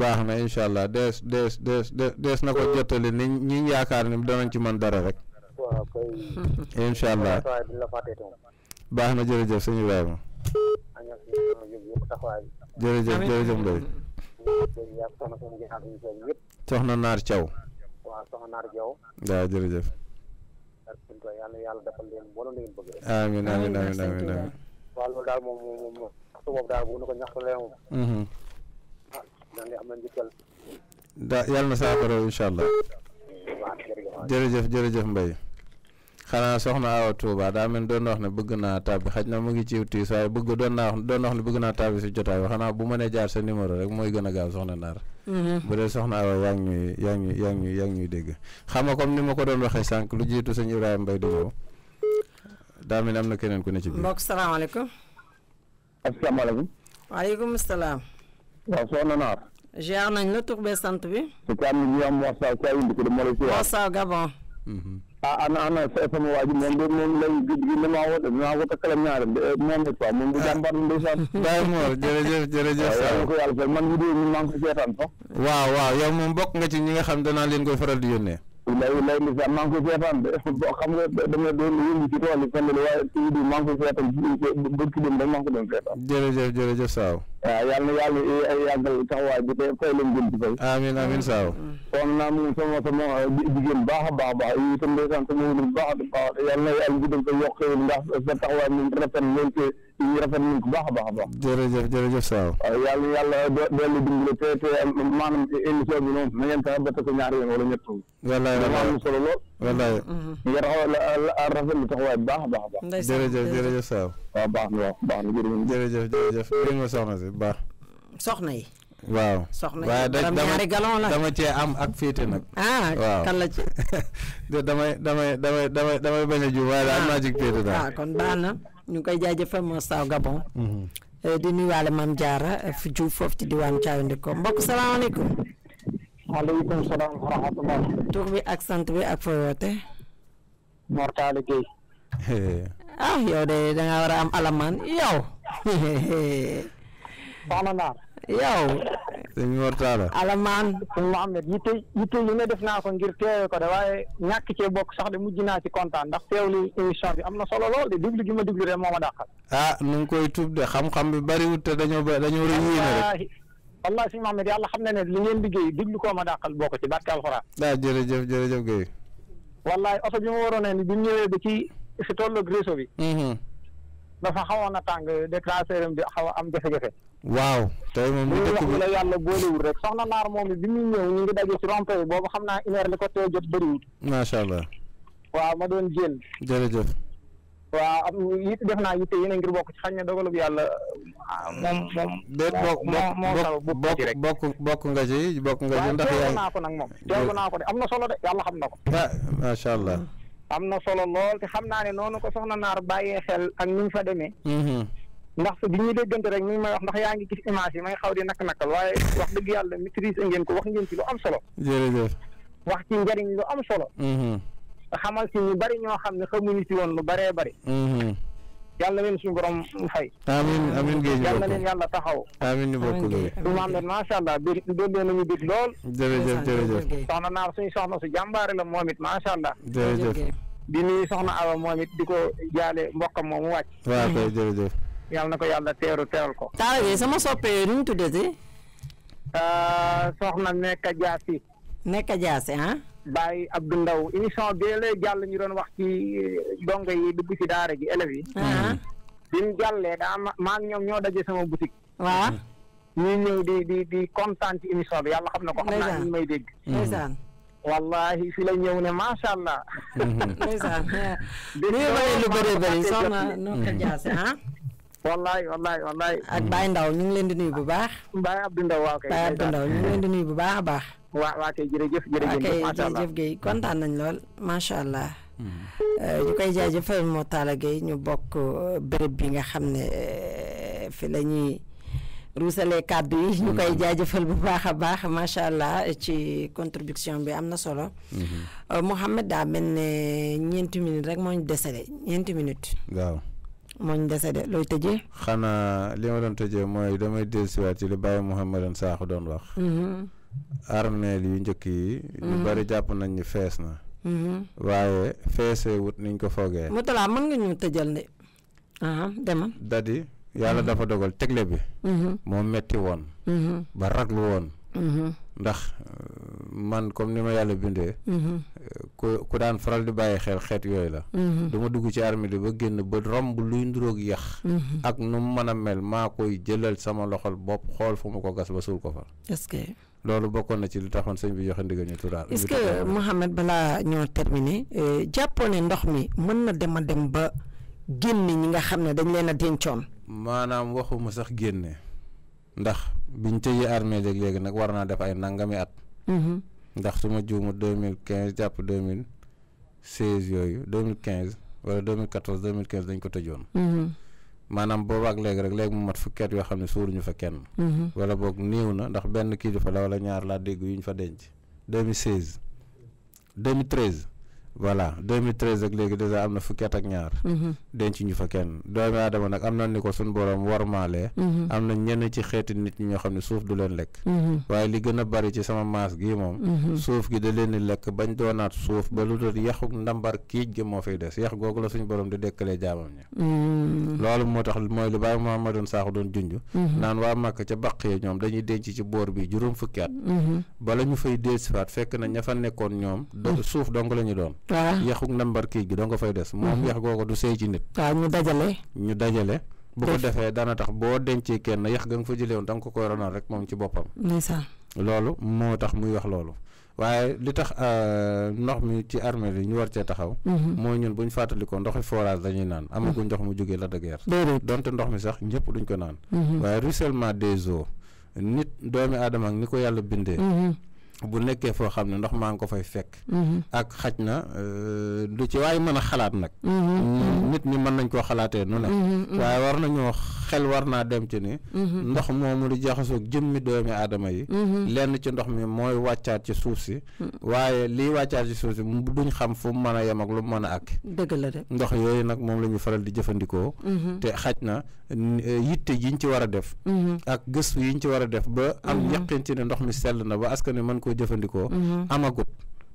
baax na incha allah dees na ko jottali ni ñi yaakaar ni danañ ci mën dara rek incha allah baax na jërëjëf sëñ Ibrahima jërëjëf Mbaye soxna Naar Thiaw waaw jërëjëf amiin yàlla na saafara incha allah jërëjëf Mbaye xanaa soxna Awa Touba daa mel doon wax ne bëgg naa tàbbi xaj na mu ngi ciw tiis waaye doon wax ne bëgg naa tàbbi si jotaay bi xanaa bu mënee jaar sa numéro rek mooy gën a gaaw soxna Naar bu dee soxna Awa yaa ngi ñuy dégg xam nga comme ni ma ko doon waxee sànq lu jiitu sëñ Ibrahima Mbaye di ñëw daa mel am na keneen ku ne ci biir mbokk salaamaaleykum asalaamaaleykum waaleykum salaam waaw soxna Naar ziar nañ la tur bee sant bi su ko am ni ñu am Moussa Thiaw indi ko de moo lay Moussa Gabon ana sama waa ji moom de moom lay dinaa woote kalam ñaare moom it quoi moom bu jàmbaar la ndeysaan Baye Mor jërëjëf waaw ko yàlla fay man vidéo mi maa ngi ko seetaan sax waaw yow moom bokk nga ci ñi nga xam danaa leen koy faral di yónnee lay ndeysaan maa ngi ko seetaan de xam nga dama doon yëngu ci tool yi fenn waaye ci vidéo maa ngi ko seetaan bëgg dem rek maa ngi ko doon seetaan jërëjëf Saaw waaw yàlla yàggal taxawaay bi te fay leen gën ci fay amiin Saaw kon naa mu sama jigéen baax a baax yi itam ndeysaan sama wulu baax yàlla na yàlla guddal ko yokk ndax sa taxawaay moom rafet loolu te ñu rafet nañ ko baax a baax jërëjëf Saaw waaw yàlla dellu dimbali te maanaam émission bi moom na ngeen fexe ba ko ñaari yoon wala ñett wallaay am solo lool wallaay nga taxaw rafet lu taxawaay bu baax a baax jërëjëf Saaw waaw baax na jërëjëf dégg nga soxna si baax soxna yi waaw soxna waaye borom ñaari galon la dama cee am ak féete nag. waaw kan la ci. damay bañ a ju waaye am naa ci féete daal. kon baax na ñu ngi koy jaajëfal moo saw Gabon. di nuyuwaale Mame Diarra fi Diouf foofu ci diwaanu Thiaw Ndiko mbokk salaamaaleykum. maaleykum salaam wa rahmatulah. tur bi ak sant bi ak fooy woote. Mor Talla Gueye. yow de da nga war a am alamaan yow. soxna Naar. yow. sëñ Mor Talla. alamaan. sëñ Mohamed yitte yi ne def naa ko ngir teewe ko de waaye ñàkk cee bokk sax de mujj naa ci kontaan ndax teewlu émission bi am na solo lool de déglu gi ma déglu de moo ma dàqal. nu ngi koy tuub de xam-xam bi bariwut te dañoo yéene rek. wallahi sëñ Mohamed yàlla xam na ne li ngeen liggéey déglu koo ma dàqal bokk ci barke alxuraan. jërëjëf Gueye. wallahi oto bi ma waroon a ni bi mu ñëwee ba ci si tolloog réseau bi. dafa xawoon a tàng déclencheur bi xaw a am jafe-jafe. waaw tey moom li dëkk bi la yàlla boolewul rek soxna Naar moom bi muy ñëw ñu ngi daje ci rond-point boobu xam naa une heure li ko tee jot bëriwul. macha allah. waaw ma doon jéem. jërëjëf. waaw def naa yitte yéen a ngir bokk ci xañ na dogalub yàlla moom. déet bokk nga ci ndax teewlu naa ko nag moom teewlu naa ko de am na solo de yàlla xam na ko. macha allah. am na solo lool te xam naa ne noonu ko soxna Naar bàyyee xel ak ni mu fa demee. ndax bi ñuy déggante rek mi ngi may wax ndax yaa ngi gis image yi may xaw di nakal waaye wax dëgg yàlla maîtrise ngeen ko wax ngeen ci lu am solo. jërëjëf. wax ci njëriñ lu am solo. xamal ci ñu bari ñoo xam ne xamuñu ci woon lu baree bari. yàlla leen suñu borom fay. amiin Guèye ñu bokk yàlla leen yàlla taxaw. amiin ñu bokk Guèye. Mohamed macha allah bi doon nañu bég lool. jërëjëf. soxna Naar suñu soxna su jàmbaare la moom it macha allah. jërëjëf. di nuyu soxna Awa moom it di ko jaale mbokkam moomu wàcc. waaw kay jërëjëf. yàlla na ko yàlla teeral ko. Talla Gueye sama soppee nu mu tuddati. soxna Nekka Jaasi. Nekka Jaasi Baye Abdou Ndaw émission bi lay jàll ñu doon wax ci dongo yi dugg ci daara ji élèves yi. bi mu jàllee maa ngi ñoom ñoo daje sama boutique. waaw. ñuy ñëw di kontaan ci émission bi yàlla xam na ko. xam naa ñu may dégg. ndeysaan. wallahi fi la ñëw ne macha allah. ndeysaan. lu bëri soxna Nekka Jaasi wallaay. ak Baye Ndaw ñu ngi leen di nuyu bu baax. Baye Abdou Ndaw waaw kay. Baye Abdou Ndaw ñu ngi leen di nuyu bu baax a baax. waa kay jërëjëf macha allah jërëjëf Guèye kontaan nañ lool macha allah. ñu koy jaajëfal moo Talla Gueye ñu bokk béréb bi nga xam ne fi la ñuy ruusalee kàddu yi. ñu koy jaajëfal bu baax a baax macha allah ci contribution bi am na solo. Mouhamed daa mel ne ñeenti minutes rek moo ñu desale ñeenti minutes. waaw. moo ñu desale looy tëjee. xanaa li ma doon tëjee mooy damay dellusiwaat ci li Baye Mouhamadou Sakho doon wax. armeel yu njëkk yi. ñu bari jàpp nañ ni fees na. waaye feesee wut niñ ko foogee. Moutala mën nga ñu tëjal ne. demal. dadi yàlla dafa dogal tegle bi. moo metti woon. ba raglu woon. ndax man comme ni ma yàlla bindee. ku daan faral di bàyyi xel xeet yooyu la. du ma dugg ci armée li ba génn ba romb luy nduróog yax. ak nu mu mën a mel maa koy jëlal sama loxol bopp xool fu mu ko gas ba suul ko fa. est-ce que. loolu bokkoon na ci lu taxoon sëñ bi joxe ndigal ñu turaal. est-ce que Mouhamed balaa ñoo terminé jàppoo ne ndox mi mën na dem a dem ba génne ñi nga xam ne dañ leen a dencoon. maanaam waxuma sax génne ndax biñ tëjee armée léegi nag war naa def ay nangami at. ndax su ma juumu 2015 jàpp 2016 yooyu 2015 wala 2014 2015 dañ ko tëjoon. maanaam boobaak léegi mu mat fukki at yoo xam ne suuluñu fa kenn. wala boog néew na ndax benn kilifa la wala ñaar laa dégg yu ñu fa denc 2016 2013 voilà 2013 ak léegi dèjà am na fukki at ak ñaar. denc ñu fa kenn doomi aadama nag am na ni ko suñ borom warmaalee. am na ñenn ci xeeti nit ñi ñoo xam ne suuf du leen lekk. waaye li gën a bari ci sama maas gi moom. suuf gi da leen di lekk bañ doonaat suuf ba lu dul yaxuk ndambar kiij gi moo fay des yax googu la suñ borom di dekkalee jaamam ñi. loolu moo tax mooy lu Baye Mouhamadou Sakho doon junj. naan waa Màkk ca baq yi ñoom dañuy denc ci boor bi juróom fukki at. bala ñu fay dellusiwaat fekk na ña fa nekkoon ñoom. suuf dong la ñu doon. yaxuk ndambar kiij gi doo nga fay des moom yax googu du sëy ci nit. waaw ñu dajale bu ko defee dana tax boo dencee kenn yax ga nga fa jëlee woon da nga ko koy ronal rek moom ci boppam. loolu moo tax muy wax loolu waaye li tax ndox mi ci armée yi ñu war cee taxaw. mooy ñun bu ñu fàttalikoo ndoxi forage dañuy naan amaguñ ndox mu jógee la de guerre. donte ndox mi sax ñëpp duñ ko naan. waaye ruissellement des eaux nit doomi aadama ak ni ko yàlla bindee bu nekkee foo xam ne ndox maa ngi ko fay fekk ak xaj na du ci waaye mën a xalaat nag nit ñi mën nañ koo xalaatee nu ne waaye war nañoo xel war naa dem ci ni ndox moomu di jaxasoog jëmmi doomi aadama yi lenn ci ndox mi mooy wàccaat ci suuf si waaye liy wàccaat ci suuf si duñ xam fu mu mën a yem ak lu mu mën a àkk dëgg la de ndox yooyu nag moom la ñu faral di jëfandikoo te xaj na yitte yiñ ci war a def ak gëstu yiñ ci war a def ba am yaqin ci ne ndox mi sell na ba askan wi mën koo jëfandikoo amagut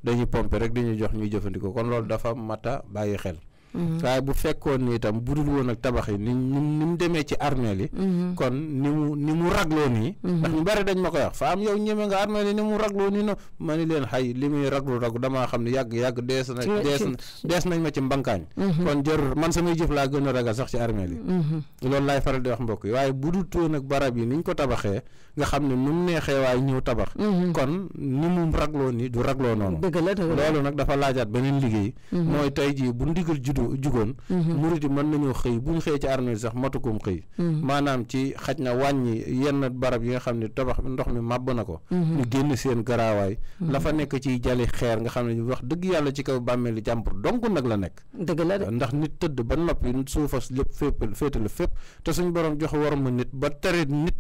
dañuy pomper rek dañuy jox ñuy jëfandikoo kon loolu dafa mata bàyyi xel waaye bu fekkoon ni itam budul woon ak tabax yi ni mu demee ci armeel yi kon ni mu ragloo nii ndax ñu bari dañ ma koy wax fa am yow ñeme nga armeel yi ni mu ragloo nii no ma ni leen xay li muy raglu damaa xam ne yàgg dees nañ ma ci mbankaañ kon jarul man samay jëf laa gën a ragal sax ci armeel yi loolu laay faral di wax mbokk yi waaye budul toon ak barab yi niñ ko tabaxee nga xam ne nu mu neexee waaye ñëw tabax kon ni mu ragloo nii du ragloo noonu loolu nag dafa laajaat beneen liggéey mooy tey jii bu ndigal jugoon murid yi mën nañoo xëy bu ñu xëyee ci armée sax matukum xëy maanaam ci xaj na wàññi yenn barab yi nga xam ne tabax ndox mi màbb na ko ñu génn seen garaawaay la fa nekk ci jali xeer nga xam ne wax dëgg yàlla ci kaw bàmmeeli jàmbur donc nag la nekk dëgg la de ndax nit tëdd ba noppi suufas lépp féetale fépp te suñ borom jox war ma nit ba tere nit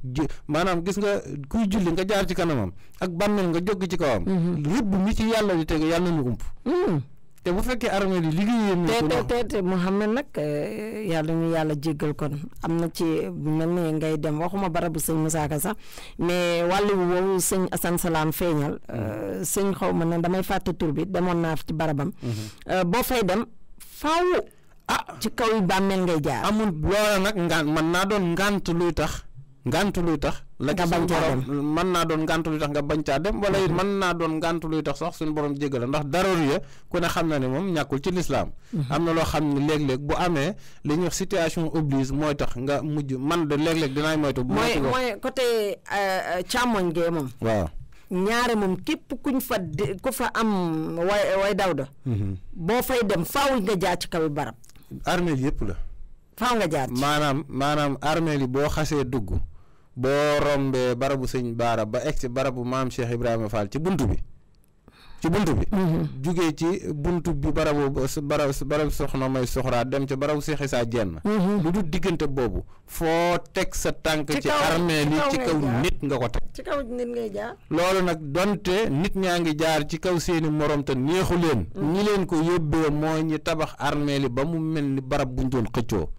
maanaam gis nga kuy julli nga jaar ci kanamam ak bàmmeel nga jóg ci kawam rëbb mi ci yàlla di tege yàlla nañu ump te bu fekkee armée li liggéeyam te Mouhamed nag yàlla ñu yàlla jéggal kon am na ci mel ni ngay dem waxuma barabu sëñ Moussa Ka sax mais wàllu woowu sëñ Assane Salam feeñal sëñ xaw ma ne damay fàtte tur bi demoon naa ci barabam boo fay dem faaw ci kaw yi bàmmeel ngay jaar amul loola nag mën naa doon ngànt luy tax la ci suñu borom mën naa doon ngànt luy tax nga bañ caa dem wala it mën naa doon ngànt luy tax sax suñu borom jéggal ndax daroor ya ku ne xam na ne moom ñàkkul ci lislaam am na loo xam ne léeg-léeg bu amee li ñuy wax situation oblige mooy tax nga mujj man de léeg-léeg dinaay moytu mooy côté càmmoñ gee moom waaw ñaare moom képp ku fa am way dawda boo fay dem faaw nga jaar ci kaw barab armée yëpp la faaw nga jaar ci maanaam armée li boo xasee dugg boo rombee barabu sëñ Baara ba egg ci barabu maam Cheikh Ibrahima Fall ci buntu bi jugee ci buntu bi barabu soxna may soxraa dem ci barabu Cheikh Issa Diène lu dul diggante boobu foo teg sa tànk ci armée li ci kaw nit nga ko teg ci kaw nit ngay jaar loolu nag donte nit ñaa ngi jaar ci kaw seeni morom te neexu leen ñi leen ko yóbbee mooy ñi tabax armée li ba mu mel ni barab buñ doon xëccoo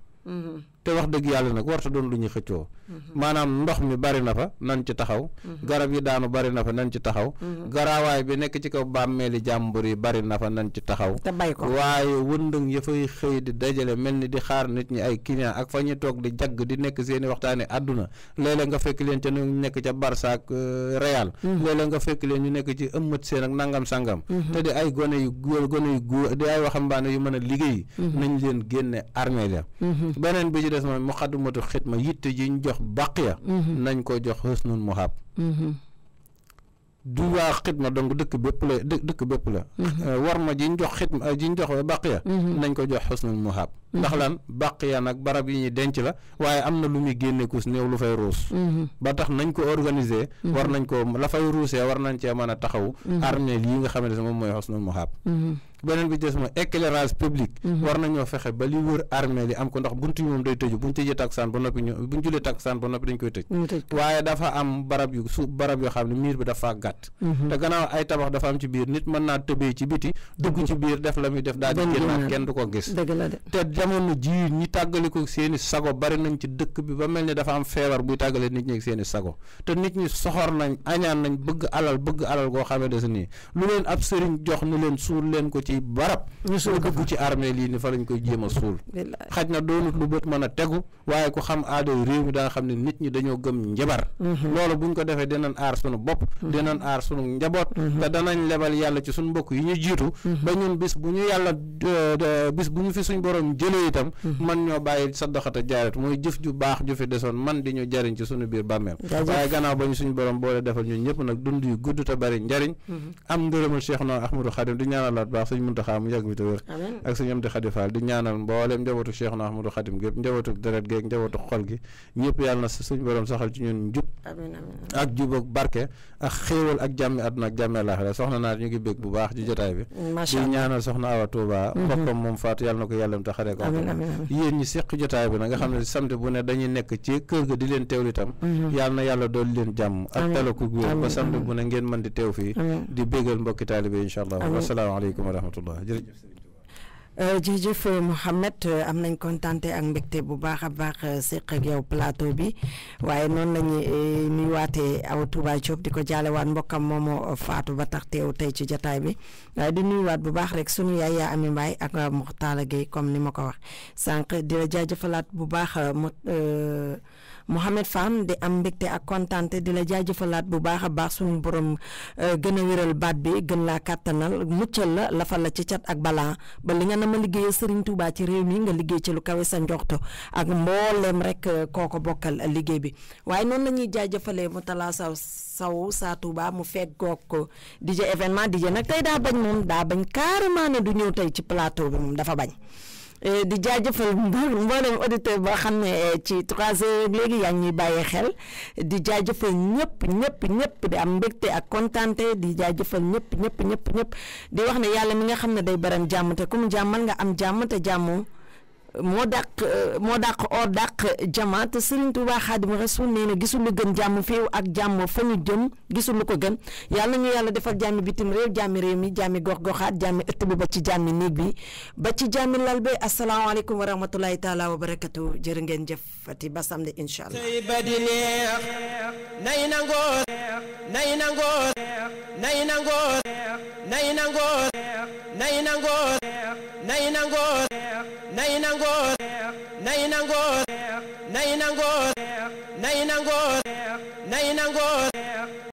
te wax dëgg yàlla nag warta doon lu ñuy xëccoo maanaam ndox mi bari na fa nan ci taxaw garab yi daanu bari na fa nan ci taxaw garaawaay bi nekk ci kaw bàmmeeli jàmbur yi bari na fa nan ci taxaw te bay ko waaye wëndëng ya fay xëy di dajale mel ni di xaar nit ñi ay client ak fa ñu toog di jagg di nekk seeni waxtaane àdduna léeg-léeg nga fekk leen ca ñu nekk ca Barça ak Real léeg-léeg nga fekk leen ñu nekk ci ëmmat seen ak nangam sangam te di ay gone yu góor di ay waxambaane yu mën a liggéey nañ leen génne armée la beneen bi ci des mooy Muxaddamatul Xidma yitte ji ñu jox baqiya nañ ko jox Husnul Muhab du waa xidma donc dëkk bépp la war ma ji ñu jox xidma ji ñu jox baqiya nañ ko jox Husnul Muhab ndax lan baqiya nag barab yi ñuy denc la waaye am na lu muy génne kus néew lu fay ruus ba tax nañ ko organiser war nañ ko la fay ruusee war nañ cee mën a taxaw armée yi nga xamante ne moom mooy Husnul Muhab beneen bi des mooy éclairage public war nañoo fexe ba li wër armée li am ko ndax buntu yi moom day tëju buñ tëjee takkusaan ba noppi buñ julee takkusaan ba noppi dañ koy tëj waaye dafa am barab yoo xam ne miir bi dafa gàtt te gannaaw ay tabax dafa am ci biir nit mën naa tëbee ci biti dugg ci biir def la muy def daal di génnaat kenn du ko gis te jamono ji ñi tàggali ko seeni sago bari nañ ci dëkk bi ba mel ni dafa am feebar buy tàggale nit ñi ak seeni sago te nit ñi soxor nañ añaan nañ bëgg alal goo xamee des nii lu leen ab sëriñ jox ni leen suul leen ko ci barab ñu dugg ci armée lii ni fa lañ koy jéem a suul xaj na doonut lu bët mën a tegu waaye ku xam aaday réew mi daa xam ne nit ñi dañoo gëm njabar loolu buñ ko defee dinañ aar sunu bopp dinañ aar sunu njaboot te danañ lebal yàlla ci suñu mbokk yi ñu jiitu ba ñun bis bu ñu fi suñ borom jëlee jëlee itam man ñoo bàyyi saddaxata jaarat mooy jëf ju baax ju fi desoon man di ñu jariñ ci suñu biir bàmmeel waaye gannaaw ba ñu suñu borom boole defal ñun ñëpp nag dund yu gudd te bari njariñ am ngërëmal Cheikh na Ahmadou Khadim di ñaanalaat baax suñ Muntaxa mu yàgg bi te wér ak suñu Amdi Khady Fall di ñaanal mbooleem njabootu Cheikh na Ahmadou Khadim gépp njabootu deret geeg njabootu xol gi ñëpp yàlla na suñu borom saxal ci ñun njub ak jub ak barke ak xéewal ak jàmmi àdduna ak jàmmi àllaaxira soxna naat ñu ngi bég bu baax ci jotaay bi di ñaanal soxna Awa Touba mbokkam moom faatu yàlla na ko yàlla te xaree ko yéen ñi seq jotaay bi nag nga xam ne samedi bu ne dañuy nekk ci kër ga di leen teewlu itam yàlla na yàlla dool leen jàmm ak talaku wér ba samedi bu ne ngeen mën di teew fii di bégal mbokki taalibe incha allah wasalaamaaleykum wa rahmatullah jërëjëf Mouhamed am nañ kontante ak mbégte bu baax a baax seq ak yow plateau bi waaye noonu lañu nuyuwaatee Awa Touba Diop di ko jaalewaat mbokkam moomu faatu ba tax teew tey ci jataay bi waaye di nuyuwaat bu baax rek sunu yaay yaa Ami Mbaye ak Moxtaala Gueye comme ni ma ko wax sànq di la jaajëfalaat bu baax Mouhamed Fam di am mbégte ak kontante di la jaajëfalaat bu baax a baax suñu borom gën a wéral baat bi gën laa kàttanal muccal la lafal la ci cat ak balaa ba li nga na ma liggéeyee Serigne Touba ci réew mi nga liggéey ci lu kawe sa njoxto ak mbooleem rek kooko bokkal liggéey bi waaye noonu la ñuy jaajëfalee mu talaa saw saa Touba mu fekk goog DJ événement DJ nag tey daa bañ moom daa bañ carrément ne du ñëw tey ci plateau bi moom dafa bañ di jaajëfal mboolem auditeur boo xam ne ci 3 heures léegi yaa ngi ñuy bàyyee xel di jaajëfal ñëpp di am mbégte ak kontante di jaajëfal ñëpp di wax ne yàlla mi nga xam ne day baram jàmm te ku mu jàmmal nga am jàmm te jàmmoo moo dàq or dàq jama te Serigne Touba Xaadimu Rasuul nee na gisul lu gën jàmm féew ak jàmm fa ñu jëm gisul lu ko gën yàlla ñu yàlla defal jàmmi bitim réew jàmmi réew mi jàmmi gox-goxaat jàmmi ëtt bi ba ci jàmmi néeg bi ba ci jàmmi lal bi asalaamaaleykum wa rahmatulahi taala wa barakatu jërë ngeen jëfati ba samedi incha allah tey ba di neex nay nangoo nay nangoo nay nangoo nay nangoo nay nangoo nay nangoo nay nangoo nay nangoo nay nangoo nay nangoo nay nangoo